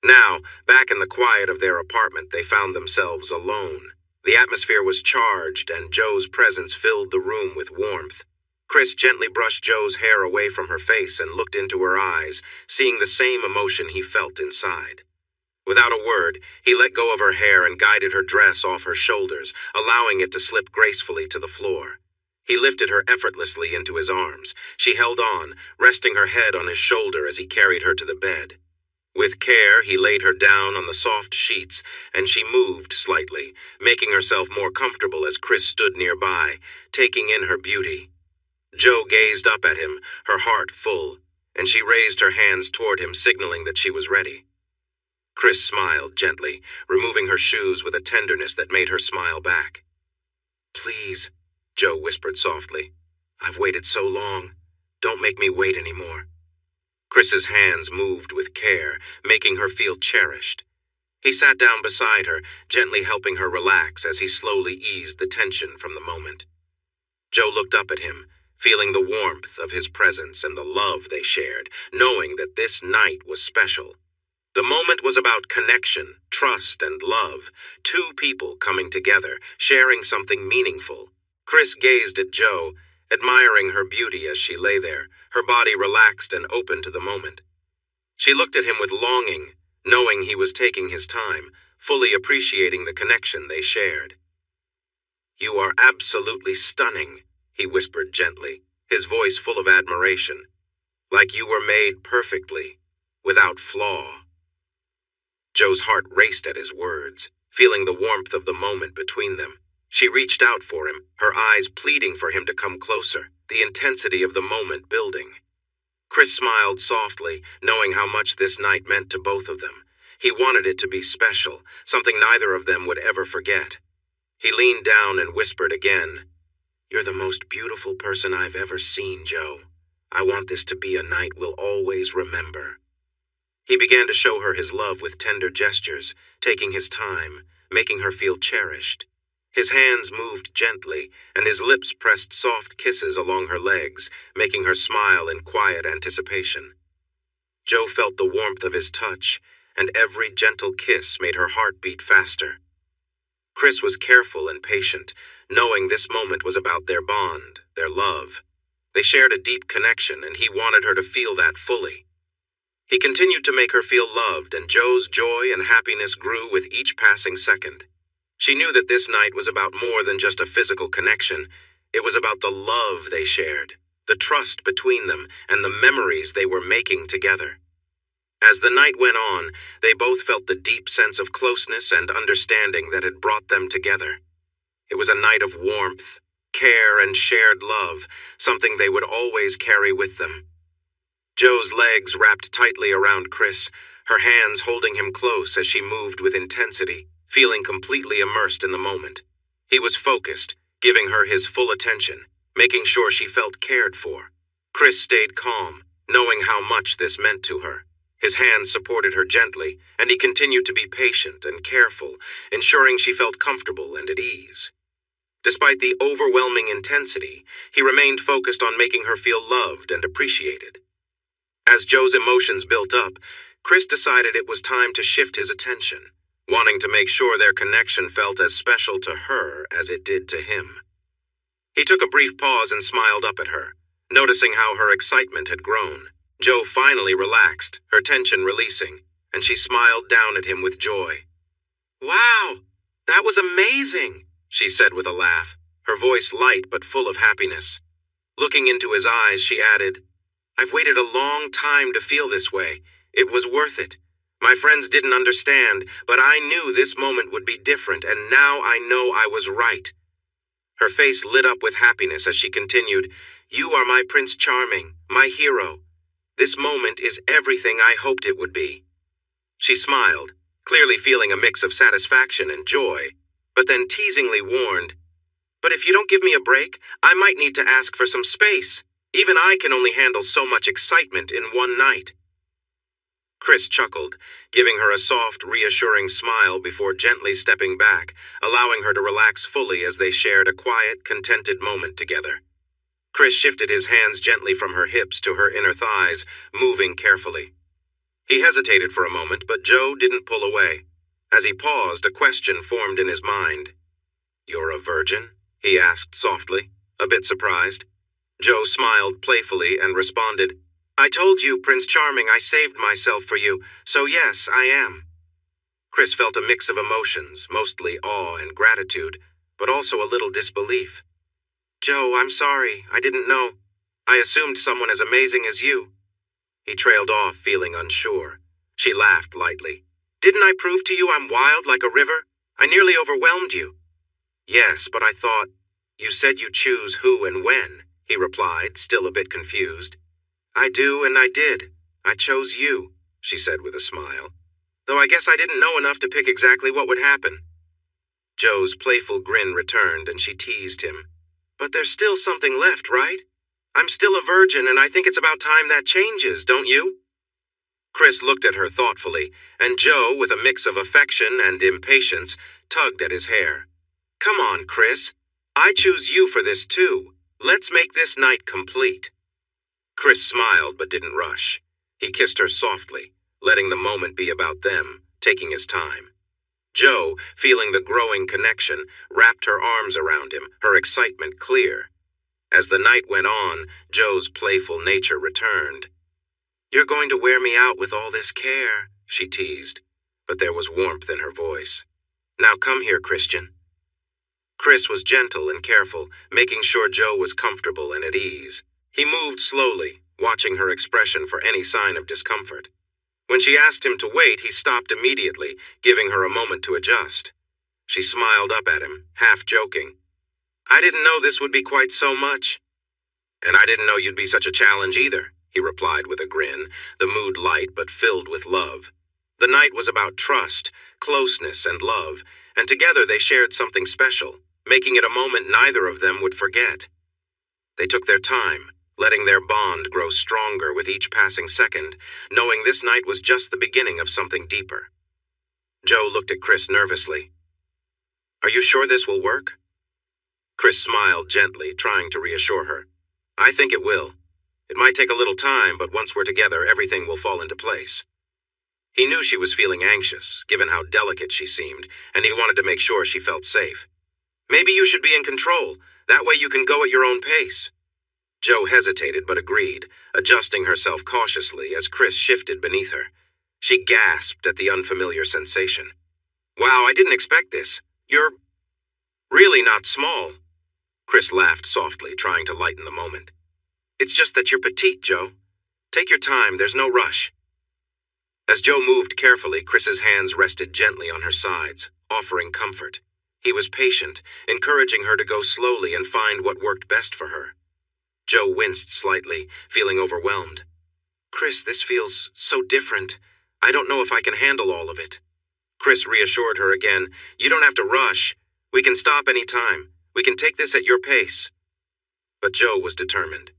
Now, back in the quiet of their apartment, they found themselves alone. The atmosphere was charged, and Joe's presence filled the room with warmth. Chris gently brushed Joe's hair away from her face and looked into her eyes, seeing the same emotion he felt inside. Without a word, he let go of her hair and guided her dress off her shoulders, allowing it to slip gracefully to the floor. He lifted her effortlessly into his arms. She held on, resting her head on his shoulder as he carried her to the bed. With care, he laid her down on the soft sheets, and she moved slightly, making herself more comfortable as Chris stood nearby, taking in her beauty. Joe gazed up at him, her heart full, and she raised her hands toward him, signaling that she was ready. Chris smiled gently, removing her shoes with a tenderness that made her smile back. "Please," Joe whispered softly. "I've waited so long. Don't make me wait anymore." Chris's hands moved with care, making her feel cherished. He sat down beside her, gently helping her relax as he slowly eased the tension from the moment. Joe looked up at him, feeling the warmth of his presence and the love they shared, knowing that this night was special. The moment was about connection, trust, and love, two people coming together, sharing something meaningful. Chris gazed at Joe, admiring her beauty as she lay there, her body relaxed and open to the moment. She looked at him with longing, knowing he was taking his time, fully appreciating the connection they shared. "You are absolutely stunning," he whispered gently, his voice full of admiration. "Like you were made perfectly, without flaw." Joe's heart raced at his words, feeling the warmth of the moment between them. She reached out for him, her eyes pleading for him to come closer, the intensity of the moment building. Chris smiled softly, knowing how much this night meant to both of them. He wanted it to be special, something neither of them would ever forget. He leaned down and whispered again, "You're the most beautiful person I've ever seen, Joe. I want this to be a night we'll always remember." He began to show her his love with tender gestures, taking his time, making her feel cherished. His hands moved gently, and his lips pressed soft kisses along her legs, making her smile in quiet anticipation. Jo felt the warmth of his touch, and every gentle kiss made her heart beat faster. Chris was careful and patient, knowing this moment was about their bond, their love. They shared a deep connection, and he wanted her to feel that fully. He continued to make her feel loved, and Jo's joy and happiness grew with each passing second. She knew that this night was about more than just a physical connection. It was about the love they shared, the trust between them, and the memories they were making together. As the night went on, they both felt the deep sense of closeness and understanding that had brought them together. It was a night of warmth, care, and shared love, something they would always carry with them. Jo's legs wrapped tightly around Chris, her hands holding him close as she moved with intensity, feeling completely immersed in the moment. He was focused, giving her his full attention, making sure she felt cared for. Chris stayed calm, knowing how much this meant to her. His hands supported her gently, and he continued to be patient and careful, ensuring she felt comfortable and at ease. Despite the overwhelming intensity, he remained focused on making her feel loved and appreciated. As Jo's emotions built up, Chris decided it was time to shift his attention, wanting to make sure their connection felt as special to her as it did to him. He took a brief pause and smiled up at her, noticing how her excitement had grown. Jo finally relaxed, her tension releasing, and she smiled down at him with joy. "Wow, that was amazing," she said with a laugh, her voice light but full of happiness. Looking into his eyes, she added, "I've waited a long time to feel this way. It was worth it. My friends didn't understand, but I knew this moment would be different, and now I know I was right." Her face lit up with happiness as she continued, "You are my Prince Charming, my hero. This moment is everything I hoped it would be." She smiled, clearly feeling a mix of satisfaction and joy, but then teasingly warned, "But if you don't give me a break, I might need to ask for some space. Even I can only handle so much excitement in one night." Chris chuckled, giving her a soft, reassuring smile before gently stepping back, allowing her to relax fully as they shared a quiet, contented moment together. Chris shifted his hands gently from her hips to her inner thighs, moving carefully. He hesitated for a moment, but Jo didn't pull away. As he paused, a question formed in his mind. "You're a virgin?" he asked softly, a bit surprised. Jo smiled playfully and responded, "I told you, Prince Charming, I saved myself for you, so yes, I am." Chris felt a mix of emotions, mostly awe and gratitude, but also a little disbelief. "Jo, I'm sorry, I didn't know. I assumed someone as amazing as you." He trailed off, feeling unsure. She laughed lightly. "Didn't I prove to you I'm wild like a river? I nearly overwhelmed you." "Yes, but I thought, you said you choose who and when," he replied, still a bit confused. "I do and I did. I chose you," she said with a smile. "Though I guess I didn't know enough to pick exactly what would happen." Jo's playful grin returned and she teased him. "But there's still something left, right? I'm still a virgin and I think it's about time that changes, don't you?" Chris looked at her thoughtfully, and Jo, with a mix of affection and impatience, tugged at his hair. "Come on, Chris. I choose you for this too. Let's make this night complete." Chris smiled but didn't rush. He kissed her softly, letting the moment be about them, taking his time. Jo, feeling the growing connection, wrapped her arms around him, her excitement clear. As the night went on, Jo's playful nature returned. "You're going to wear me out with all this care," she teased, but there was warmth in her voice. "Now come here, Christian." Chris was gentle and careful, making sure Jo was comfortable and at ease. He moved slowly, watching her expression for any sign of discomfort. When she asked him to wait, he stopped immediately, giving her a moment to adjust. She smiled up at him, half joking. "I didn't know this would be quite so much." "And I didn't know you'd be such a challenge either," he replied with a grin, the mood light but filled with love. The night was about trust, closeness, and love, and together they shared something special, making it a moment neither of them would forget. They took their time, letting their bond grow stronger with each passing second, knowing this night was just the beginning of something deeper. Joe looked at Chris nervously. "Are you sure this will work?" Chris smiled gently, trying to reassure her. "I think it will. It might take a little time, but once we're together, everything will fall into place." He knew she was feeling anxious, given how delicate she seemed, and he wanted to make sure she felt safe. "Maybe you should be in control. That way you can go at your own pace." Joe hesitated but agreed, adjusting herself cautiously as Chris shifted beneath her. She gasped at the unfamiliar sensation. "Wow, I didn't expect this. You're really not small." Chris laughed softly, trying to lighten the moment. "It's just that you're petite, Joe. Take your time, there's no rush." As Joe moved carefully, Chris's hands rested gently on her sides, offering comfort. He was patient, encouraging her to go slowly and find what worked best for her. Joe winced slightly, feeling overwhelmed. "Chris, this feels so different. I don't know if I can handle all of it." Chris reassured her again. "You don't have to rush. We can stop any time. We can take this at your pace." But Joe was determined.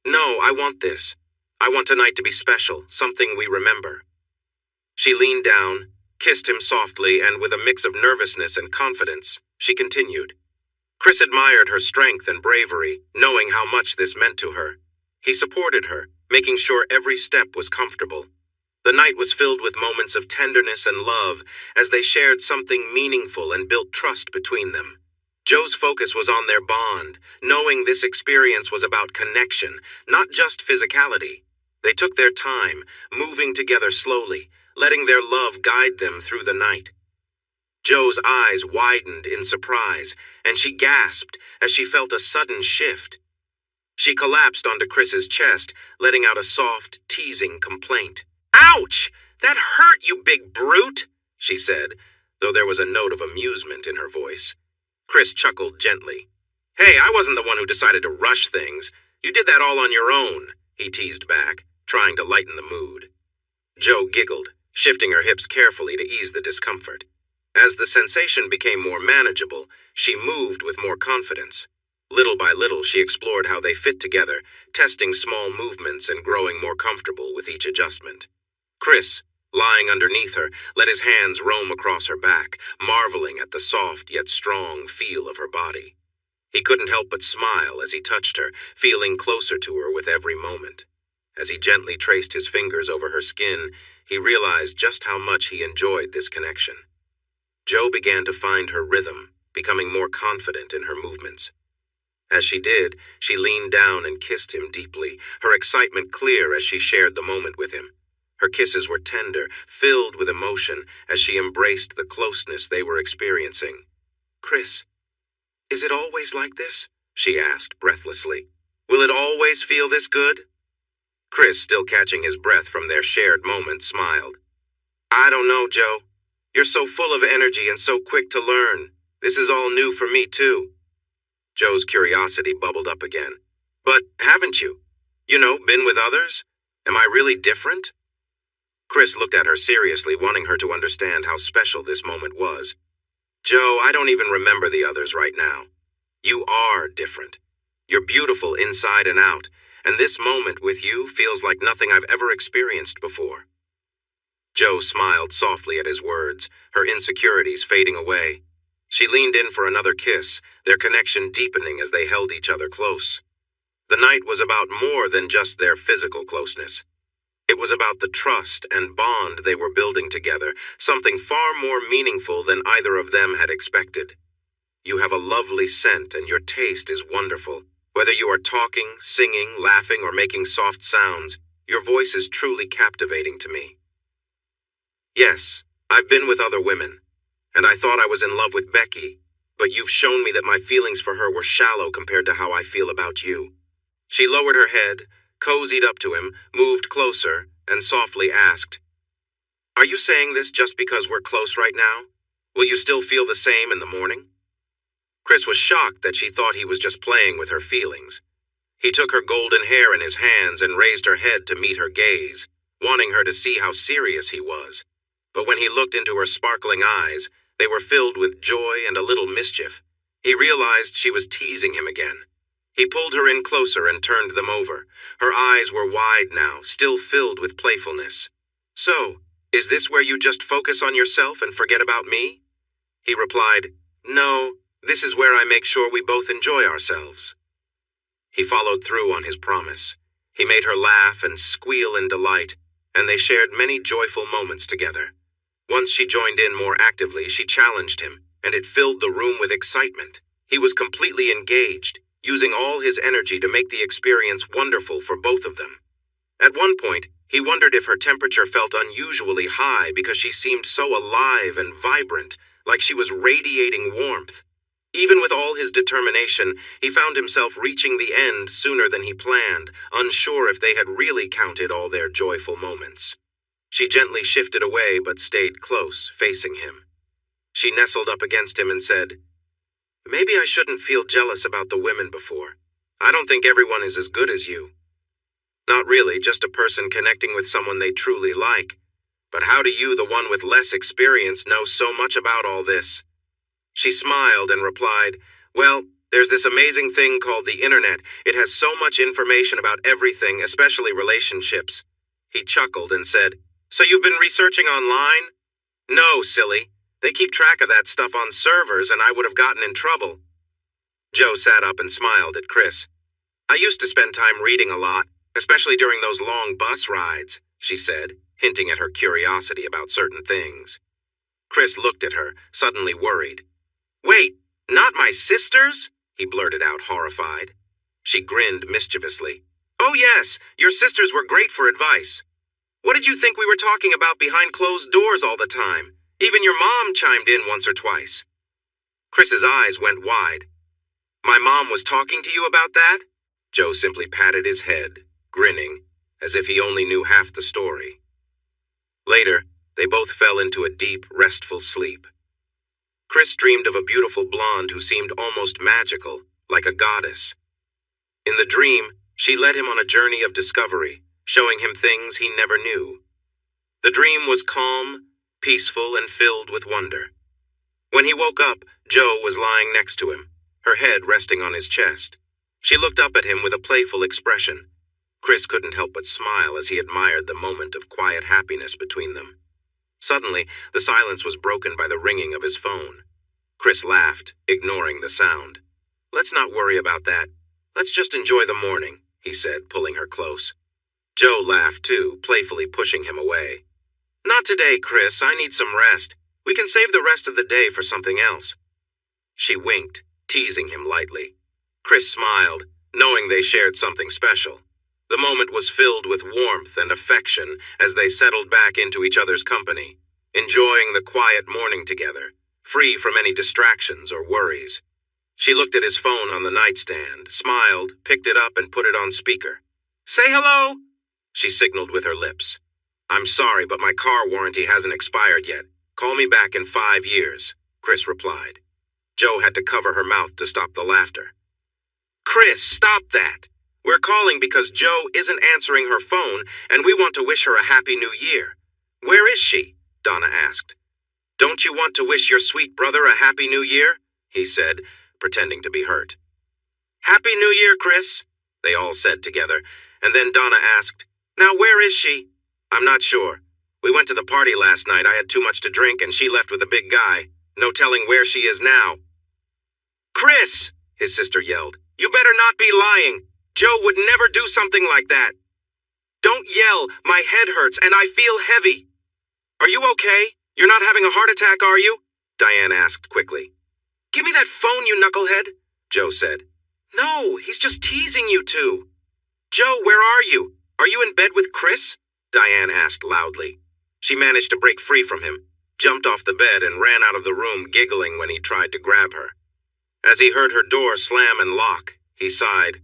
"No, I want this. I want tonight to be special, something we remember." She leaned down, kissed him softly, and with a mix of nervousness and confidence, she continued. Chris admired her strength and bravery, knowing how much this meant to her. He supported her, making sure every step was comfortable. The night was filled with moments of tenderness and love as they shared something meaningful and built trust between them. Joe's focus was on their bond, knowing this experience was about connection, not just physicality. They took their time, moving together slowly, letting their love guide them through the night. Joe's eyes widened in surprise, and she gasped as she felt a sudden shift. She collapsed onto Chris's chest, letting out a soft, teasing complaint. "Ouch! That hurt, you big brute!" she said, though there was a note of amusement in her voice. Chris chuckled gently. "Hey, I wasn't the one who decided to rush things. You did that all on your own," he teased back, trying to lighten the mood. Joe giggled, shifting her hips carefully to ease the discomfort. As the sensation became more manageable, she moved with more confidence. Little by little, she explored how they fit together, testing small movements and growing more comfortable with each adjustment. Chris, lying underneath her, let his hands roam across her back, marveling at the soft yet strong feel of her body. He couldn't help but smile as he touched her, feeling closer to her with every moment. As he gently traced his fingers over her skin, he realized just how much he enjoyed this connection. Joe began to find her rhythm, becoming more confident in her movements. As she did, she leaned down and kissed him deeply, her excitement clear as she shared the moment with him. Her kisses were tender, filled with emotion, as she embraced the closeness they were experiencing. "Chris, is it always like this?" she asked breathlessly. "Will it always feel this good?" Chris, still catching his breath from their shared moment, smiled. "I don't know, Joe. You're so full of energy and so quick to learn. This is all new for me, too." Joe's curiosity bubbled up again. "But haven't you? Been with others? Am I really different?" Chris looked at her seriously, wanting her to understand how special this moment was. "Joe, I don't even remember the others right now. You are different. You're beautiful inside and out, and this moment with you feels like nothing I've ever experienced before." Joe smiled softly at his words, her insecurities fading away. She leaned in for another kiss, their connection deepening as they held each other close. The night was about more than just their physical closeness. It was about the trust and bond they were building together, something far more meaningful than either of them had expected. "You have a lovely scent and your taste is wonderful. Whether you are talking, singing, laughing, or making soft sounds, your voice is truly captivating to me. Yes, I've been with other women, and I thought I was in love with Becky, but you've shown me that my feelings for her were shallow compared to how I feel about you." She lowered her head, cozied up to him, moved closer, and softly asked, "Are you saying this just because we're close right now? Will you still feel the same in the morning?" Chris was shocked that she thought he was just playing with her feelings. He took her golden hair in his hands and raised her head to meet her gaze, wanting her to see how serious he was. But when he looked into her sparkling eyes, they were filled with joy and a little mischief. He realized she was teasing him again. He pulled her in closer and turned them over. Her eyes were wide now, still filled with playfulness. "So, is this where you just focus on yourself and forget about me?" He replied, "No, this is where I make sure we both enjoy ourselves." He followed through on his promise. He made her laugh and squeal in delight, and they shared many joyful moments together. Once she joined in more actively, she challenged him, and it filled the room with excitement. He was completely engaged, using all his energy to make the experience wonderful for both of them. At one point, he wondered if her temperature felt unusually high because she seemed so alive and vibrant, like she was radiating warmth. Even with all his determination, he found himself reaching the end sooner than he planned, unsure if they had really counted all their joyful moments. She gently shifted away but stayed close, facing him. She nestled up against him and said, "Maybe I shouldn't feel jealous about the women before. I don't think everyone is as good as you." "Not really, just a person connecting with someone they truly like. But how do you, the one with less experience, know so much about all this?" She smiled and replied, "Well, there's this amazing thing called the internet. It has so much information about everything, especially relationships." He chuckled and said, "So you've been researching online?" "No, silly. They keep track of that stuff on servers, and I would have gotten in trouble." Joe sat up and smiled at Chris. "I used to spend time reading a lot, especially during those long bus rides," she said, hinting at her curiosity about certain things. Chris looked at her, suddenly worried. "Wait, not my sisters?" he blurted out, horrified. She grinned mischievously. "Oh yes, your sisters were great for advice. What did you think we were talking about behind closed doors all the time? Even your mom chimed in once or twice." Chris's eyes went wide. "My mom was talking to you about that?" Joe simply patted his head, grinning, as if he only knew half the story. Later, they both fell into a deep, restful sleep. Chris dreamed of a beautiful blonde who seemed almost magical, like a goddess. In the dream, she led him on a journey of discovery, showing him things he never knew. The dream was calm, peaceful, and filled with wonder. When he woke up, Jo was lying next to him, her head resting on his chest. She looked up at him with a playful expression. Chris couldn't help but smile as he admired the moment of quiet happiness between them. Suddenly, the silence was broken by the ringing of his phone. Chris laughed, ignoring the sound. "Let's not worry about that. Let's just enjoy the morning," he said, pulling her close. Jo laughed too, playfully pushing him away. "Not today, Chris. I need some rest. We can save the rest of the day for something else." She winked, teasing him lightly. Chris smiled, knowing they shared something special. The moment was filled with warmth and affection as they settled back into each other's company, enjoying the quiet morning together, free from any distractions or worries. She looked at his phone on the nightstand, smiled, picked it up, and put it on speaker. "Say hello," she signaled with her lips. "I'm sorry, but my car warranty hasn't expired yet. Call me back in 5 years, Chris replied. Jo had to cover her mouth to stop the laughter. "Chris, stop that. We're calling because Jo isn't answering her phone, and we want to wish her a Happy New Year." "Where is she?" Donna asked. "Don't you want to wish your sweet brother a Happy New Year?" he said, pretending to be hurt. "Happy New Year, Chris," they all said together, and then Donna asked, "Now where is she?" "I'm not sure. We went to the party last night. I had too much to drink, and she left with a big guy. No telling where she is now." "Chris," his sister yelled, "you better not be lying. Jo would never do something like that." "Don't yell. My head hurts, and I feel heavy." "Are you okay? You're not having a heart attack, are you?" Diane asked quickly. "Give me that phone, you knucklehead," Jo said. "No, he's just teasing you two." "Jo, where are you? Are you in bed with Chris?" Diane asked loudly. She managed to break free from him, jumped off the bed, and ran out of the room giggling when he tried to grab her. As he heard her door slam and lock, he sighed.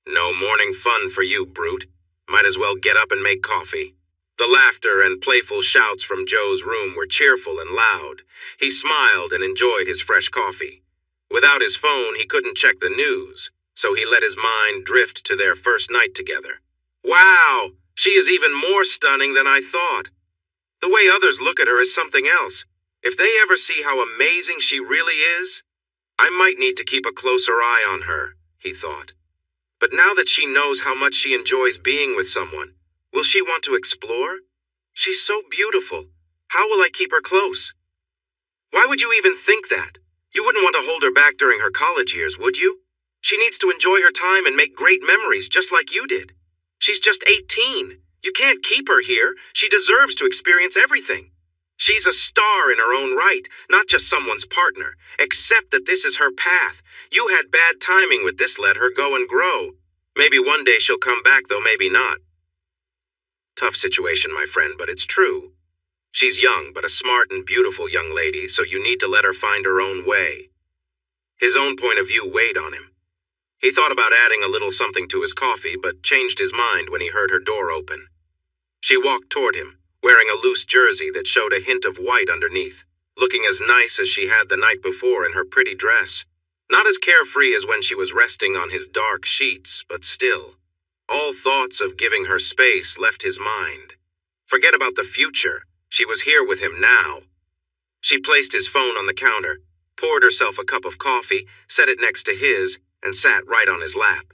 "No morning fun for you, brute. Might as well get up and make coffee." The laughter and playful shouts from Joe's room were cheerful and loud. He smiled and enjoyed his fresh coffee. Without his phone, he couldn't check the news, so he let his mind drift to their first night together. "Wow, she is even more stunning than I thought. The way others look at her is something else. If they ever see how amazing she really is, I might need to keep a closer eye on her," he thought. But now that she knows how much she enjoys being with someone, will she want to explore? She's so beautiful. How will I keep her close? Why would you even think that? You wouldn't want to hold her back during her college years, would you? She needs to enjoy her time and make great memories, just like you did. She's just 18. You can't keep her here. She deserves to experience everything. She's a star in her own right, not just someone's partner. Accept that this is her path. You had bad timing with this. Let her go and grow. Maybe one day she'll come back, though maybe not. Tough situation, my friend, but it's true. She's young, but a smart and beautiful young lady, so you need to let her find her own way. His own point of view weighed on him. He thought about adding a little something to his coffee, but changed his mind when he heard her door open. She walked toward him, wearing a loose jersey that showed a hint of white underneath, looking as nice as she had the night before in her pretty dress. Not as carefree as when she was resting on his dark sheets, but still. All thoughts of giving her space left his mind. Forget about the future. She was here with him now. She placed his phone on the counter, poured herself a cup of coffee, set it next to his, and sat right on his lap.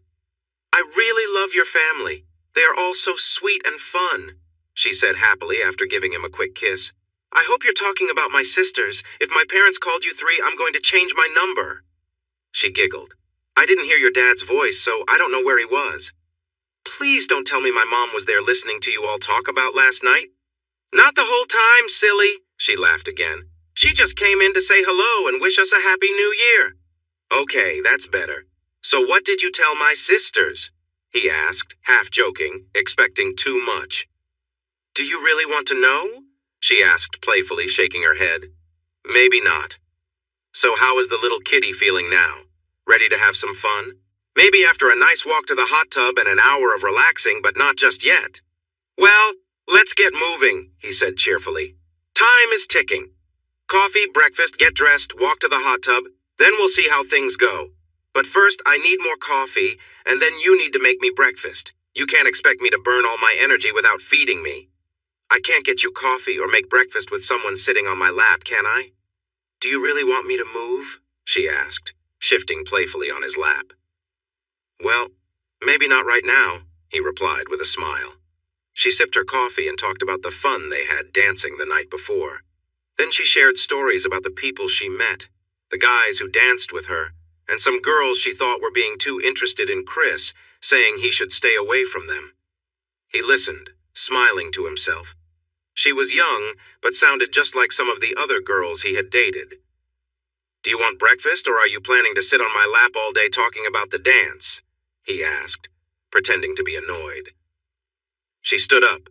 I really love your family. They are all so sweet and fun, she said happily after giving him a quick kiss. I hope you're talking about my sisters. If my parents called you three, I'm going to change my number. She giggled. I didn't hear your dad's voice, so I don't know where he was. Please don't tell me my mom was there listening to you all talk about last night. Not the whole time, silly, she laughed again. She just came in to say hello and wish us a happy new year. Okay, that's better. So what did you tell my sisters? He asked, half joking, expecting too much. Do you really want to know? She asked playfully, shaking her head. Maybe not. So how is the little kitty feeling now? Ready to have some fun? Maybe after a nice walk to the hot tub and an hour of relaxing, but not just yet. Well, let's get moving, he said cheerfully. Time is ticking. Coffee, breakfast, get dressed, walk to the hot tub, then we'll see how things go. But first, I need more coffee, and then you need to make me breakfast. You can't expect me to burn all my energy without feeding me. I can't get you coffee or make breakfast with someone sitting on my lap, can I? Do you really want me to move? She asked, shifting playfully on his lap. Well, maybe not right now, he replied with a smile. She sipped her coffee and talked about the fun they had dancing the night before. Then she shared stories about the people she met, the guys who danced with her, and some girls she thought were being too interested in Chris, saying he should stay away from them. He listened, smiling to himself. She was young, but sounded just like some of the other girls he had dated. Do you want breakfast, or are you planning to sit on my lap all day talking about the dance? He asked, pretending to be annoyed. She stood up.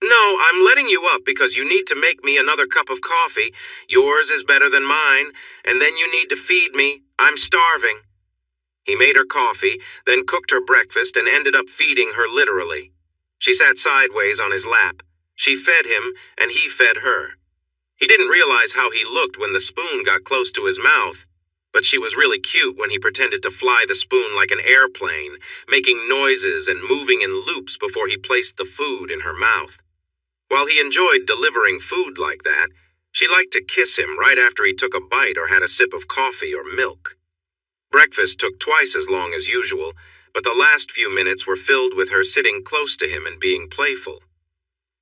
No, I'm letting you up because you need to make me another cup of coffee. Yours is better than mine, and then you need to feed me. I'm starving. He made her coffee, then cooked her breakfast and ended up feeding her literally. She sat sideways on his lap. She fed him, and he fed her. He didn't realize how he looked when the spoon got close to his mouth, but she was really cute when he pretended to fly the spoon like an airplane, making noises and moving in loops before he placed the food in her mouth. While he enjoyed delivering food like that, she liked to kiss him right after he took a bite or had a sip of coffee or milk. Breakfast took twice as long as usual, but the last few minutes were filled with her sitting close to him and being playful.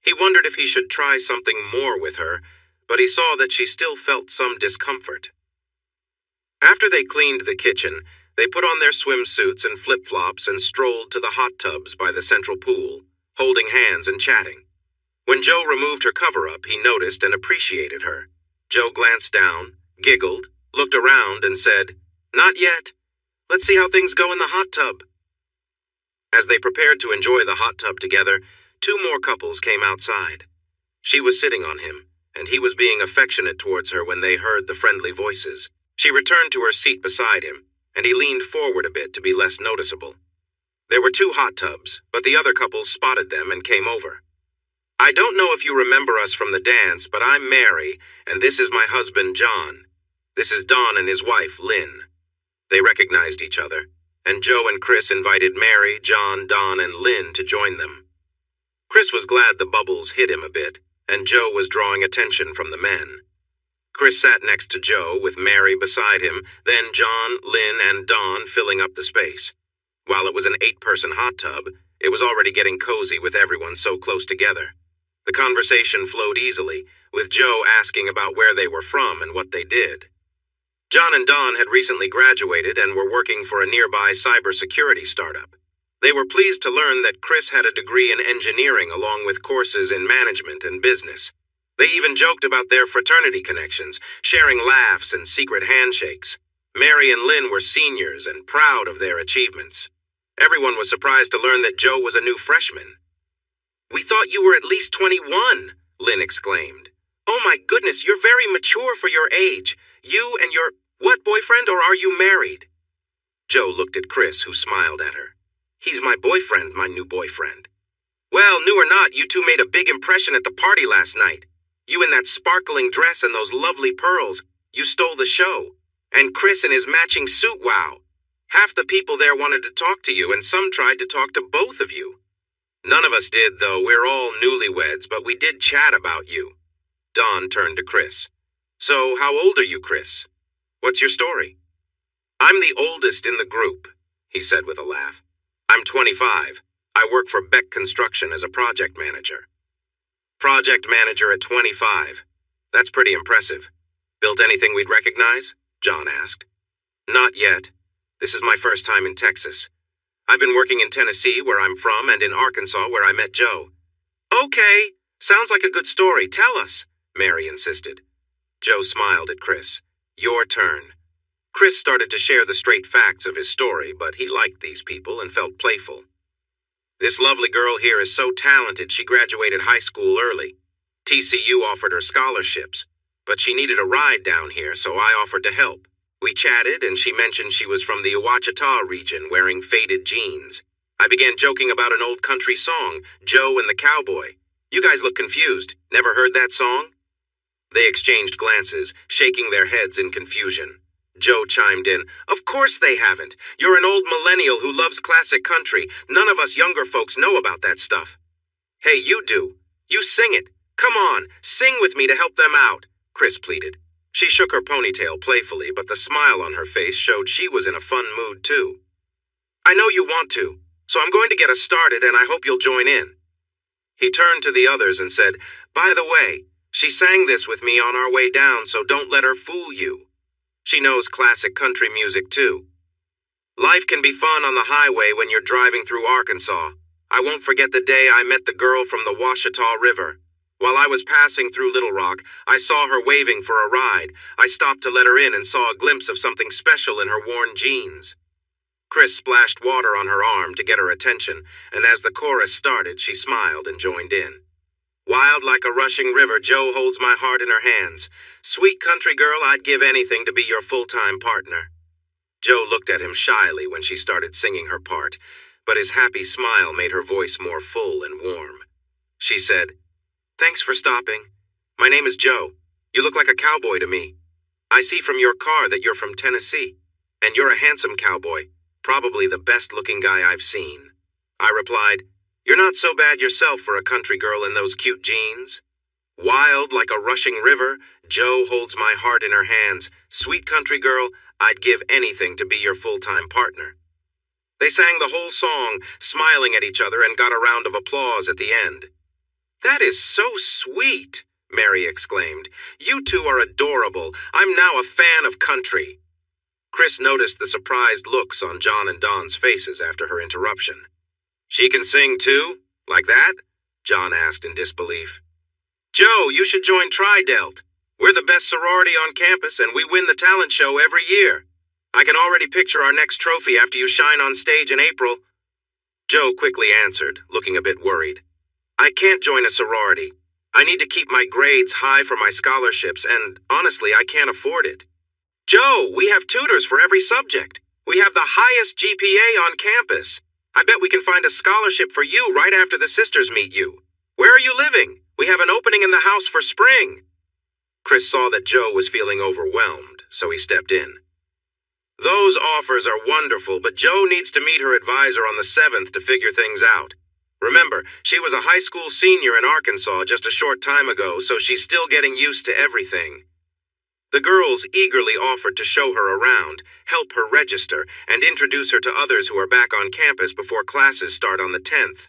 He wondered if he should try something more with her, but he saw that she still felt some discomfort. After they cleaned the kitchen, they put on their swimsuits and flip-flops and strolled to the hot tubs by the central pool, holding hands and chatting. When Joe removed her cover-up, he noticed and appreciated her. Joe glanced down, giggled, looked around, and said, Not yet. Let's see how things go in the hot tub. As they prepared to enjoy the hot tub together, 2 more couples came outside. She was sitting on him, and he was being affectionate towards her when they heard the friendly voices. She returned to her seat beside him, and he leaned forward a bit to be less noticeable. There were 2 hot tubs, but the other couples spotted them and came over. I don't know if you remember us from the dance, but I'm Mary, and this is my husband, John. This is Don and his wife, Lynn. They recognized each other, and Joe and Chris invited Mary, John, Don, and Lynn to join them. Chris was glad the bubbles hit him a bit, and Joe was drawing attention from the men. Chris sat next to Joe with Mary beside him, then John, Lynn, and Don filling up the space. While it was an 8-person hot tub, it was already getting cozy with everyone so close together. The conversation flowed easily, with Joe asking about where they were from and what they did. John and Don had recently graduated and were working for a nearby cybersecurity startup. They were pleased to learn that Chris had a degree in engineering along with courses in management and business. They even joked about their fraternity connections, sharing laughs and secret handshakes. Mary and Lynn were seniors and proud of their achievements. Everyone was surprised to learn that Joe was a new freshman. "We thought you were at least 21, Lynn exclaimed. "Oh my goodness, you're very mature for your age. You and your, what, boyfriend, or are you married?" Joe looked at Chris, who smiled at her. "He's my boyfriend, my new boyfriend." "Well, new or not, you two made a big impression at the party last night. You in that sparkling dress and those lovely pearls. You stole the show. And Chris in his matching suit, wow. Half the people there wanted to talk to you, and some tried to talk to both of you." "None of us did, though. We're all newlyweds, but we did chat about you." Don turned to Chris. "So, how old are you, Chris? What's your story?" "I'm the oldest in the group," he said with a laugh. "I'm 25. I work for Beck Construction as a project manager." "Project manager at 25. That's pretty impressive. Built anything we'd recognize?" John asked. "Not yet. This is my first time in Texas. I've been working in Tennessee, where I'm from, and in Arkansas, where I met Joe." "Okay, sounds like a good story. Tell us," Mary insisted. Joe smiled at Chris. "Your turn." Chris started to share the straight facts of his story, but he liked these people and felt playful. "This lovely girl here is so talented she graduated high school early. TCU offered her scholarships, but she needed a ride down here, so I offered to help. We chatted, and she mentioned she was from the Ouachita region wearing faded jeans. I began joking about an old country song, Joe and the Cowboy. You guys look confused. Never heard that song?" They exchanged glances, shaking their heads in confusion. Joe chimed in, "Of course they haven't. You're an old millennial who loves classic country. None of us younger folks know about that stuff." "Hey, you do. You sing it. Come on, sing with me to help them out," Chris pleaded. She shook her ponytail playfully, but the smile on her face showed she was in a fun mood too. "I know you want to, so I'm going to get us started, and I hope you'll join in." He turned to the others and said, "By the way, she sang this with me on our way down, so don't let her fool you. She knows classic country music too. Life can be fun on the highway when you're driving through Arkansas. I won't forget the day I met the girl from the Ouachita River. While I was passing through Little Rock, I saw her waving for a ride. I stopped to let her in and saw a glimpse of something special in her worn jeans." Chris splashed water on her arm to get her attention, and as the chorus started, she smiled and joined in. "Wild like a rushing river, Joe holds my heart in her hands. Sweet country girl, I'd give anything to be your full-time partner." Joe looked at him shyly when she started singing her part, but his happy smile made her voice more full and warm. She said, "Thanks for stopping. My name is Joe. You look like a cowboy to me. I see from your car that you're from Tennessee, and you're a handsome cowboy, probably the best-looking guy I've seen." I replied, "You're not so bad yourself for a country girl in those cute jeans." Wild like a rushing river, Joe holds my heart in her hands. Sweet country girl, I'd give anything to be your full-time partner. They sang the whole song, smiling at each other, and got a round of applause at the end. "That is so sweet," Mary exclaimed. "You two are adorable. I'm now a fan of country." Chris noticed the surprised looks on John and Don's faces after her interruption. "She can sing too? Like that?" John asked in disbelief. "Joe, you should join Tri-Delt. We're the best sorority on campus, and we win the talent show every year. I can already picture our next trophy after you shine on stage in April." Joe quickly answered, looking a bit worried. "I can't join a sorority. I need to keep my grades high for my scholarships, and honestly, I can't afford it." "Joe, we have tutors for every subject. We have the highest GPA on campus. I bet we can find a scholarship for you right after the sisters meet you. Where are you living? We have an opening in the house for spring." Chris saw that Joe was feeling overwhelmed, so he stepped in. "Those offers are wonderful, but Joe needs to meet her advisor on the 7th to figure things out. Remember, she was a high school senior in Arkansas just a short time ago, so she's still getting used to everything." The girls eagerly offered to show her around, help her register, and introduce her to others who are back on campus before classes start on the 10th.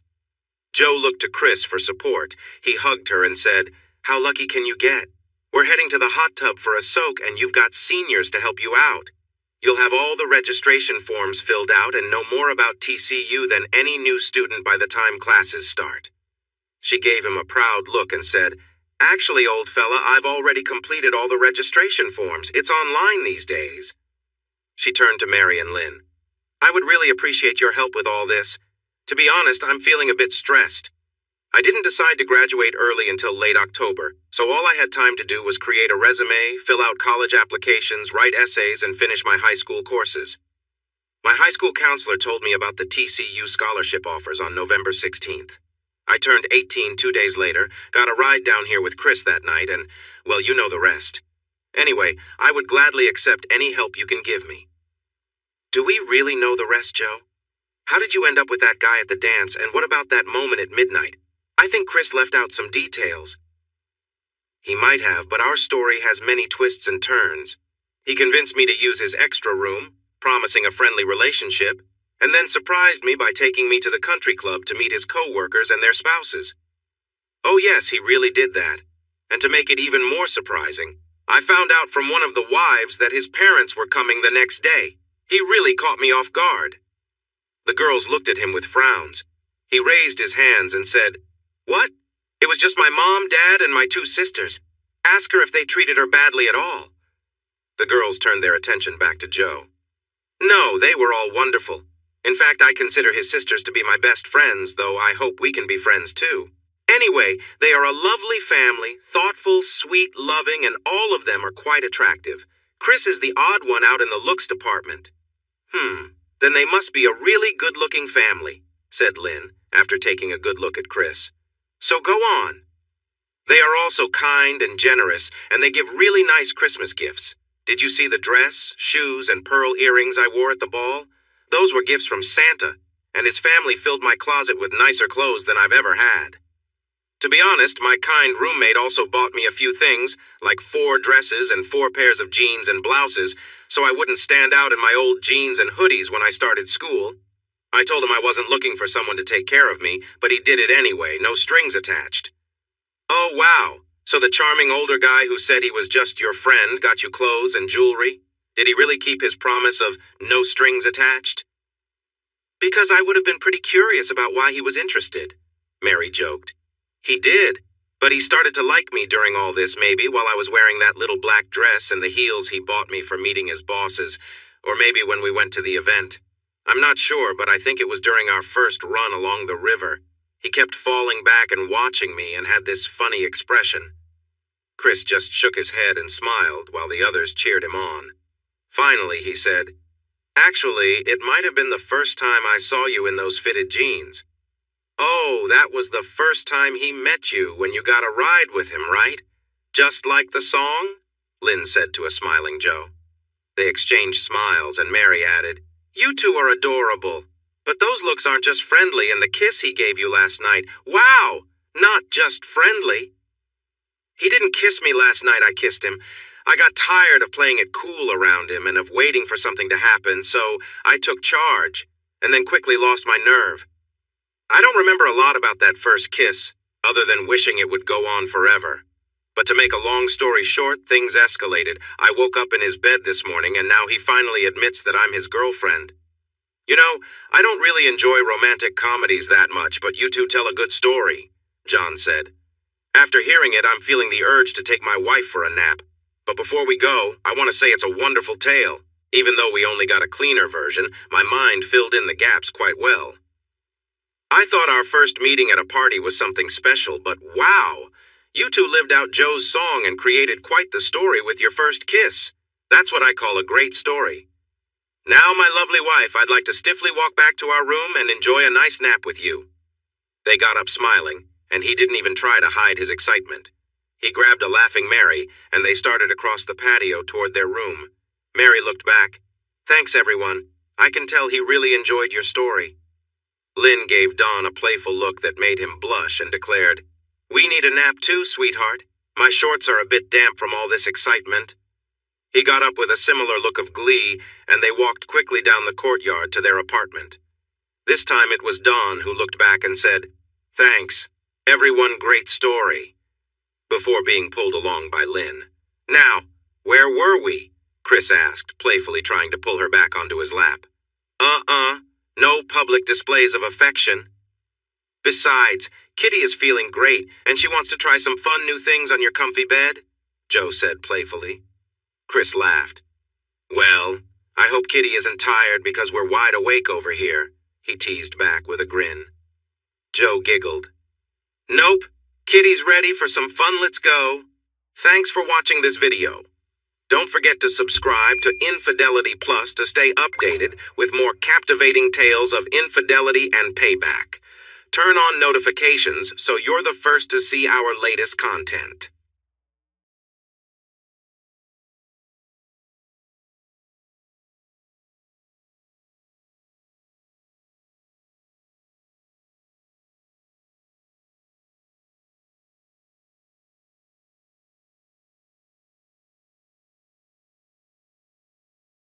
Joe looked to Chris for support. He hugged her and said, "How lucky can you get? We're heading to the hot tub for a soak, and you've got seniors to help you out. You'll have all the registration forms filled out and know more about TCU than any new student by the time classes start." She gave him a proud look and said, "Actually, old fella, I've already completed all the registration forms. It's online these days." She turned to Mary and Lynn. "I would really appreciate your help with all this. To be honest, I'm feeling a bit stressed. I didn't decide to graduate early until late October, so all I had time to do was create a resume, fill out college applications, write essays, and finish my high school courses. My high school counselor told me about the TCU scholarship offers on November 16th. I turned 18 2 days later, got a ride down here with Chris that night, and, well, you know the rest. Anyway, I would gladly accept any help you can give me." "Do we really know the rest, Joe? How did you end up with that guy at the dance, and what about that moment at midnight? I think Chris left out some details." "He might have, but our story has many twists and turns. He convinced me to use his extra room, promising a friendly relationship, and then surprised me by taking me to the country club to meet his co-workers and their spouses. Oh yes, he really did that. And to make it even more surprising, I found out from one of the wives that his parents were coming the next day. He really caught me off guard." The girls looked at him with frowns. He raised his hands and said, "What? It was just my mom, dad, and my 2 sisters. Ask her if they treated her badly at all." The girls turned their attention back to Joe. "No, they were all wonderful. In fact, I consider his sisters to be my best friends, though I hope we can be friends too. Anyway, they are a lovely family, thoughtful, sweet, loving, and all of them are quite attractive. Chris is the odd one out in the looks department." Then they must be a really good-looking family," said Lynn, after taking a good look at Chris. "So go on." "They are also kind and generous, and they give really nice Christmas gifts. Did you see the dress, shoes, and pearl earrings I wore at the ball? Those were gifts from Santa, and his family filled my closet with nicer clothes than I've ever had. To be honest, my kind roommate also bought me a few things, like 4 dresses and 4 pairs of jeans and blouses, so I wouldn't stand out in my old jeans and hoodies when I started school. I told him I wasn't looking for someone to take care of me, but he did it anyway, no strings attached." "Oh, wow. So the charming older guy who said he was just your friend got you clothes and jewelry? Did he really keep his promise of no strings attached?" "Because I would have been pretty curious about why he was interested," Mary joked. "He did, but he started to like me during all this maybe while I was wearing that little black dress and the heels he bought me for meeting his bosses, or maybe when we went to the event. I'm not sure, but I think it was during our first run along the river. He kept falling back and watching me and had this funny expression." Chris just shook his head and smiled while the others cheered him on. Finally, he said, "Actually, it might have been the first time I saw you in those fitted jeans." "Oh, that was the first time he met you when you got a ride with him, right? Just like the song?" Lynn said to a smiling Joe. They exchanged smiles, and Mary added, "You two are adorable. But those looks aren't just friendly, and the kiss he gave you last night. Wow, not just friendly." "He didn't kiss me last night, I kissed him. I got tired of playing it cool around him and of waiting for something to happen, so I took charge, and then quickly lost my nerve. I don't remember a lot about that first kiss, other than wishing it would go on forever. But to make a long story short, things escalated. I woke up in his bed this morning, and now he finally admits that I'm his girlfriend. You know, I don't really enjoy romantic comedies that much, but you two tell a good story," John said. "After hearing it, I'm feeling the urge to take my wife for a nap. But before we go, I want to say it's a wonderful tale. Even though we only got a cleaner version, my mind filled in the gaps quite well. I thought our first meeting at a party was something special, but wow! You two lived out Joe's song and created quite the story with your first kiss. That's what I call a great story. Now, my lovely wife, I'd like to stiffly walk back to our room and enjoy a nice nap with you." They got up smiling, and he didn't even try to hide his excitement. He grabbed a laughing Mary, and they started across the patio toward their room. Mary looked back. "Thanks, everyone. I can tell he really enjoyed your story." Lynn gave Don a playful look that made him blush and declared, "We need a nap too, sweetheart. My shorts are a bit damp from all this excitement." He got up with a similar look of glee, and they walked quickly down the courtyard to their apartment. This time it was Dawn who looked back and said, "Thanks. Everyone, great story," before being pulled along by Lynn. "Now, where were we?" Chris asked, playfully trying to pull her back onto his lap. No public displays of affection. Besides, Kitty is feeling great, and she wants to try some fun new things on your comfy bed, Joe said playfully. Chris laughed. "Well, I hope Kitty isn't tired because we're wide awake over here," he teased back with a grin. Joe giggled. "Nope, Kitty's ready for some fun, let's go." Thanks for watching this video. Don't forget to subscribe to Infidelity Plus to stay updated with more captivating tales of infidelity and payback. Turn on notifications so you're the first to see our latest content.